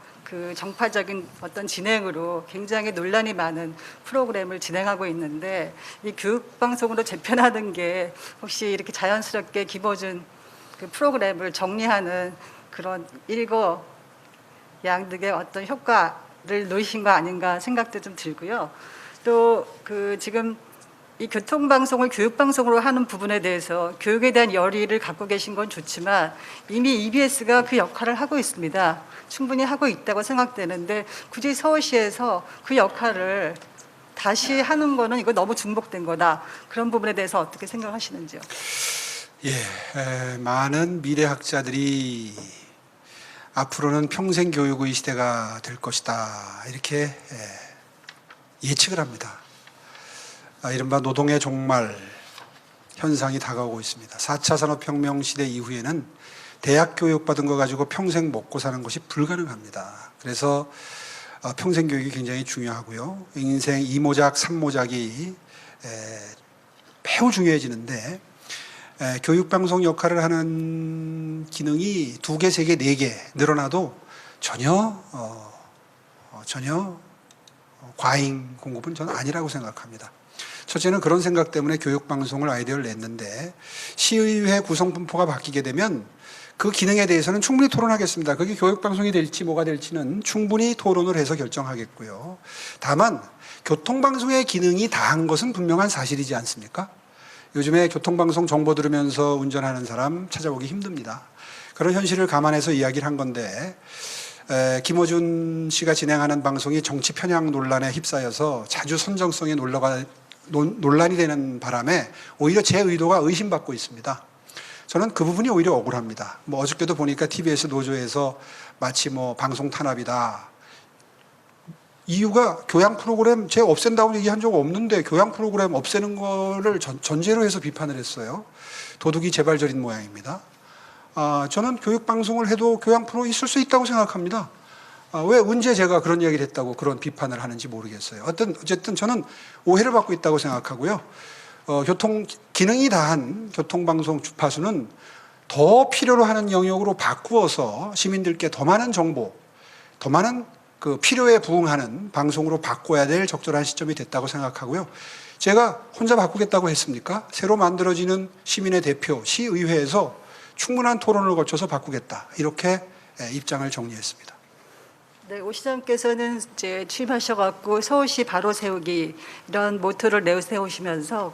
정파적인 어떤 진행으로 굉장히 논란이 많은 프로그램을 진행하고 있는데 이 교육방송으로 재편하는 게 혹시 이렇게 자연스럽게 김어준 프로그램을 정리하는 그런 일거양득의 어떤 효과를 놓으신 거 아닌가 생각도 좀 들고요. 또 지금 이 교통방송을 교육방송으로 하는 부분에 대해서 교육에 대한 열의를 갖고 계신 건 좋지만 이미 EBS가 그 역할을 하고 있습니다. 충분히 하고 있다고 생각되는데 굳이 서울시에서 그 역할을 다시 하는 거는 이거 너무 중복된 거다. 그런 부분에 대해서 어떻게 생각하시는지요? 많은 미래학자들이 앞으로는 평생 교육의 시대가 될 것이다. 이렇게 예측을 합니다. 이른바 노동의 종말 현상이 다가오고 있습니다. 4차 산업혁명 시대 이후에는 대학 교육 받은 거 가지고 평생 먹고 사는 것이 불가능합니다. 그래서 평생 교육이 굉장히 중요하고요. 인생 2모작, 3모작이 매우 중요해지는데 교육방송 역할을 하는 기능이 2개, 3개, 4개 늘어나도 전혀 과잉 공급은 저는 아니라고 생각합니다. 첫째는 그런 생각 때문에 교육방송을 아이디어를 냈는데 시의회 구성 분포가 바뀌게 되면 그 기능에 대해서는 충분히 토론하겠습니다. 그게 교육방송이 될지 뭐가 될지는 충분히 토론을 해서 결정하겠고요. 다만 교통방송의 기능이 다한 것은 분명한 사실이지 않습니까? 요즘에 교통방송 정보 들으면서 운전하는 사람 찾아보기 힘듭니다. 그런 현실을 감안해서 이야기를 한 건데 김어준 씨가 진행하는 방송이 정치 편향 논란에 휩싸여서 자주 선정성의 논란이 되는 바람에 오히려 제 의도가 의심받고 있습니다. 저는 그 부분이 오히려 억울합니다. 어저께도 보니까 TBS 노조에서 마치 방송 탄압이다. 이유가 교양 프로그램 제가 없앤다고 얘기한 적 없는데 교양 프로그램 없애는 거를 전제로 해서 비판을 했어요. 도둑이 재발절인 모양입니다. 저는 교육방송을 해도 교양 프로 있을 수 있다고 생각합니다. 왜 언제 제가 그런 이야기를 했다고 그런 비판을 하는지 모르겠어요. 어쨌든 저는 오해를 받고 있다고 생각하고요. 기능이 다한 교통방송 주파수는 더 필요로 하는 영역으로 바꾸어서 시민들께 더 많은 정보, 더 많은 필요에 부응하는 방송으로 바꿔야 될 적절한 시점이 됐다고 생각하고요. 제가 혼자 바꾸겠다고 했습니까? 새로 만들어지는 시민의 대표, 시의회에서 충분한 토론을 거쳐서 바꾸겠다. 이렇게 입장을 정리했습니다. 네, 오 시장께서는 이제 취임하셔갖고 서울시 바로 세우기 이런 모토를 내세우시면서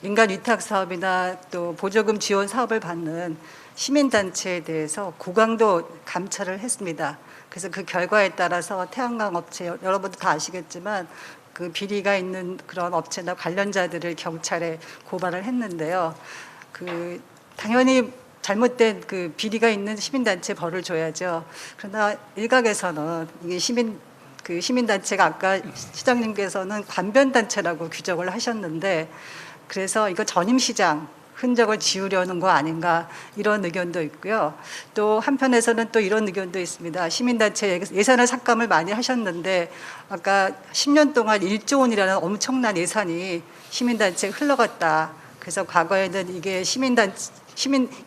민간 위탁 사업이나 또 보조금 지원 사업을 받는 시민단체에 대해서 고강도 감찰을 했습니다. 그래서 그 결과에 따라서 태양광 업체 여러분도 다 아시겠지만 비리가 있는 그런 업체나 관련자들을 경찰에 고발을 했는데요. 당연히 잘못된 비리가 있는 시민단체 벌을 줘야죠. 그러나 일각에서는 이게 시민단체가 아까 시장님께서는 관변단체라고 규정을 하셨는데 그래서 이거 전임시장 흔적을 지우려는 거 아닌가 이런 의견도 있고요. 또 한편에서는 또 이런 의견도 있습니다. 시민단체 예산을 삭감을 많이 하셨는데 아까 10년 동안 1조 원이라는 엄청난 예산이 시민단체에 흘러갔다. 그래서 과거에는 이게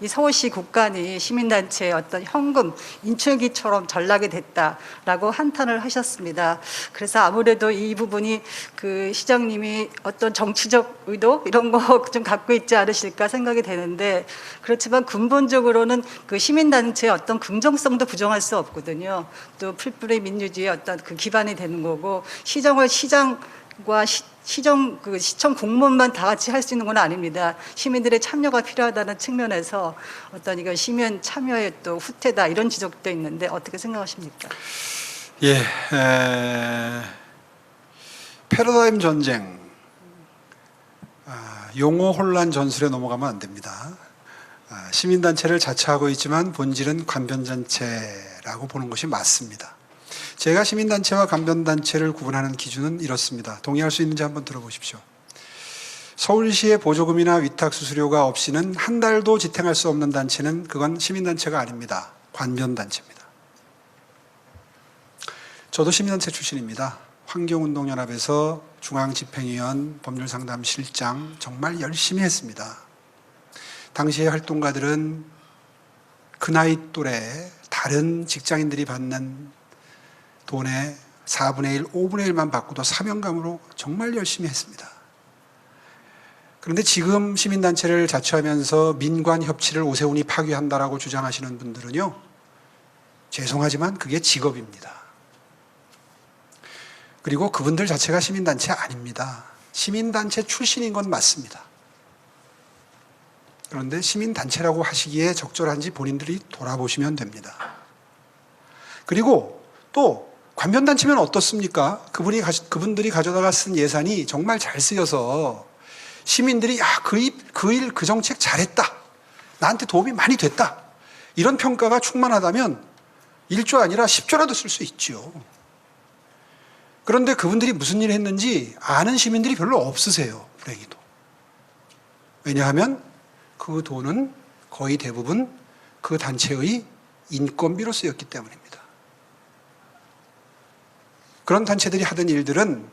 이 서울시 국간이 시민단체의 어떤 현금 인출기처럼 전락이 됐다라고 한탄을 하셨습니다. 그래서 아무래도 이 부분이 그 시장님이 어떤 정치적 의도 이런 거 좀 갖고 있지 않으실까 생각이 되는데, 그렇지만 근본적으로는 그 시민단체의 어떤 긍정성도 부정할 수 없거든요. 또 풀뿌리 민주주의의 어떤 그 기반이 되는 거고, 시정을 시장과 시정 그 시청 공무원만 다 같이 할 수 있는 건 아닙니다. 시민들의 참여가 필요하다는 측면에서 어떤 이거 시민 참여의 또 후퇴다 이런 지적도 있는데 어떻게 생각하십니까? 예, 패러다임 전쟁, 용어 혼란 전술에 넘어가면 안 됩니다. 시민단체를 자처하고 있지만 본질은 관변단체라고 보는 것이 맞습니다. 제가 시민단체와 관변단체를 구분하는 기준은 이렇습니다. 동의할 수 있는지 한번 들어보십시오. 서울시의 보조금이나 위탁수수료가 없이는 한 달도 지탱할 수 없는 단체는 그건 시민단체가 아닙니다. 관변단체입니다. 저도 시민단체 출신입니다. 환경운동연합에서 중앙집행위원, 법률상담실장 정말 열심히 했습니다. 당시의 활동가들은 그 나이 또래 다른 직장인들이 받는 돈의 4분의 1, 5분의 1만 받고도 사명감으로 정말 열심히 했습니다. 그런데 지금 시민단체를 자처하면서 민관협치를 오세훈이 파괴한다라고 주장하시는 분들은요, 죄송하지만 그게 직업입니다. 그리고 그분들 자체가 시민단체 아닙니다. 시민단체 출신인 건 맞습니다. 그런데 시민단체라고 하시기에 적절한지 본인들이 돌아보시면 됩니다. 그리고 또 관변단체면 어떻습니까? 그분들이 가져다가 쓴 예산이 정말 잘 쓰여서 시민들이 그 일, 그 정책 잘했다. 나한테 도움이 많이 됐다. 이런 평가가 충만하다면 1조 아니라 10조라도 쓸 수 있죠. 그런데 그분들이 무슨 일을 했는지 아는 시민들이 별로 없으세요. 불행히도. 왜냐하면 그 돈은 거의 대부분 그 단체의 인건비로 쓰였기 때문입니다. 그런 단체들이 하던 일들은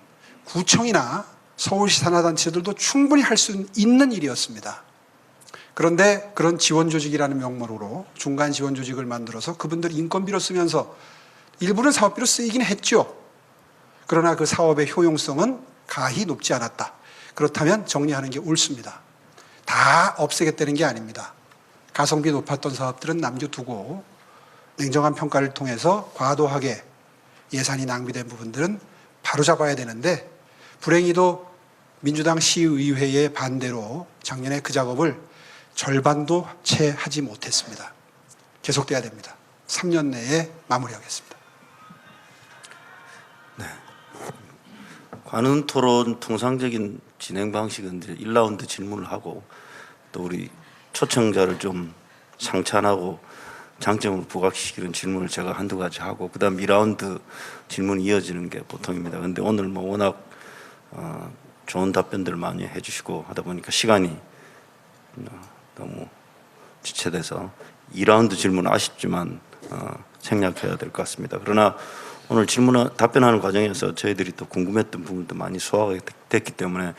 구청이나 서울시 산하단체들도 충분히 할 수 있는 일이었습니다. 그런데 그런 지원조직이라는 명목으로 중간 지원조직을 만들어서 그분들 인건비로 쓰면서 일부는 사업비로 쓰이긴 했죠. 그러나 그 사업의 효용성은 가히 높지 않았다. 그렇다면 정리하는 게 옳습니다. 다 없애겠다는 게 아닙니다. 가성비 높았던 사업들은 남겨두고 냉정한 평가를 통해서 과도하게 예산이 낭비된 부분들은 바로잡아야 되는데, 불행히도 민주당 시의회의 반대로 작년에 그 작업을 절반도 채 하지 못했습니다. 계속돼야 됩니다. 3년 내에 마무리하겠습니다. 관훈 토론 통상적인 진행 방식은 이제 1라운드 질문을 하고 또 우리 초청자를 좀 상찬하고 장점을 부각시키는 질문을 제가 한두 가지 하고 그다음 2라운드 질문이 이어지는 게 보통입니다. 그런데 오늘 뭐 워낙 좋은 답변들 많이 해주시고 하다 보니까 시간이 너무 지체돼서 2라운드 질문은 아쉽지만 생략해야 될 것 같습니다. 그러나 오늘 답변하는 과정에서 저희들이 또 궁금했던 부분도 많이 소화가 됐기 때문에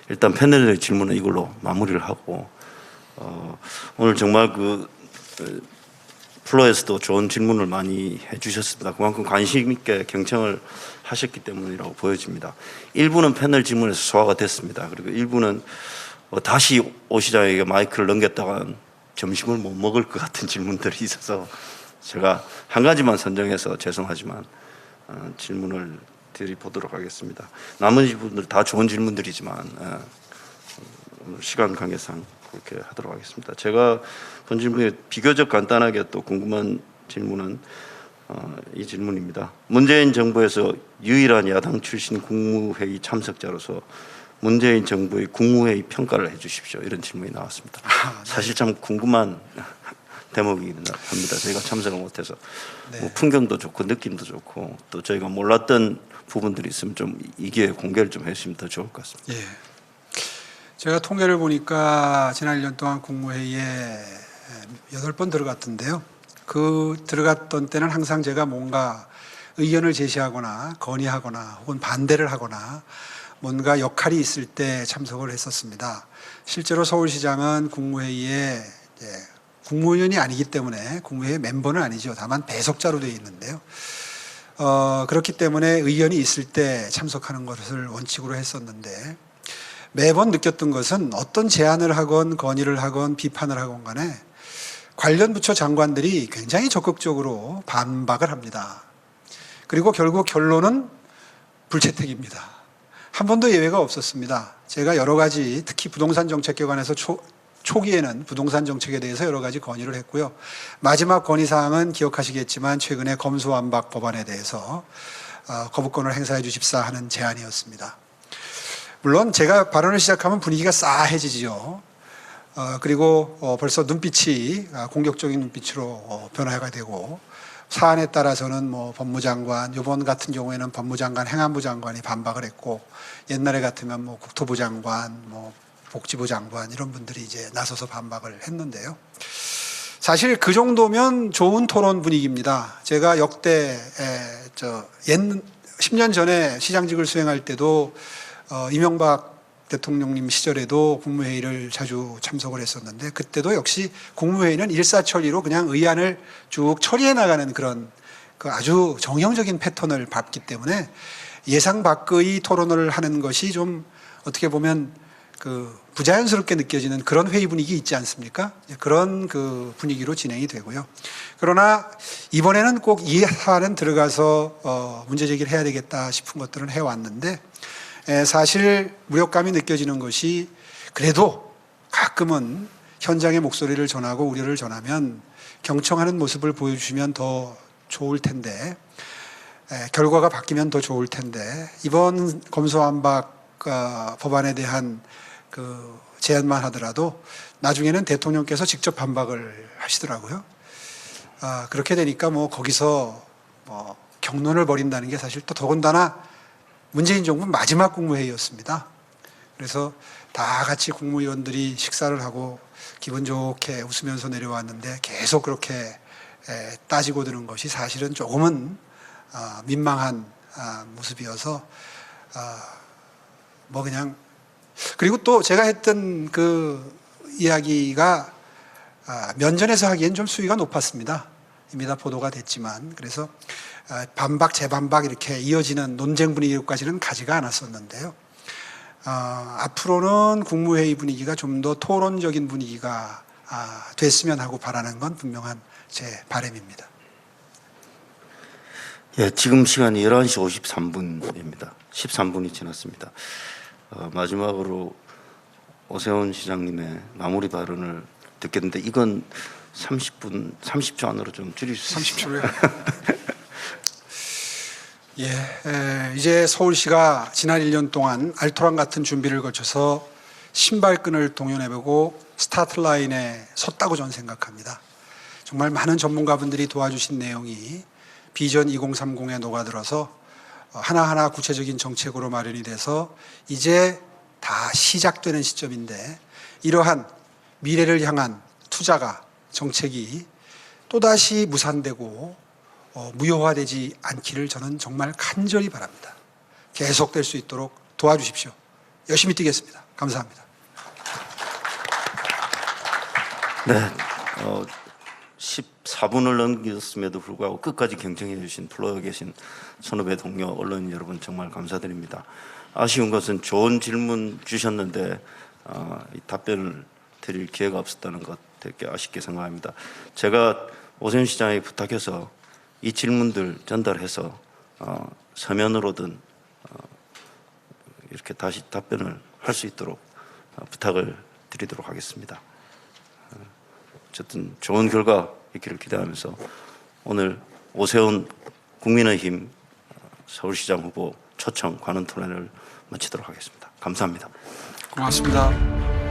일단 패널의 질문은 이걸로 마무리를 하고 오늘 정말 플로에서도 좋은 질문을 많이 해주셨습니다. 그만큼 관심 있게 경청을 하셨기 때문이라고 보여집니다. 일부는 패널 질문에서 소화가 됐습니다. 그리고 일부는 다시 오 시장에게 마이크를 넘겼다가 점심을 못 먹을 것 같은 질문들이 있어서 제가 한 가지만 선정해서 죄송하지만 질문을 드려보도록 하겠습니다. 나머지 분들 다 좋은 질문들이지만 시간 관계상 그렇게 하도록 하겠습니다. 제가 본 질문에 비교적 간단하게 또 궁금한 질문은 이 질문입니다. 문재인 정부에서 유일한 야당 출신 국무회의 참석자로서 문재인 정부의 국무회의 평가를 해주십시오. 이런 질문이 나왔습니다. 사실 참 궁금한 대목이긴 합니다. 저희가 참석을 못해서 뭐 풍경도 좋고 느낌도 좋고 또 저희가 몰랐던 부분들이 있으면 좀 이 기회에 공개를 좀 해주시면 더 좋을 것 같습니다. 예. 제가 통계를 보니까 지난 1년 동안 국무회의에 8번 들어갔던데요. 그 들어갔던 때는 항상 제가 뭔가 의견을 제시하거나 건의하거나 혹은 반대를 하거나 뭔가 역할이 있을 때 참석을 했었습니다. 실제로 서울시장은 국무회의에 국무위원이 아니기 때문에 국무회의 멤버는 아니죠. 다만 배석자로 되어 있는데요. 그렇기 때문에 의견이 있을 때 참석하는 것을 원칙으로 했었는데 매번 느꼈던 것은 어떤 제안을 하건 건의를 하건 비판을 하건 간에 관련 부처 장관들이 굉장히 적극적으로 반박을 합니다. 그리고 결국 결론은 불채택입니다. 한 번도 예외가 없었습니다. 제가 여러 가지 특히 부동산 정책에 관해서 초기에는 부동산 정책에 대해서 여러 가지 건의를 했고요. 마지막 건의사항은 기억하시겠지만 최근에 검수완박 법안에 대해서 거부권을 행사해 주십사 하는 제안이었습니다. 물론 제가 발언을 시작하면 분위기가 싸해지죠. 그리고 벌써 눈빛이 공격적인 눈빛으로 변화가 되고 사안에 따라서는 뭐 법무장관, 이번 같은 경우에는 법무장관, 행안부 장관이 반박을 했고 옛날에 같으면 뭐 국토부 장관, 뭐 복지부 장관 이런 분들이 이제 나서서 반박을 했는데요. 사실 그 정도면 좋은 토론 분위기입니다. 제가 역대 10년 전에 시장직을 수행할 때도 이명박 대통령님 시절에도 국무회의를 자주 참석을 했었는데 그때도 역시 국무회의는 일사천리로 그냥 의안을 쭉 처리해 나가는 그런 그 아주 정형적인 패턴을 밟기 때문에 예상 밖의 토론을 하는 것이 좀 어떻게 보면 그 부자연스럽게 느껴지는 그런 회의 분위기 있지 않습니까? 그런 그 분위기로 진행이 되고요. 그러나 이번에는 꼭 이 사안은 들어가서 문제 제기를 해야 되겠다 싶은 것들은 해왔는데 사실 무력감이 느껴지는 것이 그래도 가끔은 현장의 목소리를 전하고 우려를 전하면 경청하는 모습을 보여주시면 더 좋을 텐데 결과가 바뀌면 더 좋을 텐데 이번 검수완박 법안에 대한 그 제안만 하더라도 나중에는 대통령께서 직접 반박을 하시더라고요. 그렇게 되니까 뭐 거기서 뭐 격론을 벌인다는 게 사실 또 더군다나 문재인 정부 마지막 국무회의였습니다. 그래서 다 같이 국무위원들이 식사를 하고 기분 좋게 웃으면서 내려왔는데 계속 그렇게 따지고 드는 것이 사실은 조금은 민망한 모습이어서 뭐 그냥 그리고 또 제가 했던 그 이야기가 면전에서 하기엔 좀 수위가 높았습니다. 이미 다 보도가 됐지만 그래서 반박 재반박 이렇게 이어지는 논쟁 분위기까지는 가지가 않았었는데요. 앞으로는 국무회의 분위기가 좀 더 토론적인 분위기가 됐으면 하고 바라는 건 분명한 제 바람입니다. 예, 지금 시간이 11시 53분입니다. 13분이 지났습니다. 마지막으로 오세훈 시장님의 마무리 발언을 듣겠는데 이건 30초 안으로 좀 줄일 수 있습니다. 30초요? 예, 이제 서울시가 지난 1년 동안 알토란 같은 준비를 거쳐서 신발끈을 동요해보고 스타트 라인에 섰다고 저는 생각합니다. 정말 많은 전문가분들이 도와주신 내용이 비전 2030에 녹아들어서 하나하나 구체적인 정책으로 마련이 돼서 이제 다 시작되는 시점인데 이러한 미래를 향한 투자가 정책이 또다시 무산되고 무효화되지 않기를 저는 정말 간절히 바랍니다. 계속될 수 있도록 도와주십시오. 열심히 뛰겠습니다. 감사합니다. 네, 14분을 넘겼음에도 불구하고 끝까지 경청해 주신 플로어에 계신 선후배 동료 언론인 여러분 정말 감사드립니다. 아쉬운 것은 좋은 질문 주셨는데 이 답변을 드릴 기회가 없었다는 것 되게 아쉽게 생각합니다. 제가 오세훈 시장에게 부탁해서 이 질문들 전달해서 서면으로든 이렇게 다시 답변을 할 수 있도록 부탁을 드리도록 하겠습니다. 어쨌든 좋은 결과 있기를 기대하면서 오늘 오세훈 국민의힘 서울시장 후보 초청 관훈 토론을 마치도록 하겠습니다. 감사합니다. 고맙습니다.